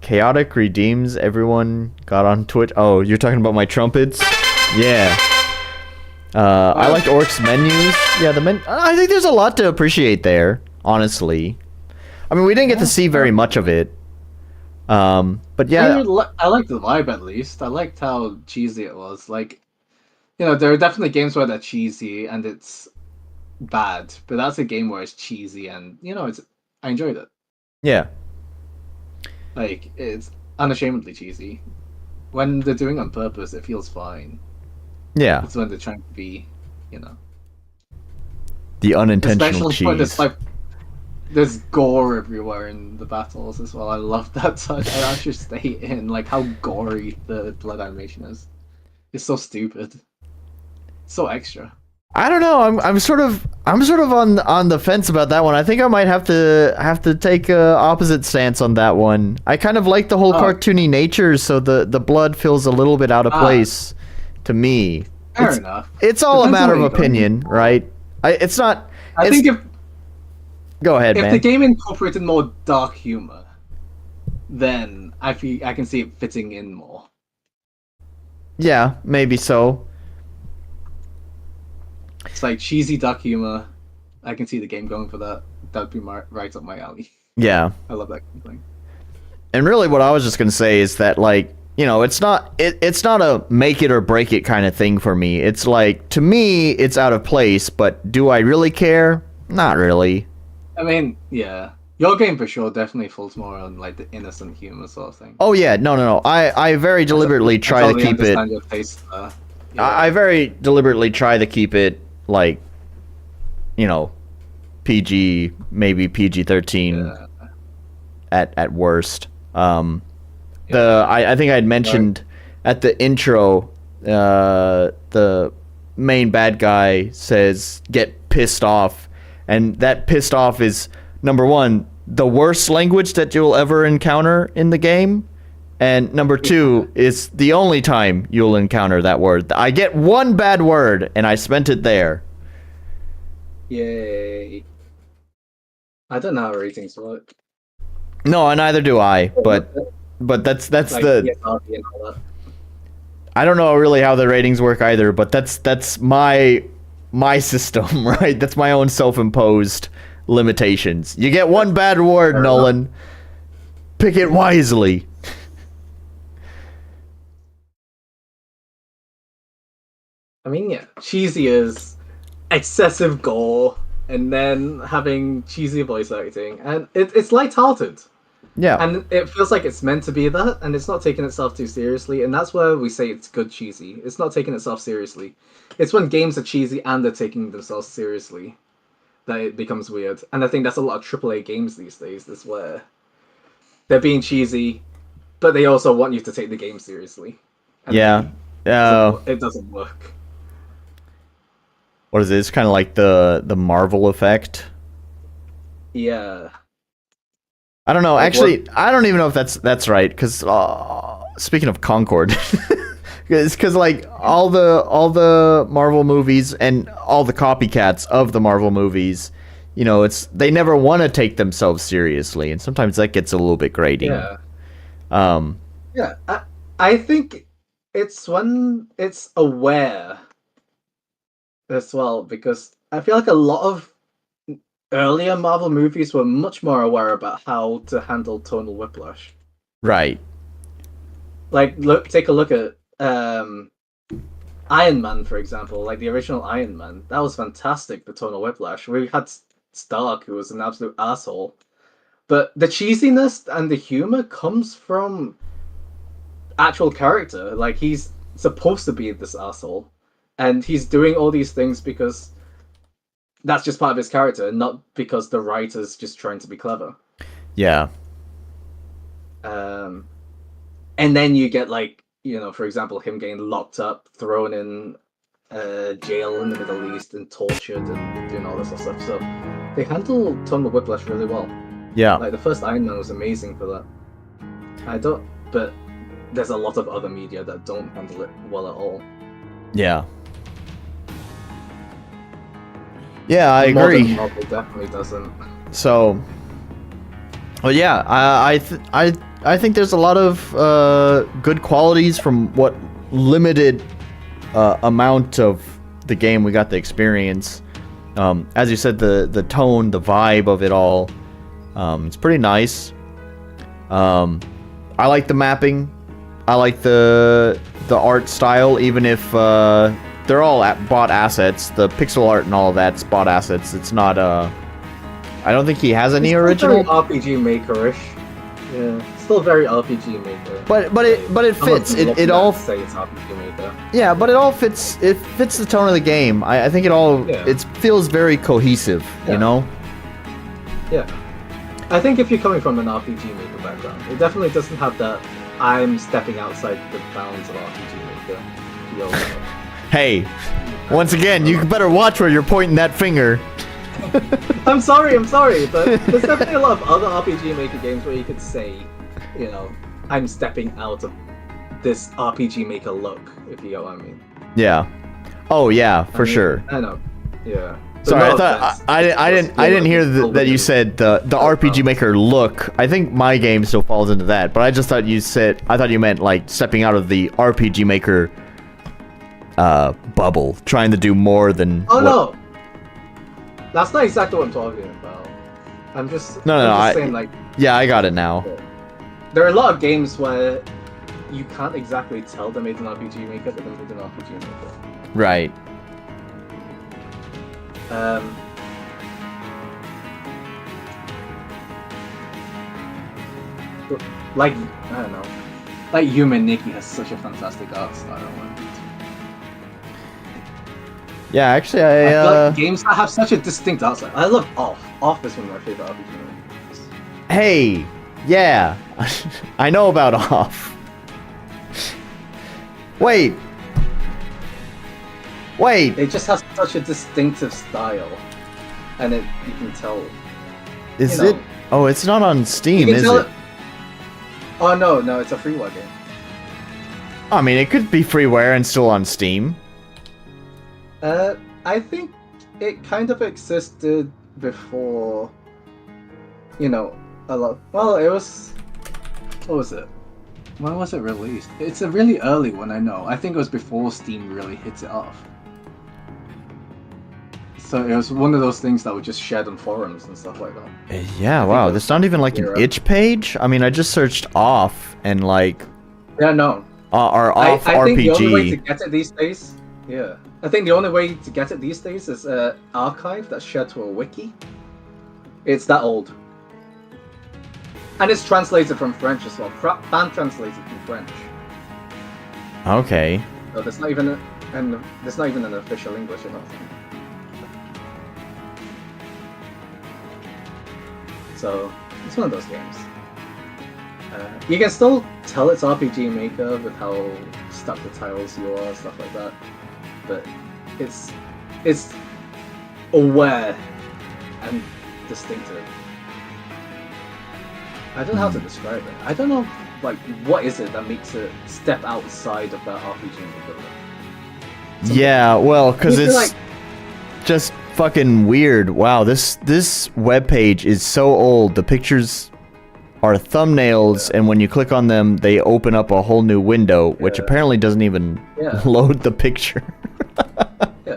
chaotic redeems everyone got on Twitch. Oh, you're talking about my trumpets? Yeah. I liked Orc's menus. Yeah, I think there's a lot to appreciate there, honestly. I mean, we didn't get to see very much of it. But yeah. I liked the vibe at least. I liked how cheesy it was. Like, there are definitely games where they're cheesy and it's bad, but that's a game where it's cheesy and I enjoyed it. Yeah. Like, it's unashamedly cheesy. When they're doing it on purpose, it feels fine. Yeah. It's when they're trying to be, The unintentional Especially when cheese. there's gore everywhere in the battles as well. I love that touch. I should stay in like how gory the blood animation is. It's so stupid. So extra. I don't know. I'm sort of on the fence about that one. I think I might have to take a opposite stance on that one. I kind of like the whole cartoony nature, so the blood feels a little bit out of place to me. Fair enough. It's all a Depends matter on of what you're opinion, right? It's not. I think if Go ahead, man. the game incorporated more dark humor, then I can see it fitting in more. Yeah, maybe so. It's like cheesy dark humor. I can see the game going for that. That'd be right up my alley. Yeah. I love that kind of thing. And really, what I was just gonna say is that, like, you know, it's not a make it or break it kind of thing for me. It's like, to me, it's out of place, but do I really care? Not really. I mean, yeah. Your game for sure definitely falls more on like the innocent humor sort of thing. Oh yeah, no. I very deliberately try to keep it. Your taste, yeah. I very deliberately try to keep it like, you know, PG, maybe PG-13 at worst. I think I had mentioned at the intro, the main bad guy says get pissed off, and that pissed off is number one, the worst language that you'll ever encounter in the game, and number two is the only time you'll encounter that word. I get one bad word and I spent it there. Yay. I don't know how ratings work. No, and neither do I, but that's Like, the PSRP and all that. I don't know really how the ratings work either, but that's my system, right? That's my own self-imposed limitations. You get one bad word, Nolan. Pick it wisely. I mean, yeah, cheesy is excessive gore, and then having cheesy voice acting, and it's lighthearted. Yeah. And it feels like it's meant to be that, and it's not taking itself too seriously, and that's where we say it's good cheesy. It's not taking itself seriously. It's when games are cheesy and they're taking themselves seriously that it becomes weird. And I think that's a lot of AAA games these days, is where they're being cheesy, but they also want you to take the game seriously. And Yeah. it doesn't work. What is it? It's kind of like the Marvel effect. Yeah. I don't know. Like Actually, I don't even know if that's right. Because speaking of Concord, it's because like all the Marvel movies and all the copycats of the Marvel movies, you know, they never want to take themselves seriously, and sometimes that gets a little bit grating. Yeah. Um. Yeah. I think it's when it's aware as well, because I feel like a lot of earlier Marvel movies were much more aware about how to handle tonal whiplash. Right. Like, take a look at Iron Man, for example. Like the original Iron Man, that was fantastic. The tonal whiplash. We had Stark, who was an absolute asshole, but the cheesiness and the humor comes from actual character. Like, he's supposed to be this asshole, and he's doing all these things because that's just part of his character, not because the writer's just trying to be clever. Yeah. And then you get, like, you know, for example, him getting locked up, thrown in jail in the Middle East, and tortured and doing all this stuff. So they handle tonal whiplash really well. Yeah. Like, the first Iron Man was amazing for that. But there's a lot of other media that don't handle it well at all. Yeah. Yeah, I agree. Modern Marvel definitely doesn't. So, well, yeah, I think there's a lot of good qualities from what limited amount of the game we got to experience. As you said, the tone, the vibe of it all, it's pretty nice. I like the mapping. I like the art style, even if they're all bought assets. The pixel art and all of that's bought assets. It's not I don't think he has any original. Very RPG Maker-ish. Yeah, still very RPG Maker. But it fits. It all say it's RPG Maker. Yeah, but it all fits. It fits the tone of the game. I think it feels very cohesive. Yeah. You know. Yeah. I think if you're coming from an RPG Maker background, it definitely doesn't have that I'm stepping outside the bounds of RPG Maker feel. Hey, once again, you better watch where you're pointing that finger. I'm sorry, but there's definitely a lot of other RPG Maker games where you could say, you know, I'm stepping out of this RPG Maker look, if you know what I mean. Yeah. Oh yeah, for sure. I know. Yeah. Sorry, I thought I didn't hear that you said the RPG Maker look. I think my game still falls into that, but I just thought you meant like stepping out of the RPG Maker bubble, trying to do more than. Oh no, that's not exactly what I'm talking about. I'm just saying, like, yeah, I got it now. There are a lot of games where you can't exactly tell they made an RPG Maker, but they made an RPG Maker. Right. Like, I don't know. Like, Human Nikki has such a fantastic art style. Yeah, actually, I feel like games that have such a distinct art style. I love Off. Off is one of my favorite RPG games. Hey, yeah, I know about Off. Wait. It just has such a distinctive style, and you can tell. Is it? Oh, it's not on Steam, is it? Oh no, it's a freeware game. I mean, it could be freeware and still on Steam. I think it kind of existed before, a lot. Well, it was. What was it? When was it released? It's a really early one, I know. I think it was before Steam really hit it off. So it was one of those things that would just shared on forums and stuff like that. Yeah, wow. There's not even like an itch page? I mean, I just searched Off and like... Yeah, no. Or Off RPG. I think the only way to get it these days... Yeah. I think the only way to get it these days is an archive that's shared to a wiki. It's that old. And it's translated from French as well. Fan translated from French. Okay. So there's not even an official English or nothing. So it's one of those games. You can still tell it's RPG Maker with how stuck the tiles you are, stuff like that. But it's aware and distinctive. I don't know how to describe it. I don't know, like, what is it that makes it step outside of that RPG Maker? Yeah, well, because it's like, just fucking weird. Wow, this webpage is so old. The pictures are thumbnails, and when you click on them, they open up a whole new window, which apparently doesn't even load the picture. Yeah.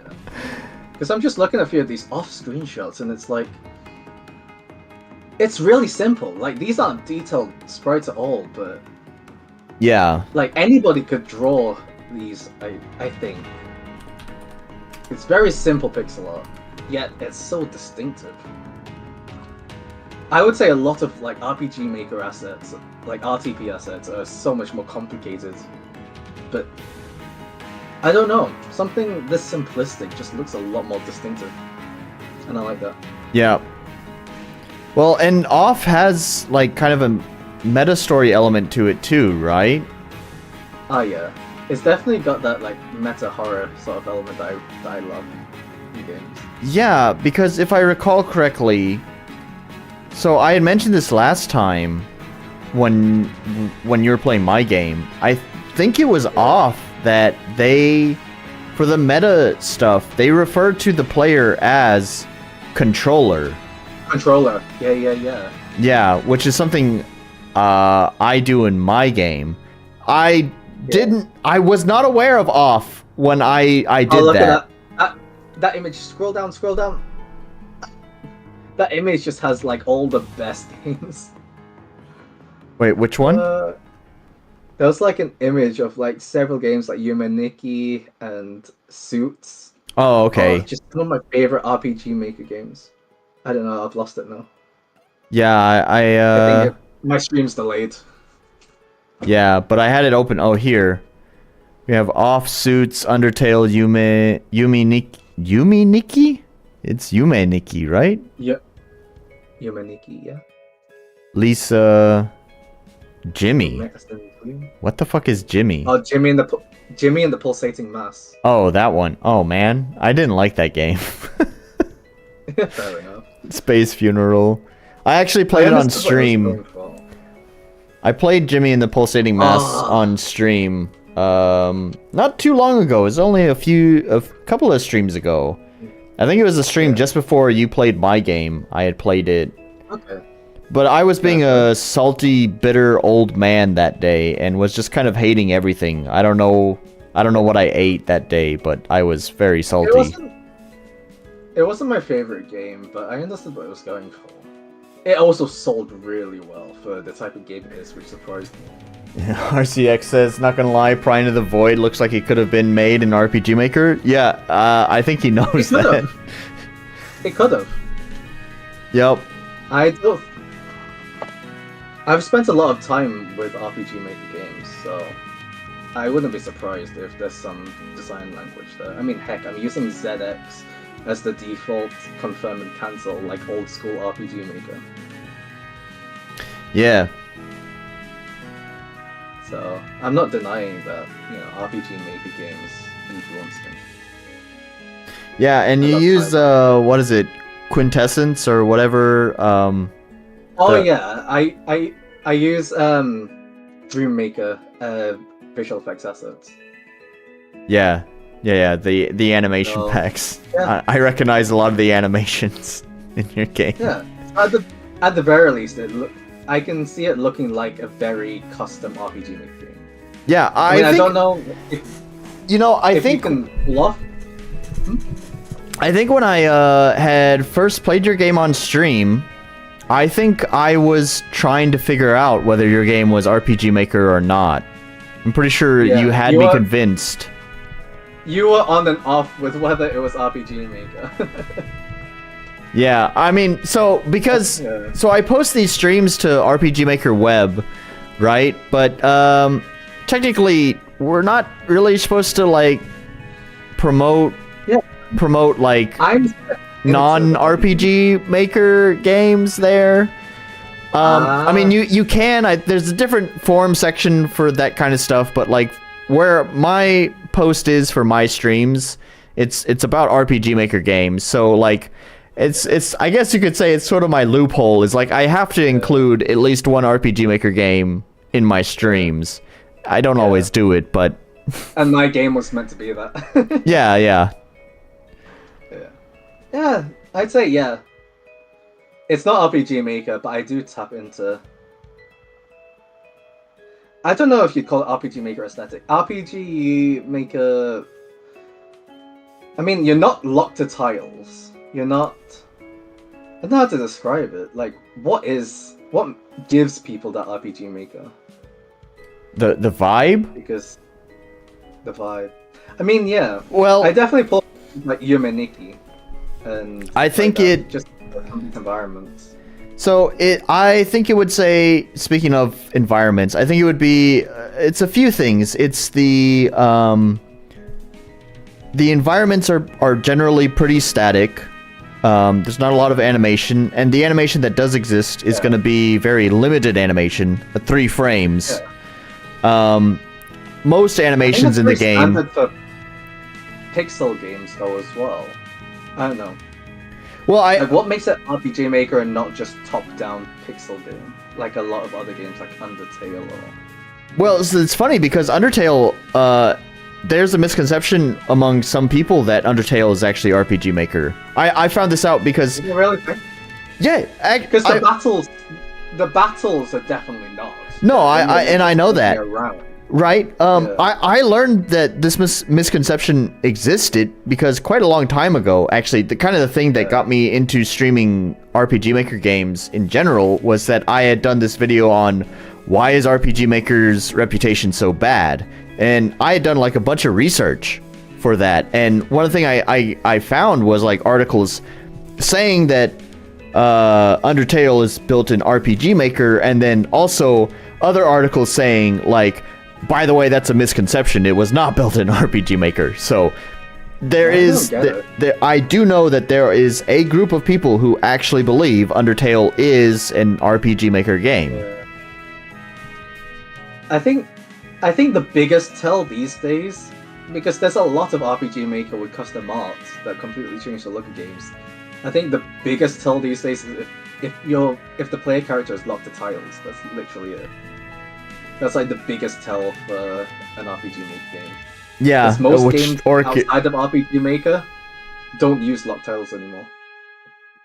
Because I'm just looking at a few of these off screenshots, and it's like... It's really simple. Like, these aren't detailed sprites at all, but... Yeah. Like, anybody could draw these, I think. It's very simple pixel art, yet it's so distinctive. I would say a lot of, like, RPG Maker assets, like RTP assets, are so much more complicated. But... I don't know. Something this simplistic just looks a lot more distinctive. And I like that. Yeah. Well, and Off has, like, kind of a meta-story element to it, too, right? Oh, yeah. It's definitely got that, like, meta-horror sort of element that I love in games. Yeah, because if I recall correctly... So, I had mentioned this last time when you were playing my game. I think it was Off that they... For the meta stuff, they referred to the player as controller. Controller. Yeah. Yeah, which is something I do in my game. I was not aware of Off when I did look that. At that image. Scroll down. That image just has like all the best games. Wait, which one? There was like an image of like several games like Nikki and Suits. Oh, okay. Just some of my favorite RPG Maker games. I don't know, I've lost it now. Yeah, I think my stream's delayed. Yeah, but I had it open. Oh, here. We have Offsuits, Undertale, Yumi Nikki? It's Yume Nikki, right? Yep. Yumaniki, yeah. Lisa... Jimmy. What the fuck is Jimmy? Oh, Jimmy and the pulsating mass. Oh, that one. Oh, man. I didn't like that game. Fair enough. Space Funeral. I actually played it on stream. I played Jimmy and the Pulsating Mass on stream. Not too long ago. It was only a couple of streams ago. I think it was a stream just before you played my game. I had played it. Okay. But I was being a salty, bitter old man that day and was just kind of hating everything. I don't know what I ate that day, but I was very salty. It wasn't my favorite game, but I understood what it was going for. It also sold really well for the type of game it is, which surprised me. RCX says, not gonna lie, Pry Into The Void looks like it could have been made in RPG Maker. Yeah, I think he knows that. It could have. Yep. I've spent a lot of time with RPG Maker games, so I wouldn't be surprised if there's some design language there. I mean, heck, I'm using ZX as the default confirm and cancel, like old school RPG Maker. Yeah. So I'm not denying that, RPG Maker games influenced me. Yeah, and you use what is it, Quintessence or whatever? Yeah, I use Dream Maker visual effects assets. Yeah, the animation packs. Yeah. I recognize a lot of the animations in your game. Yeah, at the very least, I can see it looking like a very custom RPG Maker game. Yeah, I mean, I don't know if I think you can bluff. I think when I had first played your game on stream, I think I was trying to figure out whether your game was RPG Maker or not. I'm pretty sure you had me convinced. You were on and off with whether it was RPG Maker. Yeah, I mean, so I post these streams to RPG Maker Web, right? But technically, we're not really supposed to like promote like non-RPG Maker games there. I mean, you can. There's a different forum section for that kind of stuff, but like where my post is for my streams, it's about RPG Maker games. So like, it's I guess you could say it's sort of my loophole. Is like I have to include at least one RPG Maker game in my streams. I don't always do it, but. And my game was meant to be that. Yeah. Yeah, I'd say yeah. It's not RPG Maker, but I do tap into... I don't know if you'd call it RPG Maker aesthetic. RPG Maker... I mean, you're not locked to tiles. You're not... I don't know how to describe it. Like, what gives people that RPG Maker? The vibe? Because... The vibe. I mean, yeah. Well... I definitely pull like Yumaniki. And I think it just environments. So I think it would say, speaking of environments, I think it would be it's a few things. It's the environments are generally pretty static. There's not a lot of animation, and the animation that does exist is going to be very limited animation, 3 frames. Most animations in the game. For pixel games though as well. I don't know. Well, like, what makes it RPG Maker and not just top-down pixel game, like a lot of other games like Undertale or... Well, it's funny because Undertale, there's a misconception among some people that Undertale is actually RPG Maker. I found this out because... You really think? Yeah, because the battles are definitely not. No, I know that. Around. Right. I learned that this misconception existed because quite a long time ago, actually, the thing that got me into streaming RPG Maker games in general was that I had done this video on why is RPG Maker's reputation so bad, and I had done like a bunch of research for that, and one thing I found was like articles saying that Undertale is built in RPG Maker, and then also other articles saying like, by the way, that's a misconception. It was not built in RPG Maker. So I do know that there is a group of people who actually believe Undertale is an RPG Maker game. Yeah. I think the biggest tell these days, because there's a lot of RPG Maker with custom mods that completely change the look of games. I think the biggest tell these days is if the player character is locked to tiles. That's literally it. That's like the biggest tell for an RPG Maker game. Yeah, because most games outside of RPG Maker don't use locked tiles anymore.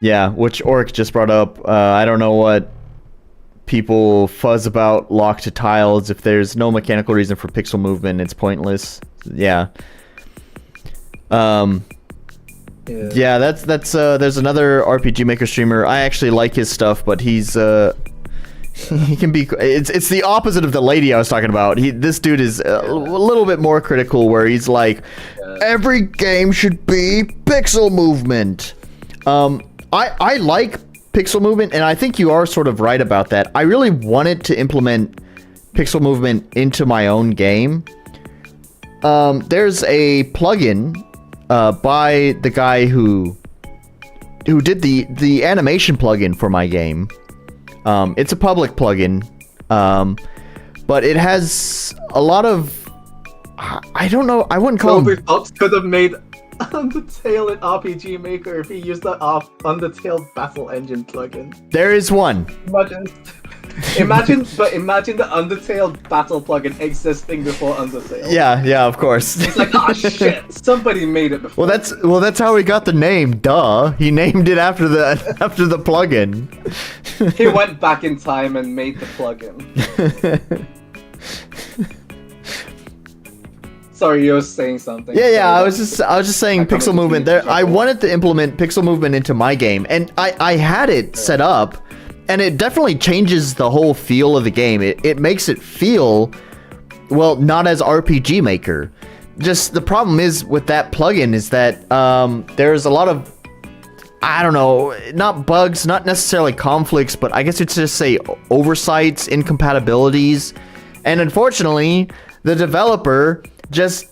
Yeah, which Orc just brought up. I don't know what people fuzz about lock to tiles. If there's no mechanical reason for pixel movement, it's pointless. Yeah. Yeah, that's there's another RPG Maker streamer. I actually like his stuff, but he's he can be it's the opposite of the lady I was talking about. This dude is a little bit more critical, where he's like, every game should be pixel movement. I like pixel movement, and I think you are sort of right about that. I really wanted to implement pixel movement into my own game. There's a plugin by the guy who did the animation plugin for my game. It's a public plugin, but it has a lot of, I don't know, I wouldn't call it. Pops could have made Undertale in RPG Maker if he used that Undertale Battle Engine plugin. There is one. Imagine the Undertale Battle plugin existing before Undertale. Yeah, of course. It's like, oh shit, somebody made it before. Well, that's how he got the name. Duh, he named it after the plugin. He went back in time and made the plugin. Sorry, you were saying something. Yeah. I was just saying pixel movement. There, I wanted to implement pixel movement into my game, and I had it set up, and it definitely changes the whole feel of the game. It makes it feel, well, not as RPG Maker. Just the problem is with that plugin is that there's a lot of, I don't know, not bugs, not necessarily conflicts, but I guess it's just say oversights, incompatibilities, and unfortunately, the developer just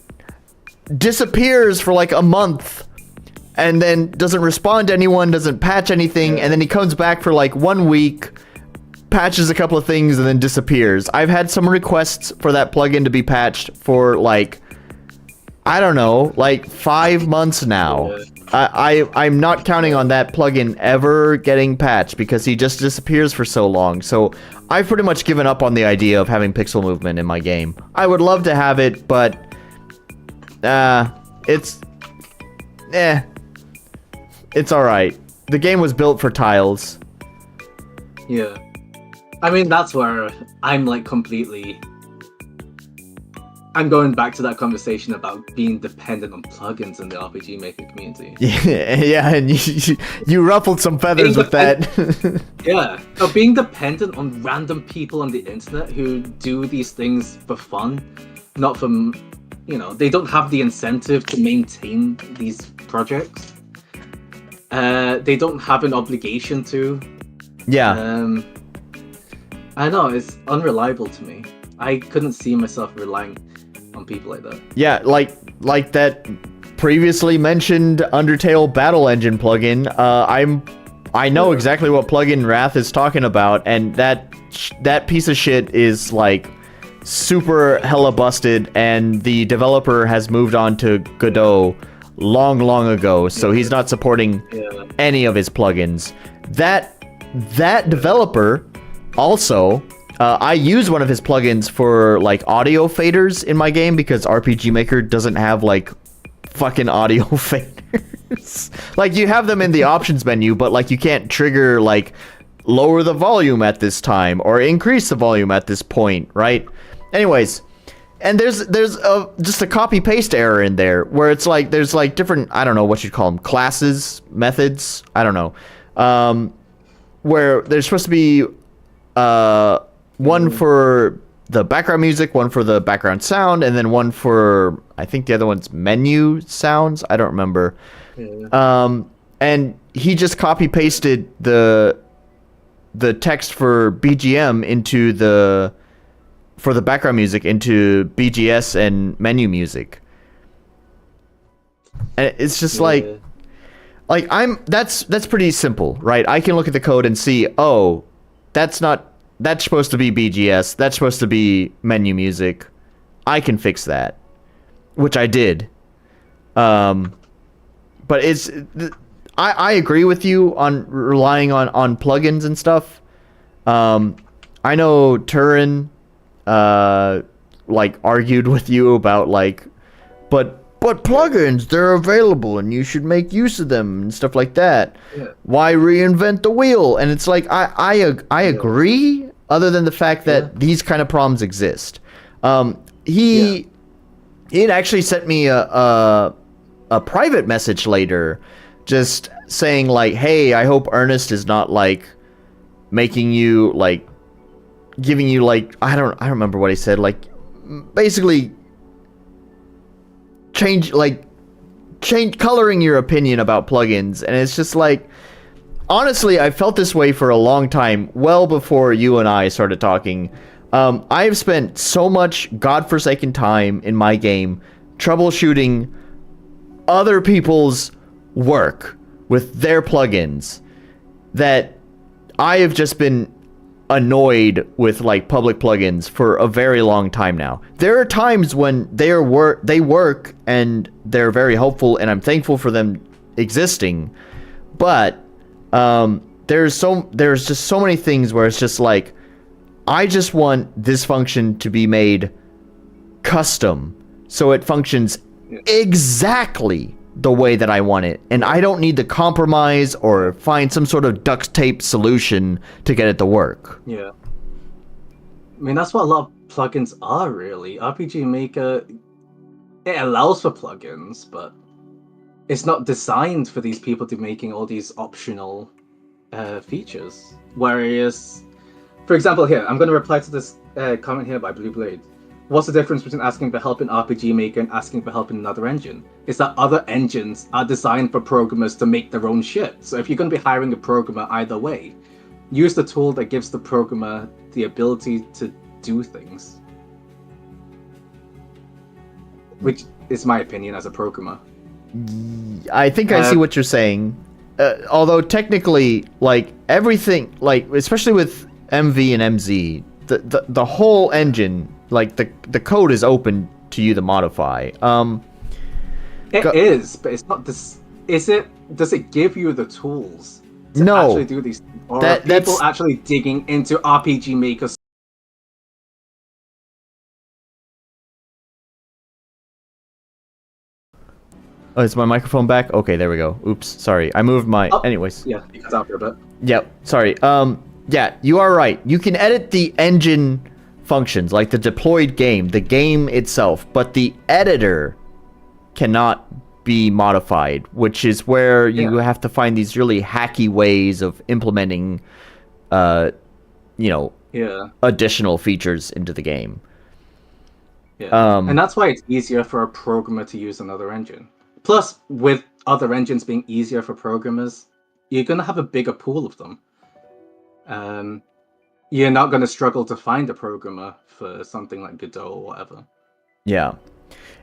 disappears for like a month and then doesn't respond to anyone, doesn't patch anything, and then he comes back for like 1 week, patches a couple of things, and then disappears. I've had some requests for that plugin to be patched for like, I don't know, like 5 months now. I'm not counting on that plugin ever getting patched because he just disappears for so long. So I've pretty much given up on the idea of having pixel movement in my game. I would love to have it, but it's alright. The game was built for tiles. Yeah. I mean, that's where I'm like completely... I'm going back to that conversation about being dependent on plugins in the RPG Maker community. Yeah, and you ruffled some feathers with that. Yeah, being dependent on random people on the internet who do these things for fun, not from, they don't have the incentive to maintain these projects. They don't have an obligation to. Yeah. I know, it's unreliable to me. I couldn't see myself relying on people like that. Yeah, like that previously mentioned Undertale Battle Engine plugin. I know exactly what plugin Wrath is talking about, and that piece of shit is like super hella busted, and the developer has moved on to Godot long ago, so he's not supporting any of his plugins. That developer also, I use one of his plugins for like audio faders in my game because RPG Maker doesn't have like fucking audio faders. Like you have them in the options menu, but like you can't trigger like lower the volume at this time or increase the volume at this point, right? Anyways, and there's just a copy paste error in there where it's like there's like different, I don't know what you'd call them, classes, methods, I don't know, where there's supposed to be one for the background music, one for the background sound, and then one for, I think the other one's menu sounds. I don't remember. And he just copy pasted the text for BGM for the background music into BGS and menu music. And it's just like that's pretty simple, right? I can look at the code and see, oh, that's supposed to be BGS, that's supposed to be menu music. I can fix that, which I did. But I agree with you on relying on plugins and stuff. I know Turin argued with you about but plugins, they're available and you should make use of them and stuff like that. Yeah. Why reinvent the wheel? And it's like I agree, other than the fact that these kind of problems exist. He had actually sent me a private message later, just saying hey, I hope Ernest is not making you giving you I don't remember what he said, basically change coloring your opinion about plugins. And it's just honestly, I felt this way for a long time, well before you and I started talking. I have spent so much godforsaken time in my game troubleshooting other people's work with their plugins that I have just been annoyed with public plugins for a very long time now. There are times when they work and they're very helpful, and I'm thankful for them existing. But there's just so many things where it's just I just want this function to be made custom so it functions exactly the way that I want it, and I don't need to compromise or find some sort of duct tape solution to get it to work. Yeah. I mean, that's what a lot of plugins are, really. RPG Maker, it allows for plugins, but it's not designed for these people to be making all these optional features. Whereas, for example, here, I'm going to reply to this comment here by Blue Blade. What's the difference between asking for help in RPG Maker and asking for help in another engine? It's that other engines are designed for programmers to make their own shit. So if you're going to be hiring a programmer either way, use the tool that gives the programmer the ability to do things. Which is my opinion as a programmer. I think I see what you're saying. Although technically, everything, especially with MV and MZ, the whole engine, the code is open to you to modify. It is, but it's not this. Is it? Does it give you the tools to actually do these things? Or are people actually digging into RPG Maker? Oh, is my microphone back? Okay, there we go. Oops, sorry. I moved my... Anyways. Yeah, because after a bit. Yep, sorry. Yeah, you are right. You can edit the engine functions, like the deployed game, the game itself, but the editor cannot be modified, which is where you have to find these really hacky ways of implementing, additional features into the game. Yeah, and that's why it's easier for a programmer to use another engine. Plus, with other engines being easier for programmers, you're going to have a bigger pool of them. You're not going to struggle to find a programmer for something like Godot or whatever. Yeah.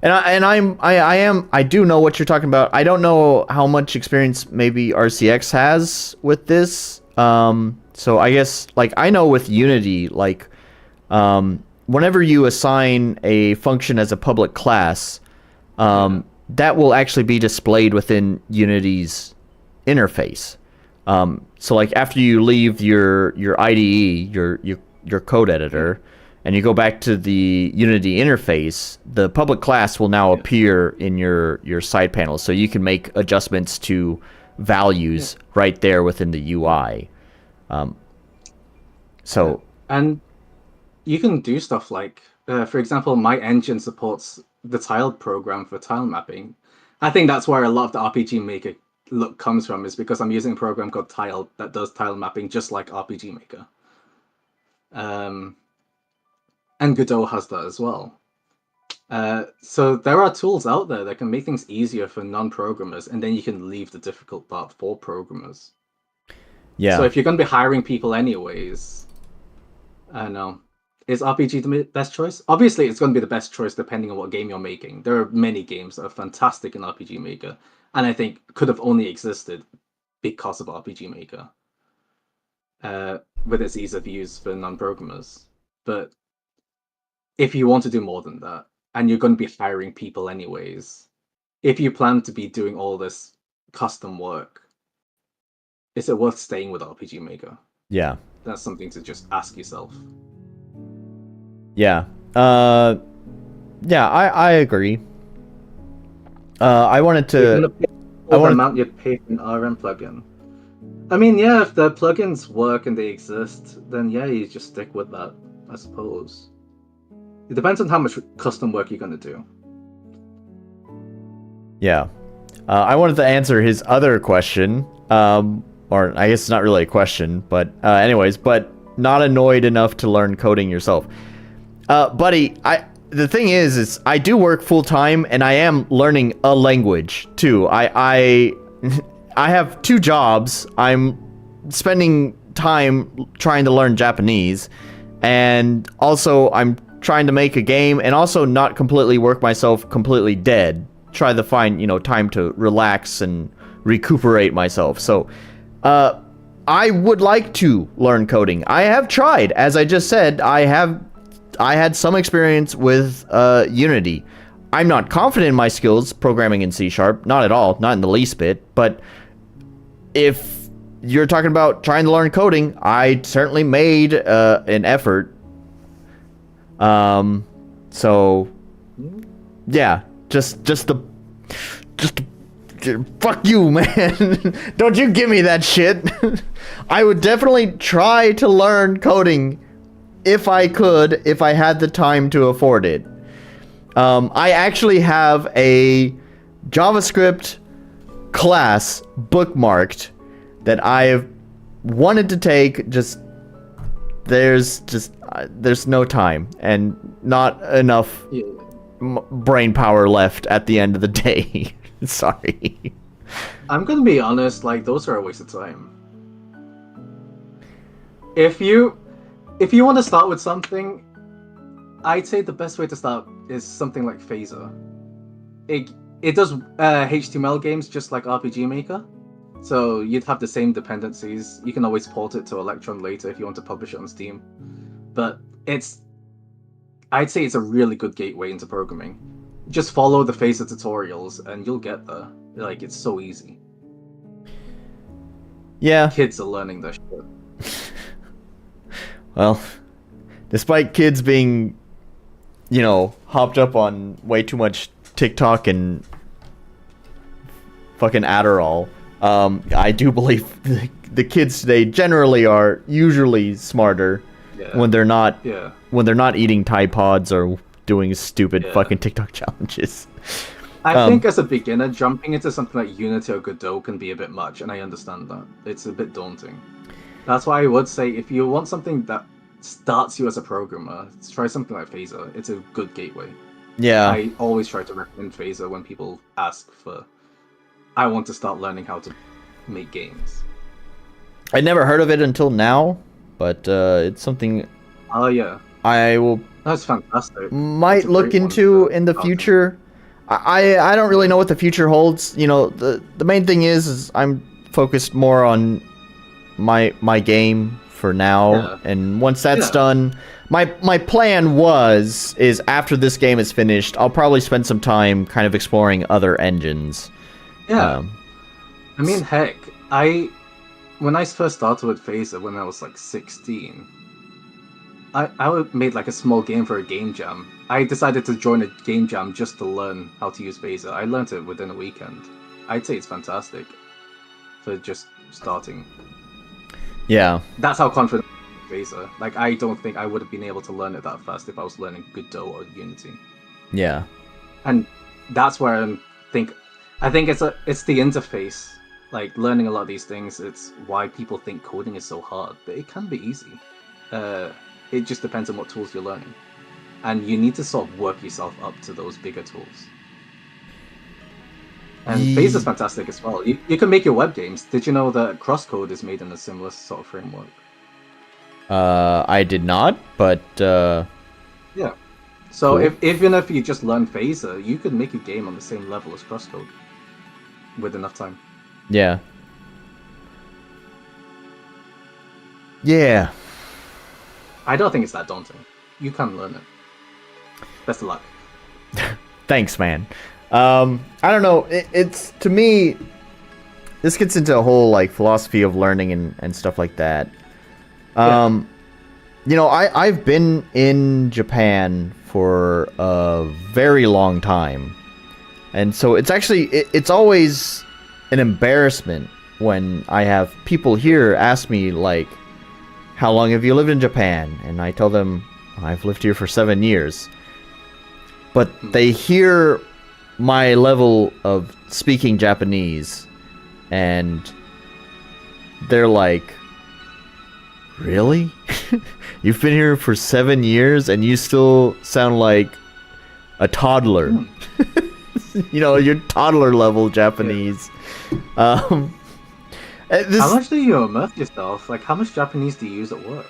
I do know what you're talking about. I don't know how much experience maybe RCX has with this. So I guess, I know with Unity, whenever you assign a function as a public class, that will actually be displayed within Unity's interface. So after you leave your IDE, your code editor, and you go back to the Unity interface, the public class will now appear in your side panel, so you can make adjustments to values right there within the UI. And you can do stuff for example, my engine supports the tiled program for tile mapping. I think that's where a lot of the RPG Maker look comes from, is because I'm using a program called Tile that does tile mapping just like RPG Maker. And Godot has that as well. So there are tools out there that can make things easier for non-programmers, and then you can leave the difficult part for programmers. Yeah. So if you're going to be hiring people anyways, I don't know. Is RPG the best choice? Obviously, it's going to be the best choice depending on what game you're making. There are many games that are fantastic in RPG Maker, and I think could have only existed because of RPG Maker, with its ease of use for non-programmers. But if you want to do more than that, and you're going to be hiring people anyways, if you plan to be doing all this custom work, is it worth staying with RPG Maker? Yeah. That's something to just ask yourself. Yeah. Yeah, I agree. I wanted to... I want to amount you'd pay for an RM plugin. I mean, yeah, if the plugins work and they exist, then yeah, you just stick with that, I suppose. It depends on how much custom work you're going to do. Yeah. I wanted to answer his other question, or I guess it's not really a question, but anyways, but not annoyed enough to learn coding yourself. Buddy, the thing is I do work full-time, and I am learning a language, too. I have 2 jobs. I'm spending time trying to learn Japanese, and also I'm trying to make a game, and also not completely work myself completely dead. Try to find, time to relax and recuperate myself. So, I would like to learn coding. I have tried. As I just said, I had some experience with Unity. I'm not confident in my skills programming in C#, not at all, not in the least bit, but if you're talking about trying to learn coding, I certainly made an effort. So yeah, just fuck you, man. Don't you give me that shit. I would definitely try to learn coding if I could, if I had the time to afford it. I actually have a JavaScript class bookmarked that I've wanted to take, there's no time and not enough brain power left at the end of the day. Sorry. I'm gonna be honest, like, those are a waste of time. If you want to start with something, I'd say the best way to start is something like Phaser. It does HTML games just like RPG Maker, so you'd have the same dependencies. You can always port it to Electron later if you want to publish it on Steam. But I'd say it's a really good gateway into programming. Just follow the Phaser tutorials and you'll get there. Like, it's so easy. Yeah. Kids are learning this shit. Well, despite kids being, hopped up on way too much TikTok and fucking Adderall, I do believe the kids today generally are usually smarter when they're not eating Tide Pods or doing stupid fucking TikTok challenges. I think as a beginner, jumping into something like Unity or Godot can be a bit much, and I understand that. It's a bit daunting. That's why I would say if you want something that starts you as a programmer, try something like Phaser. It's a good gateway. Yeah. I always try to recommend Phaser when people ask for, I want to start learning how to make games. I never heard of it until now, but it's something Oh yeah. I will That's fantastic. might look into in the future. I don't really know what the future holds. The main thing is I'm focused more on my game for now, and once that's done, my plan is after this game is finished, I'll probably spend some time kind of exploring other engines. Yeah. I mean, heck, when I first started with Phaser when I was like 16, I made like a small game for a game jam. I decided to join a game jam just to learn how to use Phaser. I learned it within a weekend. I'd say it's fantastic for just starting. Yeah. That's how confident I am in Phaser. Like, I don't think I would have been able to learn it that fast if I was learning Godot or Unity. Yeah. And that's where I think it's the interface. Like, learning a lot of these things, it's why people think coding is so hard. But it can be easy. It just depends on what tools you're learning. and you need to sort of work yourself up to those bigger tools. And Phase is fantastic as well. You can make your web games. Did you know that Crosscode is made in a similar sort of framework? I did not, but yeah. So cool. even if you just learn Phaser, you could make a game on the same level as Crosscode with enough time. Yeah. Yeah. I don't think it's that daunting. You can learn it. Best of luck. Thanks, man. I don't know. It's to me, this gets into a whole like philosophy of learning and stuff like that. You know, I've been in Japan for a very long time, and so it's actually it's always an embarrassment when I have people here ask me like, "How long have you lived in Japan?" And I tell them I've lived here for 7 years, but they hear my level of speaking Japanese, and they're like, "Really? You've been here for 7 years and you still sound like a toddler." You know, you're toddler level Japanese. How much do you immerse yourself? Like, how much Japanese do you use at work?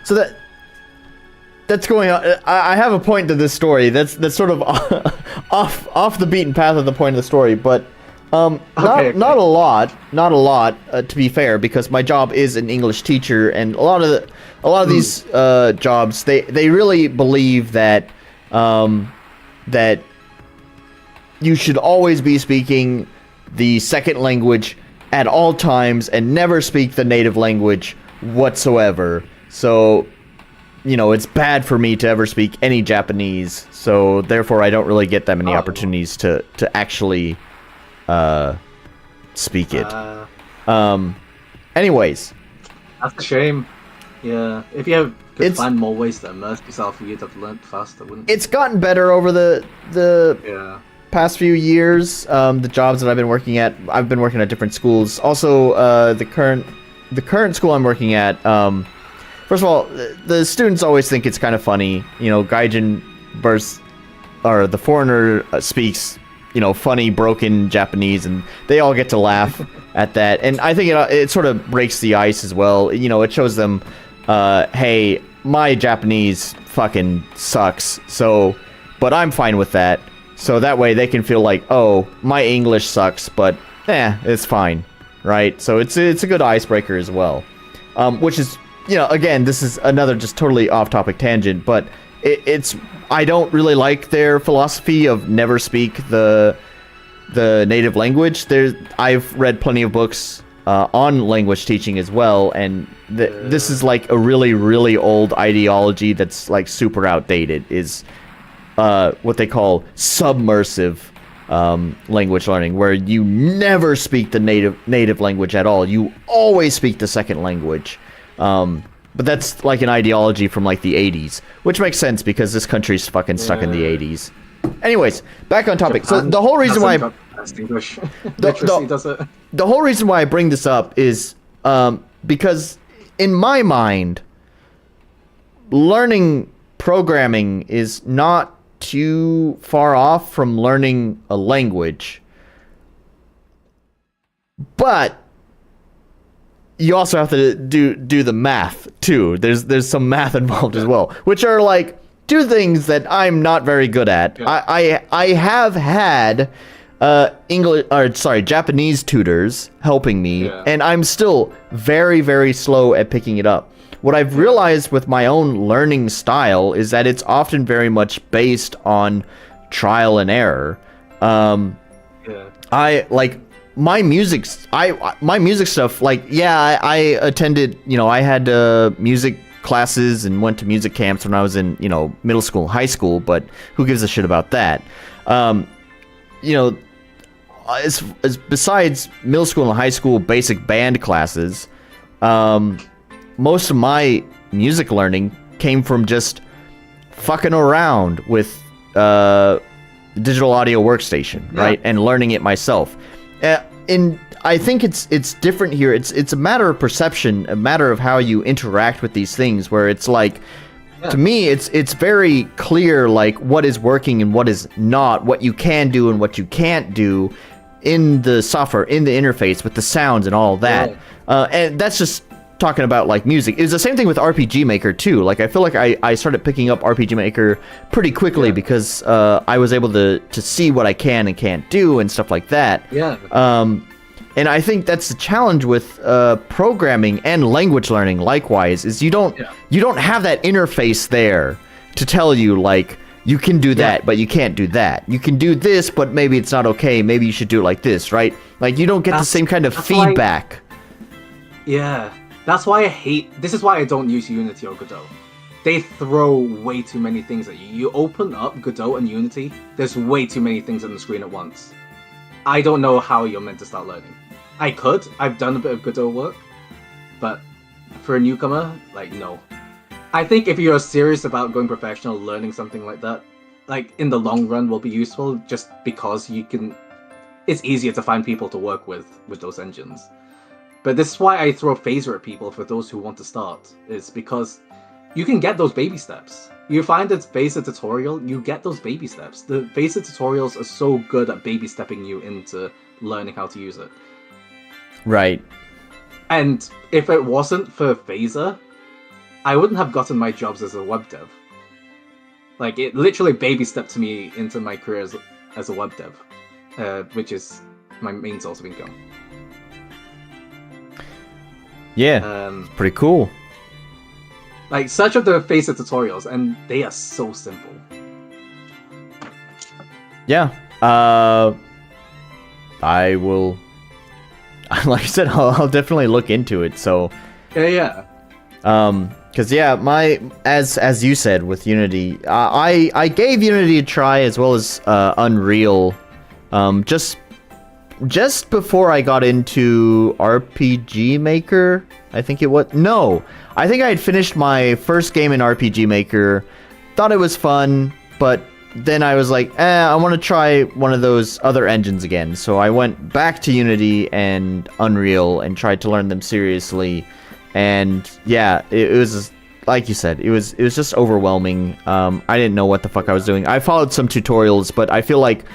So that's going on. I have a point to this story. That's sort of off the beaten path of the point of the story, but not a lot. To be fair, because my job is an English teacher, and a lot of these jobs they really believe that that you should always be speaking the second language at all times and never speak the native language whatsoever. So, you know, it's bad for me to ever speak any Japanese, so therefore I don't really get that many opportunities to actually speak it. Anyways. That's a shame. Yeah, if you could find more ways to immerse yourself, you'd have learned faster, wouldn't you? It's gotten better over the past few years. The jobs that I've been working at, I've been working at different schools. Also, the current school I'm working at, first of all, the students always think it's kind of funny. You know, Gaijin or the foreigner speaks, you know, funny, broken Japanese, and they all get to laugh at that. And I think it sort of breaks the ice as well. You know, it shows them, hey, my Japanese fucking sucks, but I'm fine with that. So that way they can feel like, oh, my English sucks, but it's fine, right? So it's a good icebreaker as well. Which is, you know, again, this is another just totally off-topic tangent, but I don't really like their philosophy of never speak the native language. I've read plenty of books on language teaching as well, and this is like a really, really old ideology that's like super outdated. Is what they call submersive language learning, where you never speak the native language at all. You always speak the second language. But that's like an ideology from like the 80s, which makes sense because this country's fucking stuck in the 80s. Anyways, back on topic. So the whole reason why the whole reason why I bring this up is because in my mind, learning programming is not too far off from learning a language, but you also have to do the math too. There's some math involved as well, which are like two things that I'm not very good at. Yeah. I have had Japanese tutors helping me, and I'm still very, very slow at picking it up. What I've realized with my own learning style is that it's often very much based on trial and error. I like my music stuff. Like, I attended, you know, I had music classes and went to music camps when I was in, you know, middle school, high school, but who gives a shit about that? You know, as besides middle school and high school basic band classes, most of my music learning came from just fucking around with digital audio workstation, right? And learning it myself. I think it's different here. It's a matter of perception, a matter of how you interact with these things. Where it's like, to me, it's very clear like what is working and what is not, what you can do and what you can't do in the software, in the interface with the sounds and all that. And that's just talking about like music. It's the same thing with RPG Maker too. Like I feel like I started picking up RPG Maker pretty quickly because I was able to see what I can and can't do and stuff like that. And I think that's the challenge with programming and language learning. Likewise, is you don't have that interface there to tell you like you can do that, but you can't do that. You can do this, but maybe it's not okay. Maybe you should do it like this, right? Like you don't get the same kind of feedback. That's why I hate. This is why I don't use Unity or Godot. They throw way too many things at you. You open up Godot and Unity, there's way too many things on the screen at once. I don't know how you're meant to start learning. I could. I've done a bit of Godot work, but for a newcomer, like, no. I think if you're serious about going professional, learning something like that, like, in the long run will be useful just because you can... It's easier to find people to work with those engines. But this is why I throw Phaser at people for those who want to start, is because you can get those baby steps. You find a Phaser tutorial, you get those baby steps. The Phaser tutorials are so good at baby stepping you into learning how to use it. Right. And if it wasn't for Phaser, I wouldn't have gotten my jobs as a web dev. Like, it literally baby stepped me into my career as a web dev, which is my main source of income. Yeah, pretty cool. Like, search up the Phaser tutorials, and they are so simple. Yeah, I will... Like I said, I'll definitely look into it, so... Yeah. Because, as you said, with Unity, I gave Unity a try, as well as Unreal, just before I got into RPG Maker, I think it was... No, I think I had finished my first game in RPG Maker, thought it was fun, but then I was like, I want to try one of those other engines again. So I went back to Unity and Unreal and tried to learn them seriously. And yeah, it was, like you said, it was just overwhelming. I didn't know what the fuck I was doing. I followed some tutorials, but I feel like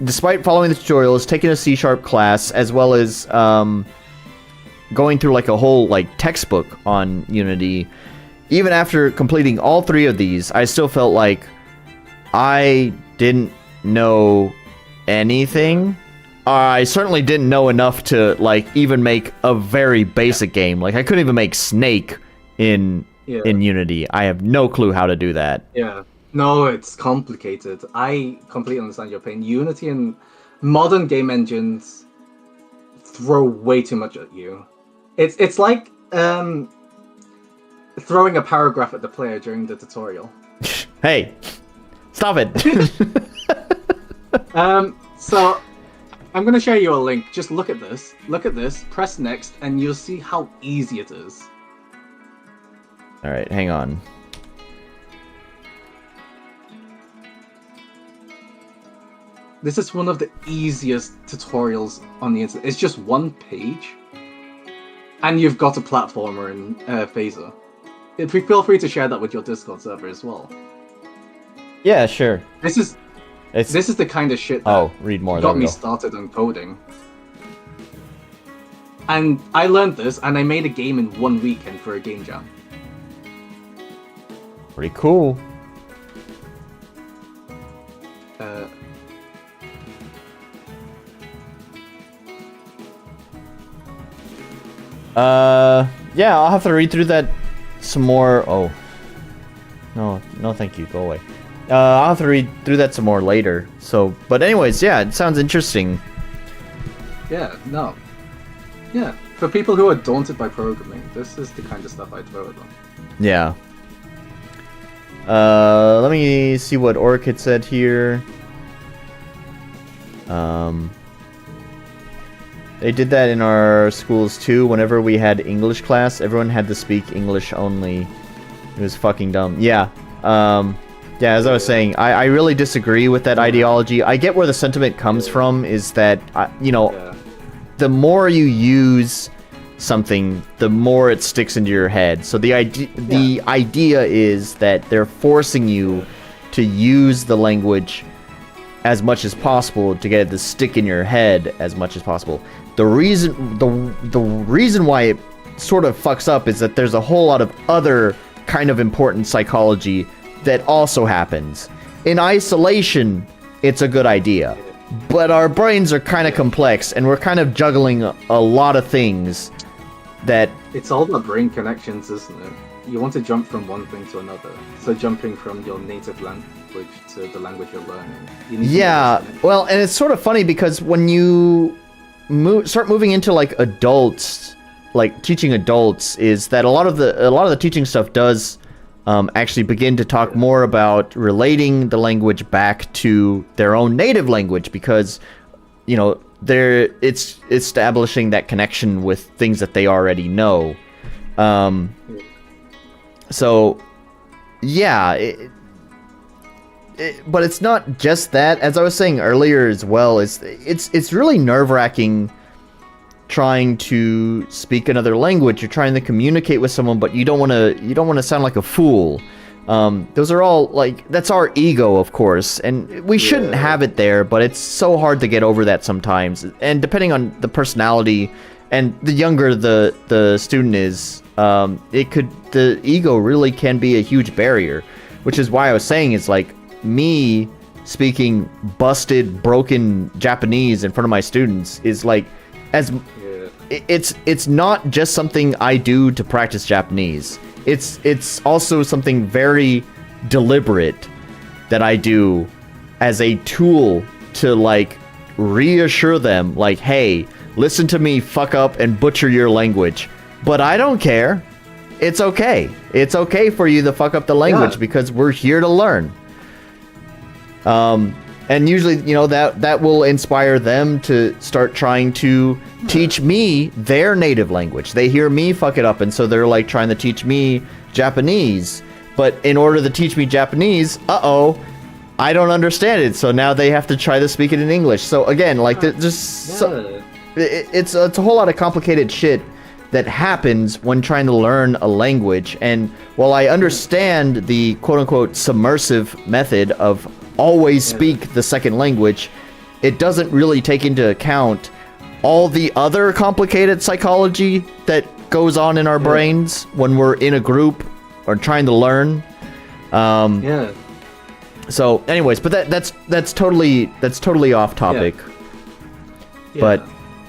despite following the tutorials, taking a C# class, as well as going through like a whole like textbook on Unity, even after completing all three of these, I still felt like I didn't know anything. I certainly didn't know enough to like even make a very basic game. Like I couldn't even make Snake in Unity. I have no clue how to do that. Yeah. No, it's complicated. I completely understand your pain. Unity and modern game engines throw way too much at you. It's like throwing a paragraph at the player during the tutorial. Hey, stop it. So I'm gonna share you a link. Just look at this, press next, and you'll see how easy it is. Alright, hang on. This is one of the easiest tutorials on the internet. It's just one page, and you've got a platformer in Phaser. Feel free to share that with your Discord server as well. Yeah, sure. This is the kind of shit that read more. got me started on coding. And I learned this, and I made a game in 1 weekend for a game jam. Pretty cool. Yeah, I'll have to read through that some more. Oh. No, thank you. Go away. I'll have to read through that some more later. So, but anyways, yeah, it sounds interesting. Yeah, no. Yeah, for people who are daunted by programming, this is the kind of stuff I throw at them. Yeah. Let me see what Orchid said here. They did that in our schools too. Whenever we had English class, everyone had to speak English only. It was fucking dumb. Yeah. Yeah, as I was saying, I really disagree with that ideology. I get where the sentiment comes from, is that, the more you use something, the more it sticks into your head. So the idea is that they're forcing you to use the language as much as possible to get it to stick in your head as much as possible. The reason why it sort of fucks up is that there's a whole lot of other kind of important psychology that also happens. In isolation, it's a good idea, but our brains are kind of complex and we're kind of juggling a lot of things that... It's all about brain connections, isn't it? You want to jump from one thing to another. So jumping from your native language to the language you're learning. You need well, and it's sort of funny because when you start moving into like adults, like teaching adults, is that a lot of the teaching stuff does actually begin to talk more about relating the language back to their own native language, because you know it's establishing that connection with things that they already know. So yeah, but it's not just that. As I was saying earlier as well, it's really nerve-wracking trying to speak another language. You're trying to communicate with someone, but you don't want to sound like a fool. Those are all like, that's our ego, of course, and we shouldn't have it there, but it's so hard to get over that sometimes. And depending on the personality and the younger the student is, the ego really can be a huge barrier, which is why I was saying it's like me speaking busted, broken Japanese in front of my students is like, it's not just something I do to practice Japanese. It's also something very deliberate that I do as a tool to like reassure them, like, hey, listen to me fuck up and butcher your language, but I don't care. It's okay. It's okay for you to fuck up the language because we're here to learn. And usually, you know, that will inspire them to start trying to teach me their native language. They hear me fuck it up, and so they're like trying to teach me Japanese. But in order to teach me Japanese, I don't understand it. So now they have to try to speak it in English. So again, like it's a whole lot of complicated shit that happens when trying to learn a language. And while I understand the quote-unquote submersive method of always speak the second language, it doesn't really take into account all the other complicated psychology that goes on in our brains when we're in a group or trying to learn. So anyways, but that's totally off topic. But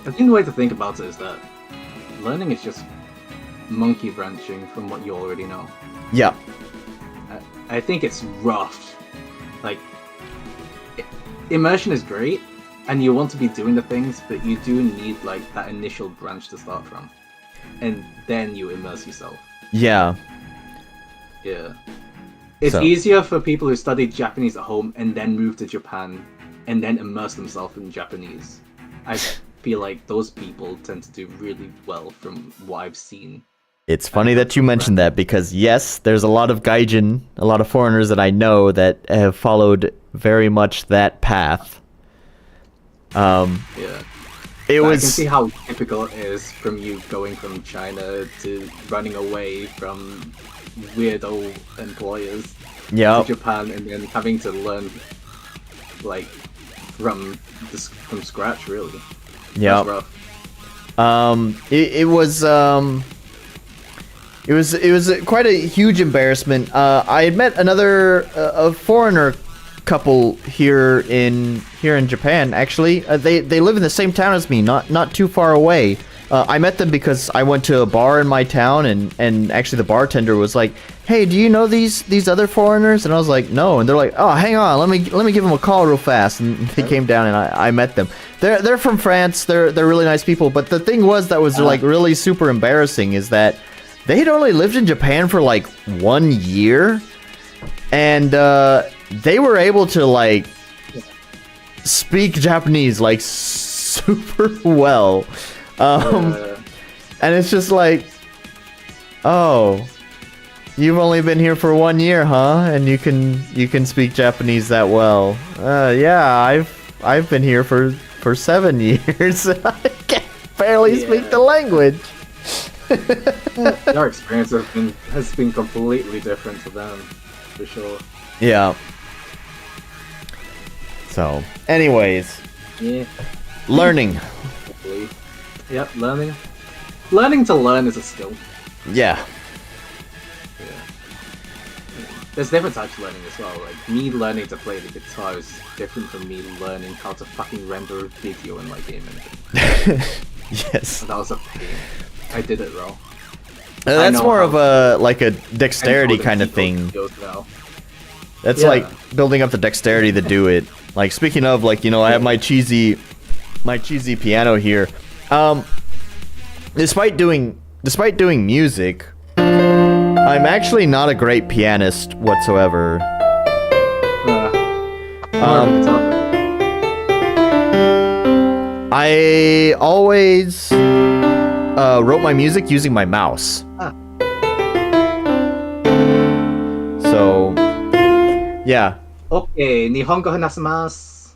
I think the way to think about it is that learning is just monkey branching from what you already know. Yeah. I think it's rough. Like, immersion is great, and you want to be doing the things, but you do need like that initial branch to start from, and then you immerse yourself. Yeah. It's easier for people who study Japanese at home and then move to Japan and then immerse themselves in Japanese. I feel like those people tend to do really well from what I've seen. It's funny that you mentioned that, because yes, there's a lot of gaijin, a lot of foreigners that I know that have followed very much that path. I can see how typical it is from you going from China to running away from weirdo employers to Japan and then having to learn like from scratch, really. Yeah. It was quite a huge embarrassment. I had met a foreigner couple here in Japan. Actually, they live in the same town as me, not too far away. I met them because I went to a bar in my town, and actually the bartender was like, "Hey, do you know these other foreigners?" And I was like, "No." And they're like, "Oh, hang on, let me give them a call real fast." And they came down, and I met them. They're from France. They're really nice people. But the thing was that was like really super embarrassing is that they had only lived in Japan for like 1 year, and they were able to like speak Japanese like super well. And it's just like, oh, you've only been here for 1 year, huh? And you can speak Japanese that well. Yeah, I've been here for 7 years. barely speak the language. Our experience has been completely different to them, for sure. Yeah. So, anyways, Yeah. learning. Hopefully. Yep, learning. Learning to learn is a skill. Yeah. There's different types of learning as well. Like, me learning to play the guitar is different from me learning how to fucking render a video in my game engine. Yes. That was a pain. I did it wrong. That's know more how of a like a And dexterity how kind the of thing. keyboard goes now. That's Yeah. like building up the dexterity to do it. Like speaking of, like, you know, I have my cheesy piano here. Despite doing music, I'm actually not a great pianist whatsoever. I always wrote my music using my mouse. So, yeah. Okay, Nihongo hanashimasu.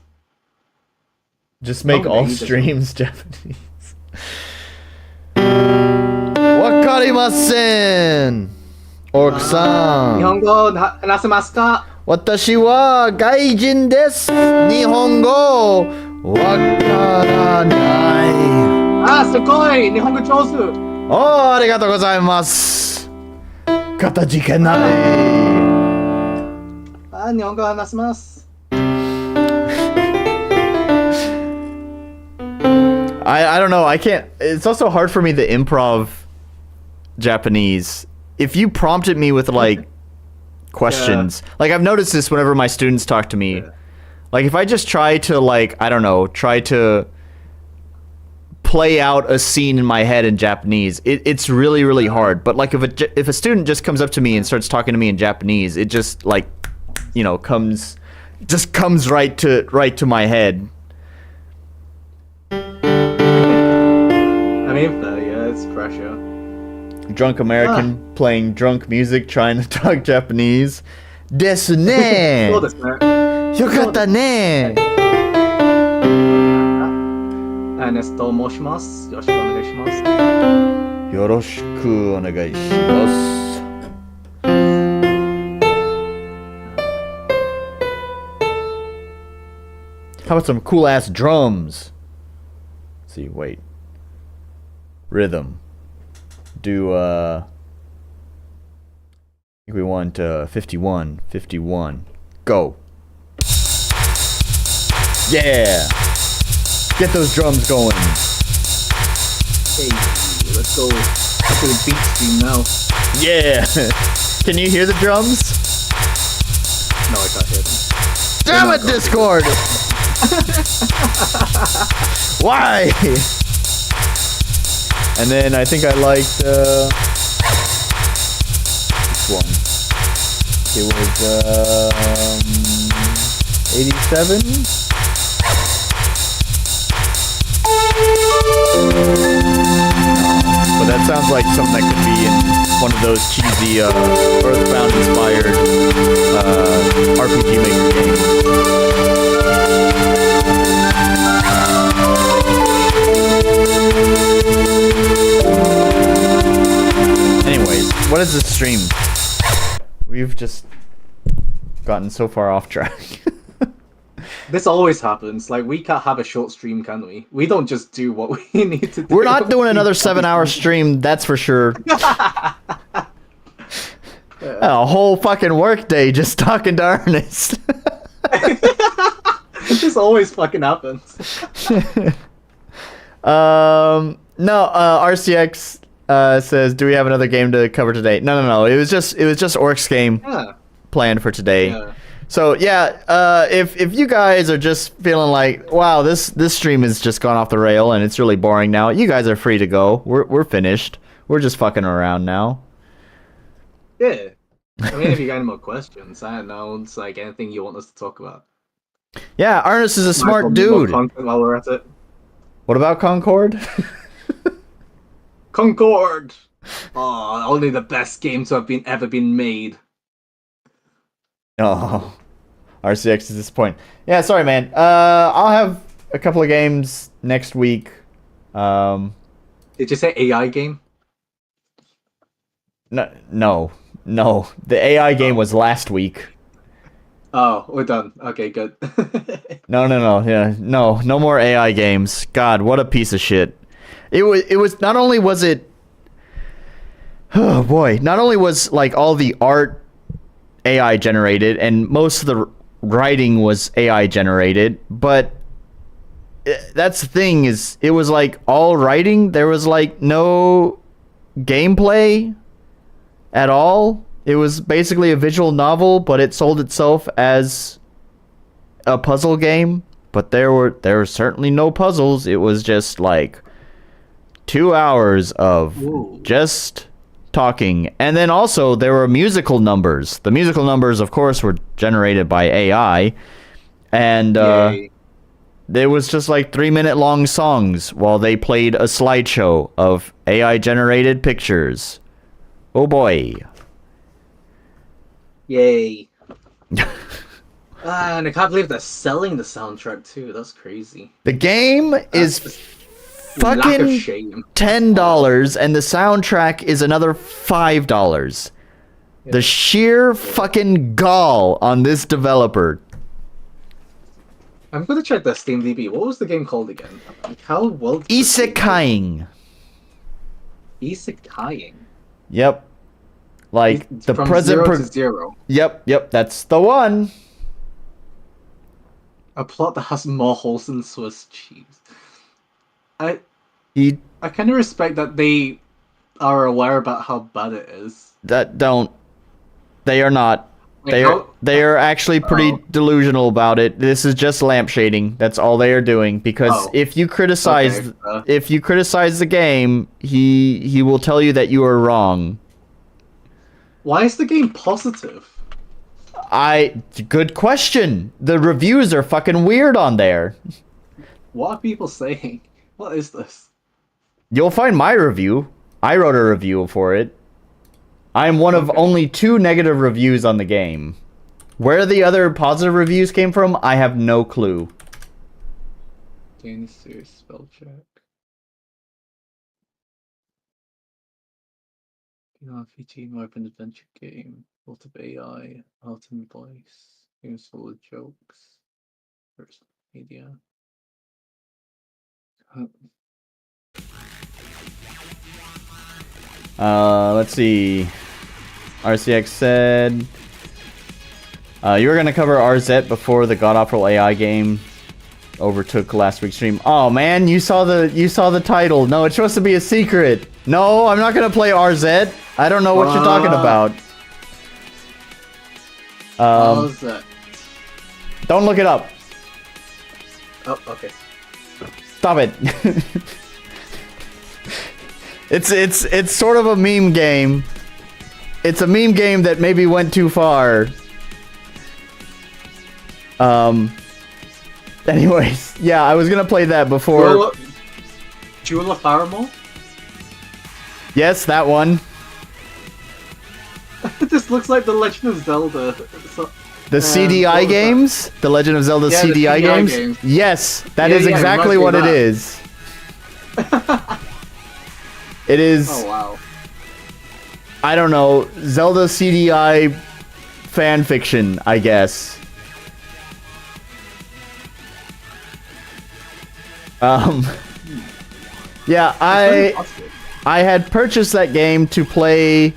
Just make Oh, all maybe just- streams Japanese. Wakarimasen! Ork-san. 日本語話せますか？私は外人です。日本語わからない。あ、すごい日本語上手ありがとうございます。かたじけない。あ、日本語話せます I don't know. I can't. It's also hard for me to improv Japanese. If you prompted me with like questions, like I've noticed this whenever my students talk to me. Like if I just try to like, I don't know, try to play out a scene in my head in Japanese, it's really, really hard. But like if a student just comes up to me and starts talking to me in Japanese, it just like, you know, comes right to my head. I mean, yeah, it's pressure. Drunk American playing drunk music, trying to talk Japanese. Desu ne. そうですね Yokatta ne. Ernest と申しますよろしくお願いします Yoroshiku onegai shimasu. How about some cool ass drums? Let's see, wait. Rhythm. Do I think we want 51. Go. Yeah. Get those drums going. Hey, let's go to the beat stream now Yeah. Can you hear the drums? No, I can't hear them Damn it, Discord! Why? And then I think I liked this one. It was 87. But that sounds like something that could be in one of those cheesy Earthbound inspired RPG Maker games. Anyways, what is this stream? We've just gotten so far off track. This always happens. Like, we can't have a short stream, can we? We don't just do what we need to do. We're not doing another 7-hour stream, that's for sure. A whole fucking workday just talking to Ernest. This always fucking happens. No, RCX says, do we have another game to cover today? No. It was just Orc's game planned for today. Yeah. So yeah, if you guys are just feeling like, wow, this stream has just gone off the rail and it's really boring now, you guys are free to go. We're finished. We're just fucking around now. Yeah. I mean, if you got any more questions, I don't know. It's like anything you want us to talk about. Yeah, Ernest is a smart More dude. content while we're at it. What about Concord? Concord! Oh, only the best game to have ever been made. Oh, RCX is disappointed. Yeah, sorry, man. I'll have a couple of games next week. Did you say AI game? No. The AI game was last week. Oh, we're done. Okay, good. No. Yeah, no more AI games. God, what a piece of shit. It was. Not only was it. Oh boy! Not only was like all the art AI generated, and most of the writing was AI generated, but that's the thing is, it was like all writing. There was like no gameplay at all. It was basically a visual novel, but it sold itself as a puzzle game. But there were certainly no puzzles. It was just like 2 hours of just talking. And then also there were musical numbers. The musical numbers, of course, were generated by AI. And there was just like 3-minute long songs while they played a slideshow of AI generated pictures. Oh boy. Yay. And I can't believe they're selling the soundtrack too. That's crazy. The game is lack of fucking shame. $10 and the soundtrack is another $5. The sheer fucking gall on this developer. I'm gonna check the Steam DB. What was the game called again? Like, how well? Isekaiing. Isekaiing. Yep. Like the From present. 0 to 0. Yep. That's the one. A plot that has more holes than Swiss cheese. I kind of respect that they are aware about how bad it is. They are not. They are actually pretty delusional about it. This is just lampshading. That's all they are doing. Because if you criticize the game, he will tell you that you are wrong. Why is the game positive? Good question. The reviews are fucking weird on there. What are people saying? What is this? You'll find my review. I wrote a review for it. I am one of only 2 negative reviews on the game. Where the other positive reviews came from, I have no clue. Danish series spell check. RPG open adventure game. Lot of AI, art and voice, games full of jokes. First media. Let's see. RCX said you were gonna cover RZ before the god-awful AI game overtook last week's stream. Oh man, you saw the title. No, it's supposed to be a secret. No, I'm not gonna play RZ. I don't know what you're talking about. How's that? Don't look it up. Oh, okay. Stop it. It's sort of a meme game. It's a meme game that maybe went too far. Anyways, yeah, I was gonna play that before. Jewel of Faramore? Yes, that one. This looks like the Legend of Zelda. The CDI games? The Legend of Zelda CDI games? Yes, that is exactly what it is. It is. Oh wow. I don't know, Zelda CDI fan fiction, I guess. Yeah, I had purchased that game to play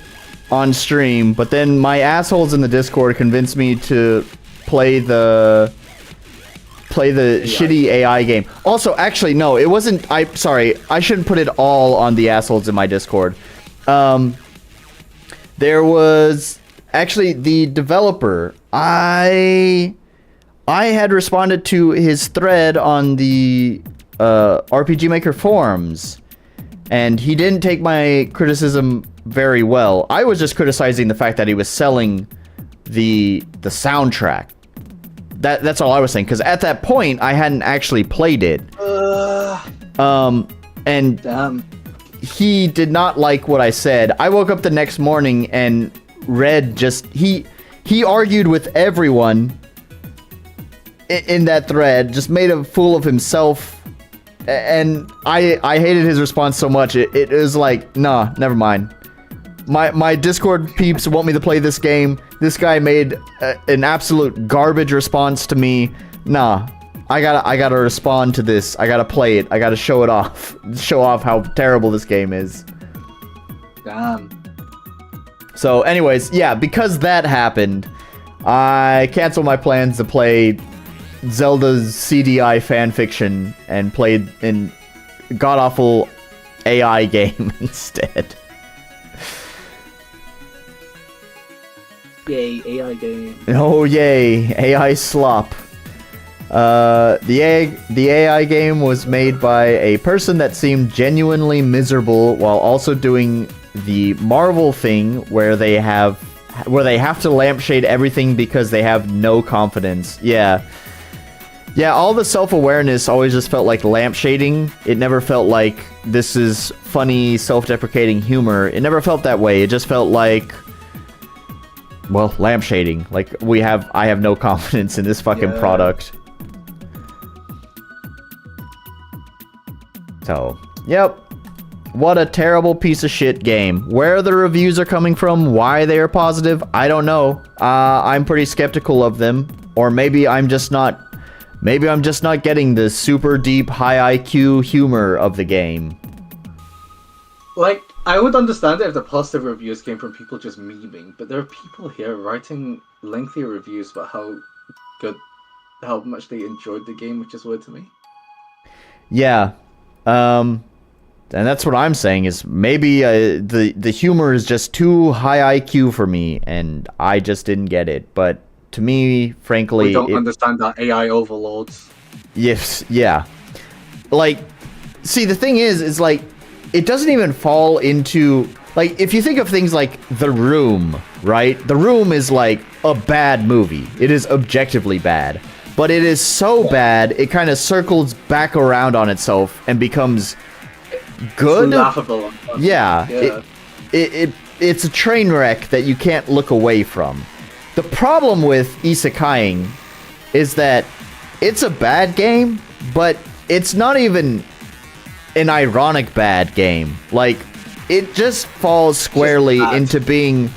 on stream, but then my assholes in the Discord convinced me to play the shitty AI game. Also, actually, no, it wasn't. Sorry, I shouldn't put it all on the assholes in my Discord. There was actually the developer. I had responded to his thread on the RPG Maker forums, and he didn't take my criticism very well. I was just criticizing the fact that he was selling the soundtrack. That's all I was saying, because at that point I hadn't actually played it. And Damn. He did not like what I said. I woke up the next morning and read he argued with everyone in that thread, just made a fool of himself and I hated his response so much. It was like, nah, never mind. My Discord peeps want me to play this game. This guy made an absolute garbage response to me. Nah, I gotta respond to this. I gotta play it. I gotta show it off. Show off how terrible this game is. Damn. So anyways, yeah, because that happened, I canceled my plans to play Zelda's CDI fanfiction and played in god-awful AI game instead. Yay, AI game. Oh yay, AI slop. The AI game was made by a person that seemed genuinely miserable while also doing the Marvel thing where they have to lampshade everything because they have no confidence. Yeah, all the self-awareness always just felt like lampshading. It never felt like this is funny, self-deprecating humor. It never felt that way. It just felt like, well, lampshading. Like, I have no confidence in this fucking product. So, yep. What a terrible piece of shit game. Where the reviews are coming from, why they are positive, I don't know. I'm pretty skeptical of them. Or maybe I'm just not getting the super deep, high IQ humor of the game. Like, I would understand it if the positive reviews came from people just memeing, but there are people here writing lengthy reviews about how much they enjoyed the game, which is weird to me. Yeah. And that's what I'm saying is maybe the humor is just too high IQ for me, and I just didn't get it. But to me, frankly, we don't understand that AI overlords. Yes, yeah. Like, see, the thing is like, it doesn't even fall into, like, if you think of things like The Room, right? The Room is like a bad movie. It is objectively bad. But it is so bad, it kind of circles back around on itself and becomes good. It's laughable. Yeah. It's a train wreck that you can't look away from. The problem with isekaiing is that it's a bad game, but it's not even an ironic bad game. Like, it just falls squarely into being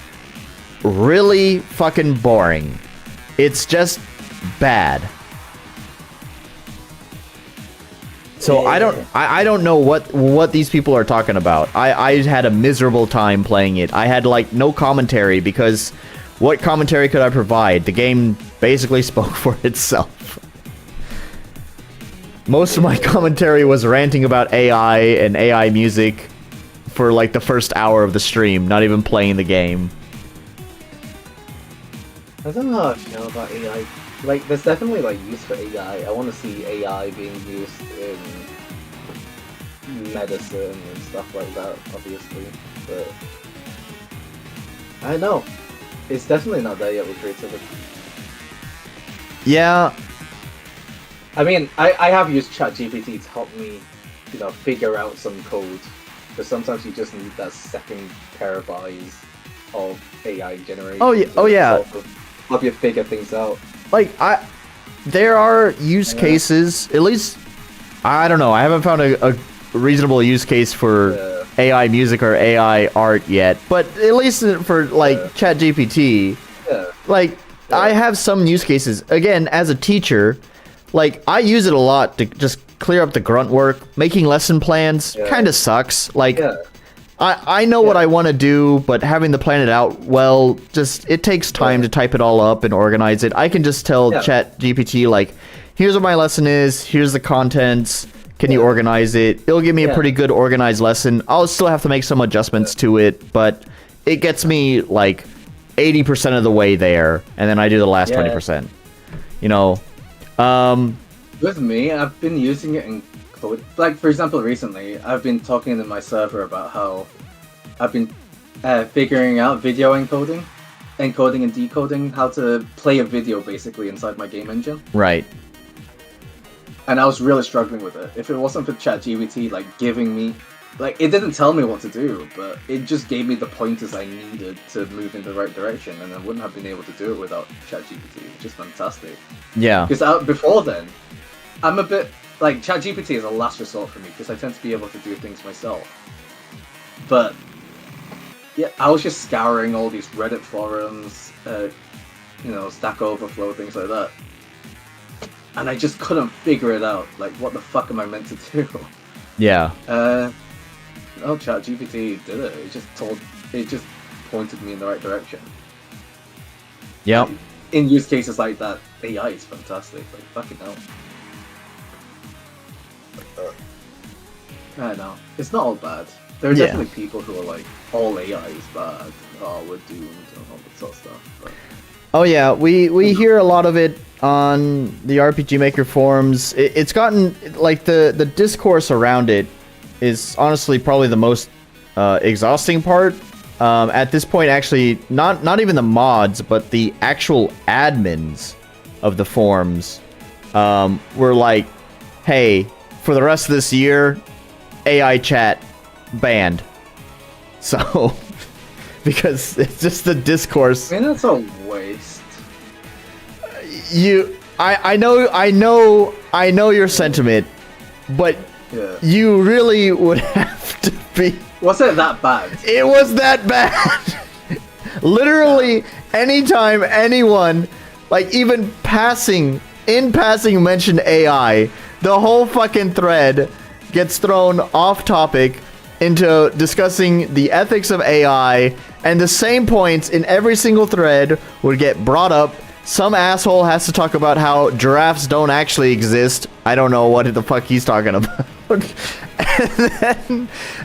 really fucking boring. It's just bad. So yeah. I don't know what these people are talking about. I had a miserable time playing it. I had like no commentary because what commentary could I provide? The game basically spoke for itself. Most of my commentary was ranting about AI and AI music for like the first hour of the stream, not even playing the game. I don't know how I feel about AI. Like, there's definitely like use for AI. I want to see AI being used in medicine and stuff like that, obviously. But I don't know. It's definitely not there yet with creativity. Yeah. I mean, I have used ChatGPT to help me, figure out some code. Because sometimes you just need that second pair of eyes of AI generation. Oh yeah. Help you figure things out. Like, there are use cases, at least, I don't know, I haven't found a reasonable use case for AI music or AI art yet, but at least for, like, ChatGPT, like, I have some use cases. Again, as a teacher, like, I use it a lot to just clear up the grunt work. Making lesson plans kind of sucks. Like, I know what I want to do, but having to plan it out, well, just, it takes time to type it all up and organize it. I can just tell ChatGPT, like, here's what my lesson is, here's the contents, can you organize it? It'll give me a pretty good organized lesson. I'll still have to make some adjustments to it, but it gets me, like, 80% of the way there, and then I do the last 20%. With me, I've been using it in code. Like, for example, recently, I've been talking to my server about how I've been figuring out video encoding and decoding, how to play a video, basically, inside my game engine. Right. And I was really struggling with it. If it wasn't for ChatGPT, like, giving me... Like, it didn't tell me what to do, but it just gave me the pointers I needed to move in the right direction, and I wouldn't have been able to do it without ChatGPT, which is fantastic. Yeah. Because before then, I'm a bit like ChatGPT is a last resort for me because I tend to be able to do things myself. But yeah, I was just scouring all these Reddit forums, Stack Overflow, things like that, and I just couldn't figure it out. Like, what the fuck am I meant to do? Yeah. ChatGPT did it. It just pointed me in the right direction. Yep. In use cases like that, AI is fantastic. Like, fucking hell. I know. It's not all bad. There are definitely people who are like, all AI is bad. Oh, we're doomed and all that sort of stuff. But... Oh yeah, we hear a lot of it on the RPG Maker forums. It's gotten, like, the discourse around it is honestly probably the most exhausting part. At this point, actually, not even the mods, but the actual admins of the forums were like, hey, for the rest of this year, AI chat banned. So, because it's just the discourse. I mean, that's a waste. I know your sentiment, but you really would have to be. Was it that bad? It was that bad. Literally, anytime anyone, like, even in passing mentioned AI, the whole fucking thread gets thrown off topic into discussing the ethics of AI, and the same points in every single thread would get brought up. Some asshole has to talk about how giraffes don't actually exist. I don't know what the fuck he's talking about.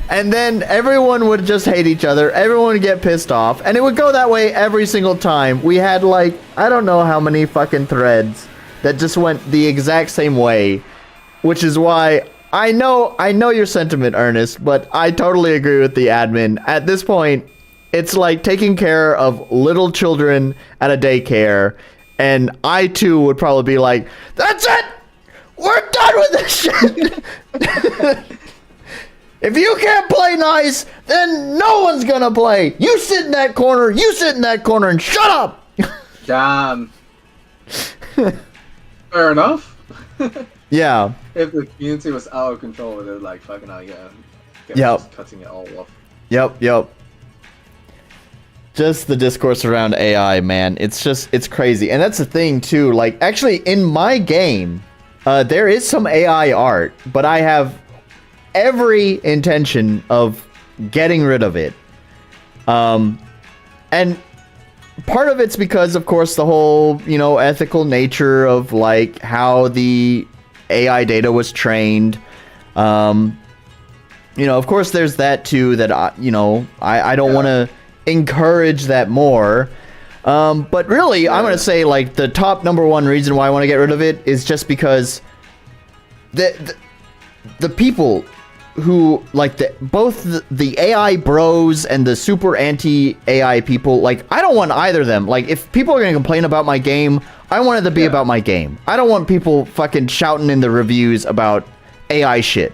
and then everyone would just hate each other. Everyone would get pissed off. And it would go that way every single time. We had, like, I don't know how many fucking threads that just went the exact same way. Which is why I know your sentiment, Ernest, but I totally agree with the admin. At this point, it's like taking care of little children at a daycare, and I too would probably be like, that's it! We're done with this shit! If you can't play nice, then no one's gonna play! You sit in that corner, and shut up! Damn. Fair enough. Yeah. If the community was out of control, they're like, fucking hell, yeah. Yep. Cutting it all off. Yep. Just the discourse around AI, man. It's crazy. And that's the thing, too. Like, actually, in my game, there is some AI art, but I have every intention of getting rid of it. And part of it's because, of course, the whole, ethical nature of, like, how the AI data was trained. Of course, there's that, too, that, I don't want to encourage that more. But really, I'm going to say, like, the top number one reason why I want to get rid of it is just because the people who, like, both the AI bros and the super anti-AI people, like, I don't want either of them. Like, if people are going to complain about my game, I want it to be about my game. I don't want people fucking shouting in the reviews about AI shit.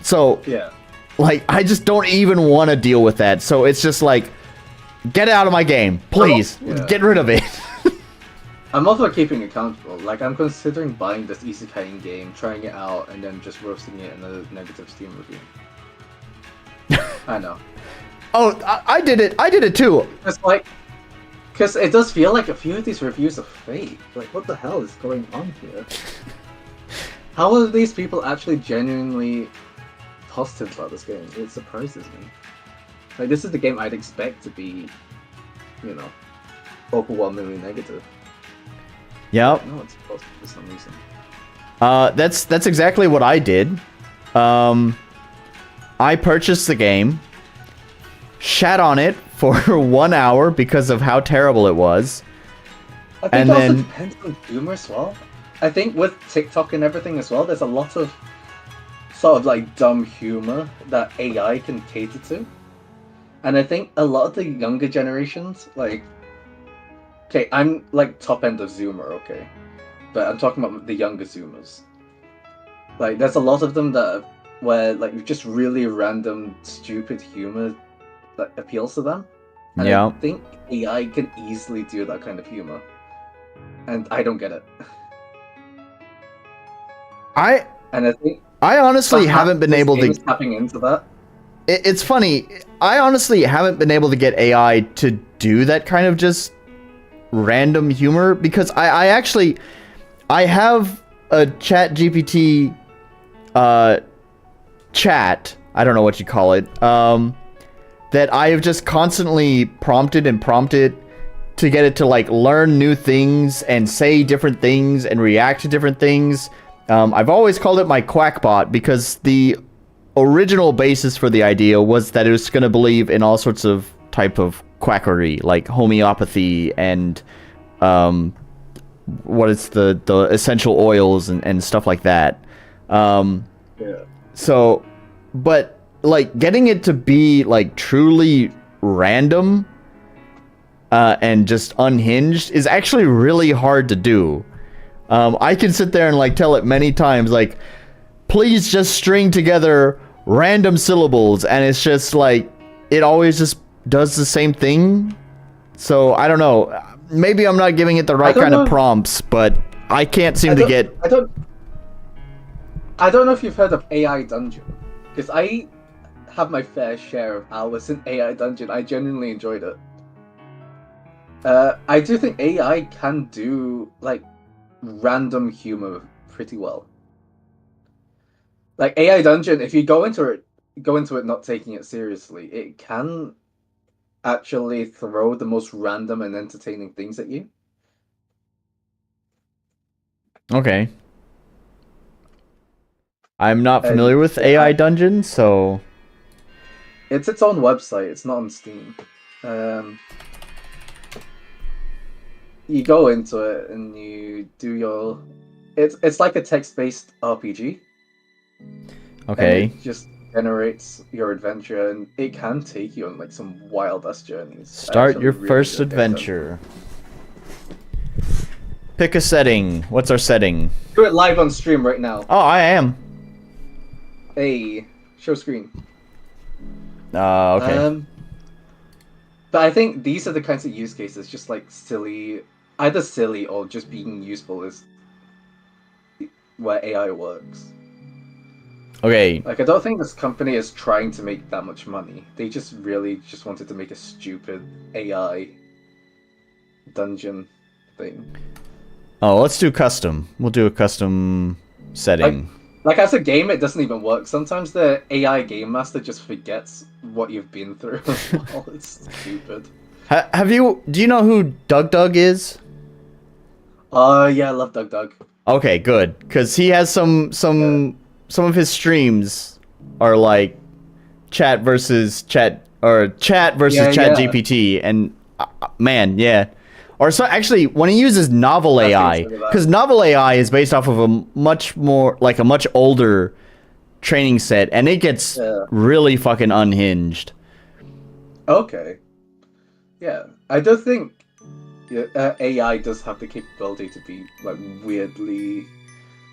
So, like, I just don't even want to deal with that. So it's just like, get it out of my game, please. Get rid of it. I'm also keeping accountable. Like, I'm considering buying this isekai game, trying it out, and then just roasting it in a negative Steam review. I know. Oh, I did it. I did it too. It's like, because it does feel like a few of these reviews are fake. Like, what the hell is going on here? How are these people actually genuinely positive about this game? It surprises me. Like, this is the game I'd expect to be, overwhelmingly negative. Yep. No, it's positive for some reason. That's exactly what I did. I purchased the game, shat on it for 1 hour because of how terrible it was. I think it also depends on humor as well. I think with TikTok and everything as well, there's a lot of sort of like dumb humor that AI can cater to. And I think a lot of the younger generations, like, okay, I'm like top end of Zoomer, okay? But I'm talking about the younger Zoomers. Like, there's a lot of them where like just really random, stupid humor that appeals to them. And I think AI can easily do that kind of humor. And I don't get it. And I think I honestly haven't been this able game to. is tapping into that. It's funny. I honestly haven't been able to get AI to do that kind of just random humor because I actually have a Chat GPT chat. I don't know what you call it. That I have just constantly prompted to get it to like learn new things and say different things and react to different things. I've always called it my quackbot because the original basis for the idea was that it was going to believe in all sorts of type of quackery, like homeopathy and what is the essential oils and stuff like that. So, but like getting it to be like truly random and just unhinged is actually really hard to do. I can sit there and like tell it many times, like, please just string together random syllables, and it's just like it always just does the same thing. So I don't know. Maybe I'm not giving it the right kind of prompts, but I can't seem to get. I don't know if you've heard of AI Dungeon, because I have my fair share of hours in AI Dungeon. I genuinely enjoyed it. I do think AI can do like random humor pretty well. Like AI Dungeon, if you go into it not taking it seriously, it can actually throw the most random and entertaining things at you. Okay. I'm not familiar with AI Dungeon, so it's its own website. It's not on Steam. You go into it and you do your. It's like a text-based RPG. Okay. And it just generates your adventure, and it can take you on like some wild-ass journeys. Start your first adventure. Pick a setting. What's our setting? Do it live on stream right now. Oh, I am. Hey, show screen. Okay. But I think these are the kinds of use cases, just like either silly or just being useful is where AI works. Okay. Like, I don't think this company is trying to make that much money. They just really just wanted to make a stupid AI dungeon thing. Oh, let's do custom. We'll do a custom setting. Like as a game, it doesn't even work. Sometimes the AI game master just forgets what you've been through as well. It's stupid. Do you know who Doug is? Yeah, I love Doug. Okay, good. Because he has some of his streams are like chat versus chat chat GPT, and man, yeah. Or so actually, when he uses Novel AI, because Novel AI is based off of a much older training set, and it gets really fucking unhinged. Okay. Yeah, I do think AI does have the capability to be like weirdly,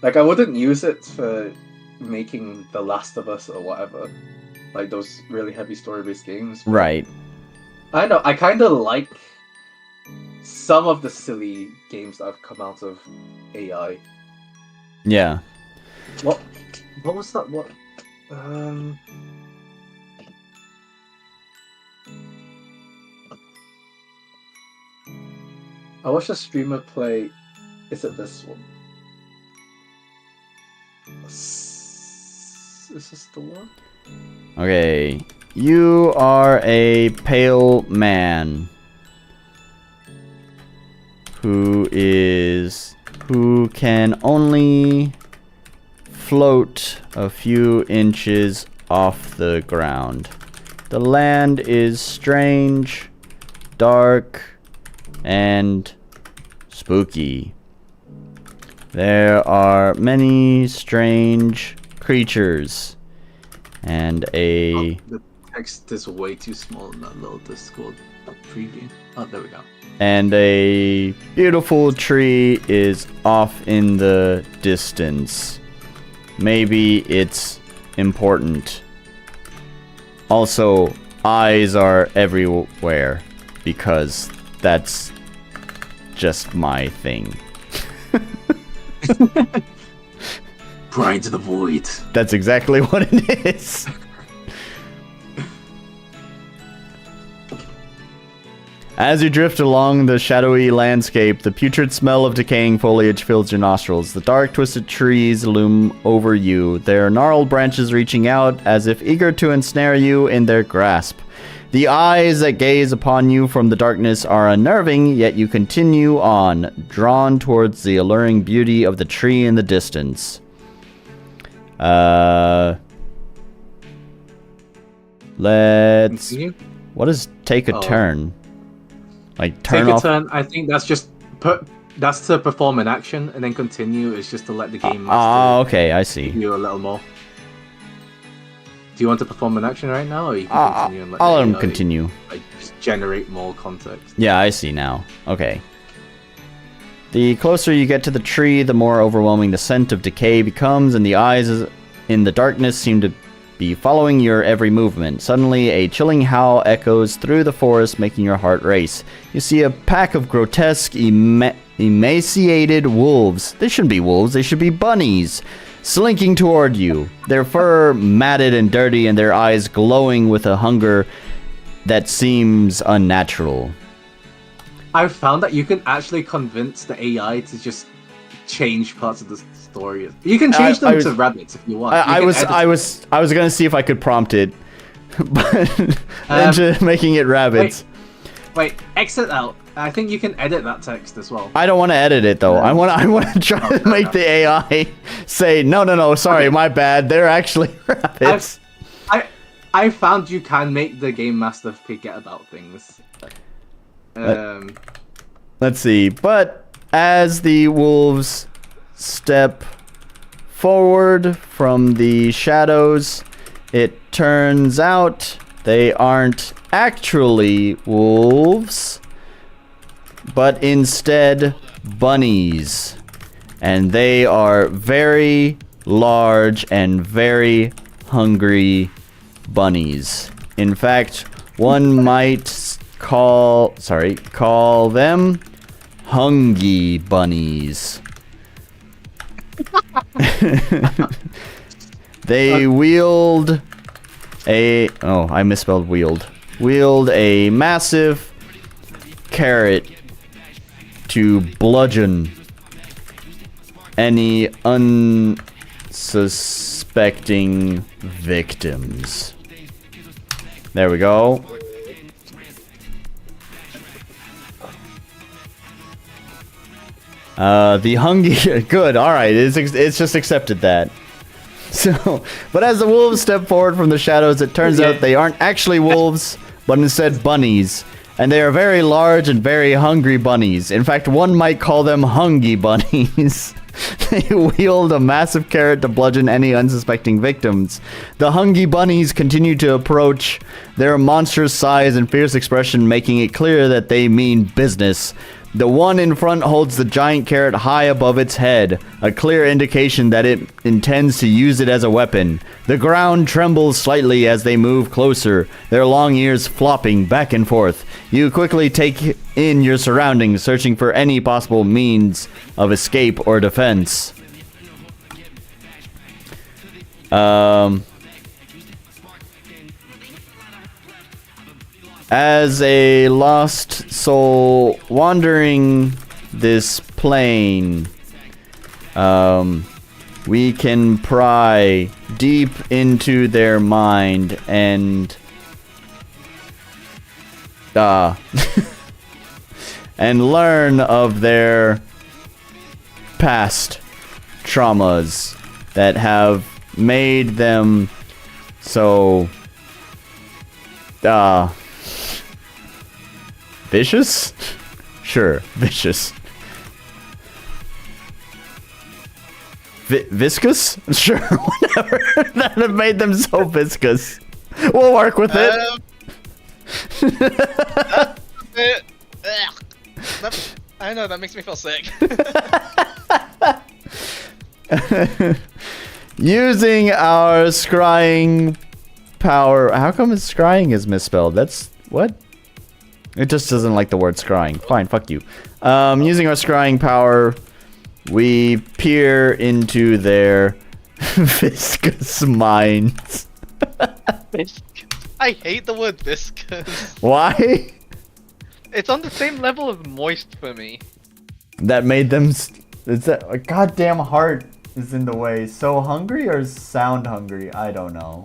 like I wouldn't use it for making The Last of Us or whatever, like those really heavy story-based games. Right. I know. I kind of like some of the silly games that have come out of AI. Yeah. What was that? What? I watched a streamer play. Is it this one? Is this the one? Okay. You are a pale man who can only float a few inches off the ground. The land is strange, dark, and spooky. There are many strange creatures and The text is way too small in that little Discord preview. Oh, there we go. And a beautiful tree is off in the distance. Maybe it's important. Also, eyes are everywhere because that's just my thing. Pry into the void. That's exactly what it is. As you drift along the shadowy landscape, the putrid smell of decaying foliage fills your nostrils. The dark, twisted trees loom over you, their gnarled branches reaching out as if eager to ensnare you in their grasp. The eyes that gaze upon you from the darkness are unnerving, yet you continue on, drawn towards the alluring beauty of the tree in the distance. Let's... What does take a turn? Like turn off? Take a turn. I think that's just that's to perform an action, and then continue is just to let the game master okay, I see. you a little more. Do you want to perform an action right now, or you can continue and let I'll let him AI, continue. like, just generate more context? Yeah, I see now. Okay. The closer you get to the tree, the more overwhelming the scent of decay becomes, and the eyes in the darkness seem to be following your every movement. Suddenly, a chilling howl echoes through the forest, making your heart race. You see a pack of grotesque, emaciated wolves. They shouldn't be wolves, they should be bunnies. Slinking toward you, their fur matted and dirty, and their eyes glowing with a hunger that seems unnatural. I've found that you can actually convince the AI to just change parts of the story. You can change them to rabbits if you want. I was gonna see if I could prompt it, but into making it rabbits. Wait, exit out. I think you can edit that text as well. I don't want to edit it though. I want to try to make the AI say no. Sorry, my bad. They're actually rabbits. I found you can make the game master forget about things. Let's see. But as the wolves step forward from the shadows, it turns out they aren't actually wolves, but instead bunnies. And they are very large and very hungry bunnies. In fact, one might call them hungry bunnies. They wield I misspelled wield. Wield a massive carrot to bludgeon any unsuspecting victims. There we go. The hungry... Good, alright, it's just accepted that. So, but as the wolves step forward from the shadows, it turns out they aren't actually wolves, but instead bunnies. And they are very large and very hungry bunnies. In fact, one might call them hungry bunnies. They wield a massive carrot to bludgeon any unsuspecting victims. The hungry bunnies continue to approach, their monstrous size and fierce expression making it clear that they mean business. The one in front holds the giant carrot high above its head, a clear indication that it intends to use it as a weapon. The ground trembles slightly as they move closer, their long ears flopping back and forth. You quickly take in your surroundings, searching for any possible means of escape or defense. As a lost soul wandering this plane, we can pry deep into their mind and and learn of their past traumas that have made them so vicious? Sure, vicious. Viscous? Sure, whatever. That have made them so viscous. We'll work with it. I know, that makes me feel sick. Using our scrying power. How come scrying is misspelled? That's what? It just doesn't like the word scrying. Fine, fuck you. Using our scrying power, we peer into their Viscous minds. I hate the word viscous. Why? It's on the same level as moist for me. That made them. Is that a goddamn heart is in the way? So hungry or sound hungry? I don't know.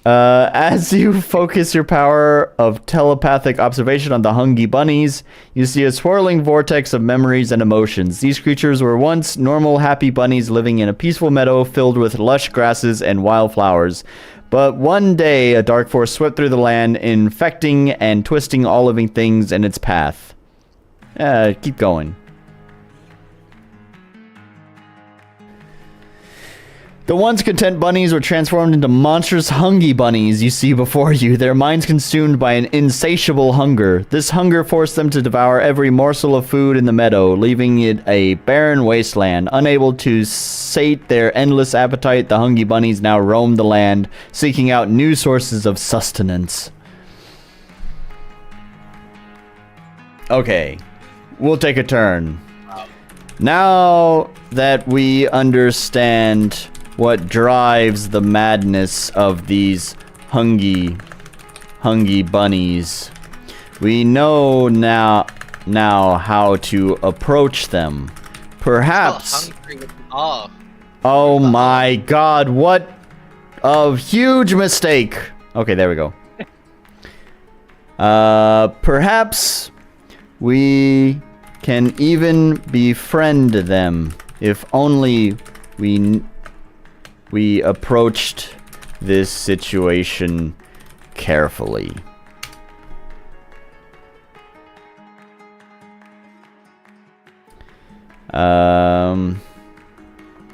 As you focus your power of telepathic observation on the hungry bunnies, you see a swirling vortex of memories and emotions. These creatures were once normal, happy bunnies living in a peaceful meadow filled with lush grasses and wildflowers. But one day, a dark force swept through the land, infecting and twisting all living things in its path. Keep going. The once content bunnies were transformed into monstrous hungry bunnies you see before you, their minds consumed by an insatiable hunger. This hunger forced them to devour every morsel of food in the meadow, leaving it a barren wasteland. Unable to sate their endless appetite, the hungry bunnies now roam the land, seeking out new sources of sustenance. Okay, we'll take a turn. Now that we understand what drives the madness of these hungry bunnies, we know now how to approach them. Perhaps. Oh my god, what a huge mistake. Okay, there we go. Perhaps we can even befriend them if only we approached this situation carefully.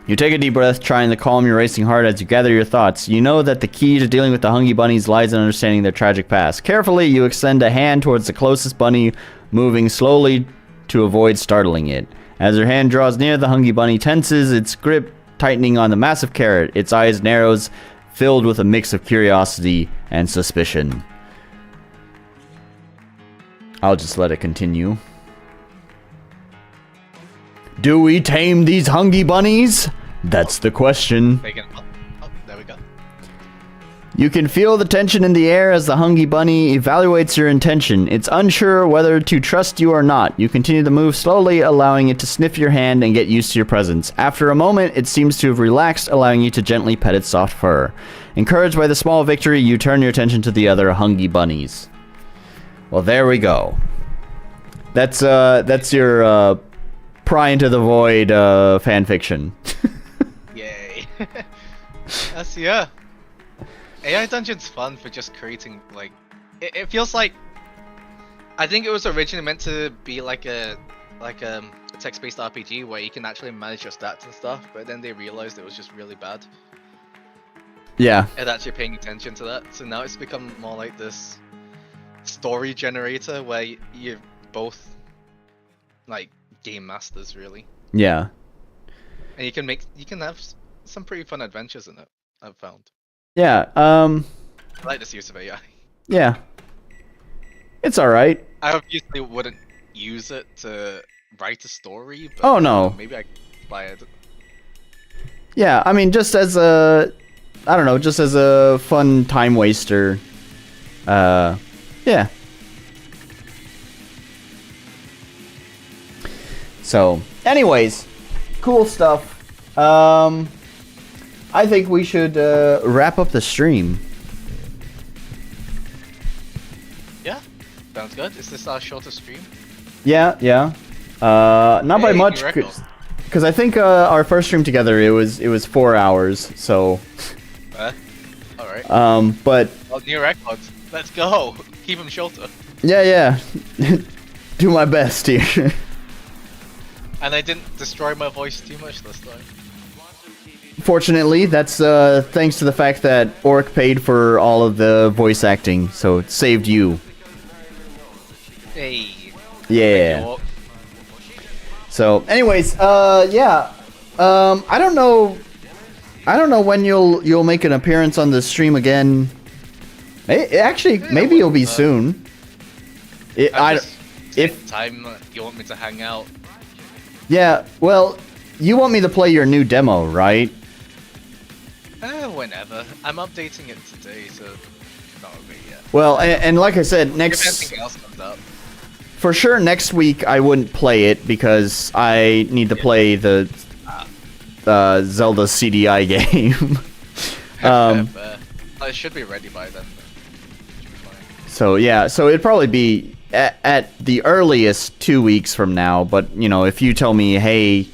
You take a deep breath, trying to calm your racing heart as you gather your thoughts. You know that the key to dealing with the hungry bunnies lies in understanding their tragic past. Carefully, you extend a hand towards the closest bunny, moving slowly to avoid startling it. As your hand draws near, the hungry bunny tenses its grip, tightening on the massive carrot. Its eyes narrows, filled with a mix of curiosity and suspicion. I'll just let it continue. Do we tame these hungry bunnies? That's the question. Oh, there we go. You can feel the tension in the air as the hungry bunny evaluates your intention. It's unsure whether to trust you or not. You continue to move slowly, allowing it to sniff your hand and get used to your presence. After a moment, it seems to have relaxed, allowing you to gently pet its soft fur. Encouraged by the small victory, you turn your attention to the other hungry bunnies. Well, there we go. That's your Pry Into The Void fanfiction. Yay. Yeah. AI Dungeon's fun for just creating, like, it feels like, I think it was originally meant to be like a text-based RPG where you can actually manage your stats and stuff, but then they realized it was just really bad. Yeah. And actually paying attention to that, so now it's become more like this story generator where you're both, like, game masters, really. Yeah. And you can have some pretty fun adventures in it, I've found. Yeah, I like this use of AI. Yeah. It's alright. I obviously wouldn't use it to write a story, but oh no. Maybe I could buy it. Yeah, I mean, just as a, I don't know, just as a fun time waster. Yeah. So, anyways, cool stuff. I think we should wrap up the stream. Yeah, sounds good. Is this our shortest stream? Yeah. Not by much, because I think our first stream together it was 4 hours. So. All right. But. Well, new records. Let's go. Keep them shorter. Yeah. Do my best here. And I didn't destroy my voice too much this time. Fortunately, that's thanks to the fact that Orc paid for all of the voice acting, so it saved you. Hey. Yeah. So, anyways, yeah. I don't know when you'll make an appearance on the stream again. Actually, maybe it'll be soon. If time you want me to hang out. Yeah, well, you want me to play your new demo, right? Whenever. I'm updating it today, so not over yet. Well, and like I said, If next anything else comes up. for sure next week I wouldn't play it because I need to play the Zelda CDI game. It should be ready by then. Should be fine. So yeah, so it'd probably be at the earliest 2 weeks from now. But you know, if you tell me, hey,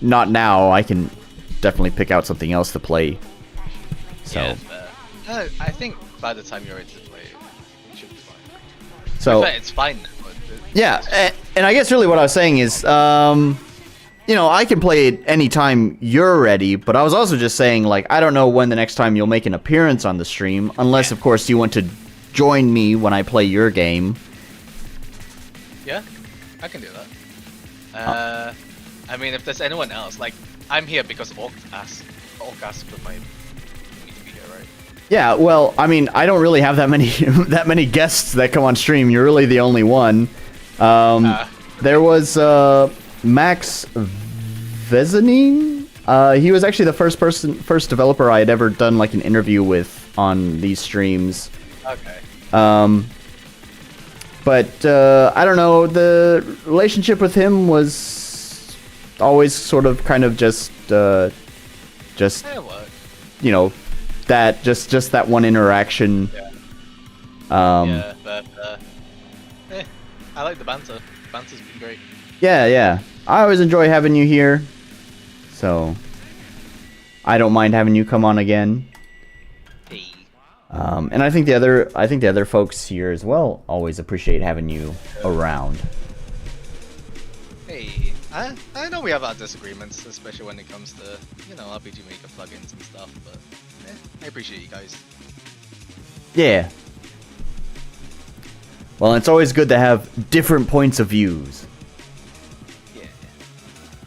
not now, I can definitely pick out something else to play. So Yeah, I think by the time you're ready to play it should be fine. so It's fine now. yeah, and I guess really what I was saying is, you know, I can play it anytime you're ready, but I was also just saying, like, I don't know when the next time you'll make an appearance on the stream, unless, of course, you want to join me when I play your game. Yeah, I can do that. I mean, if there's anyone else, like, I'm here because Orc asked for me to be here, right? Yeah, well, I mean, I don't really have that many that many guests that come on stream. You're really the only one. There was Max Vezanin. He was actually the first developer I had ever done like an interview with on these streams. Okay. But I don't know. The relationship with him was always sort of kind of just Yeah, what? you know, that just that one interaction. Yeah. Yeah, But I like the banter. Banter's been great. yeah. I always enjoy having you here. So I don't mind having you come on again. Hey. And I think the other folks here as well always appreciate having you around. Hey. I know we have our disagreements, especially when it comes to, you know, RPG Maker plugins and stuff, but I appreciate you guys. Yeah. Well, it's always good to have different points of views. Yeah.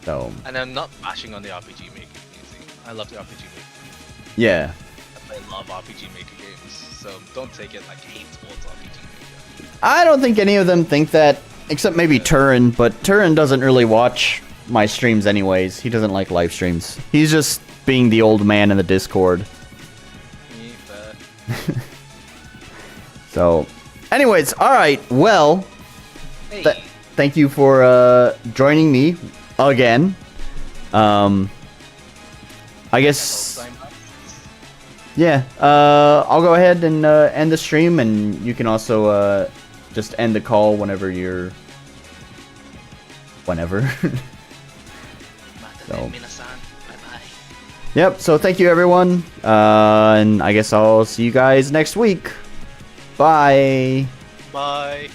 So And I'm not bashing on the RPG Maker community. I love the RPG Maker. yeah. I play a lot of RPG Maker games, so don't take it like hate towards RPG Maker. I don't think any of them think that, except maybe Turin, but Turin doesn't really watch my streams anyways. He doesn't like live streams. He's just being the old man in the Discord. So, anyways, alright, well, Hey. thank you for joining me again. I guess, yeah, I'll go ahead and end the stream, and you can also just end the call whenever you're... Whenever. So. Yep, so thank you everyone, and I guess I'll see you guys next week. Bye! Bye.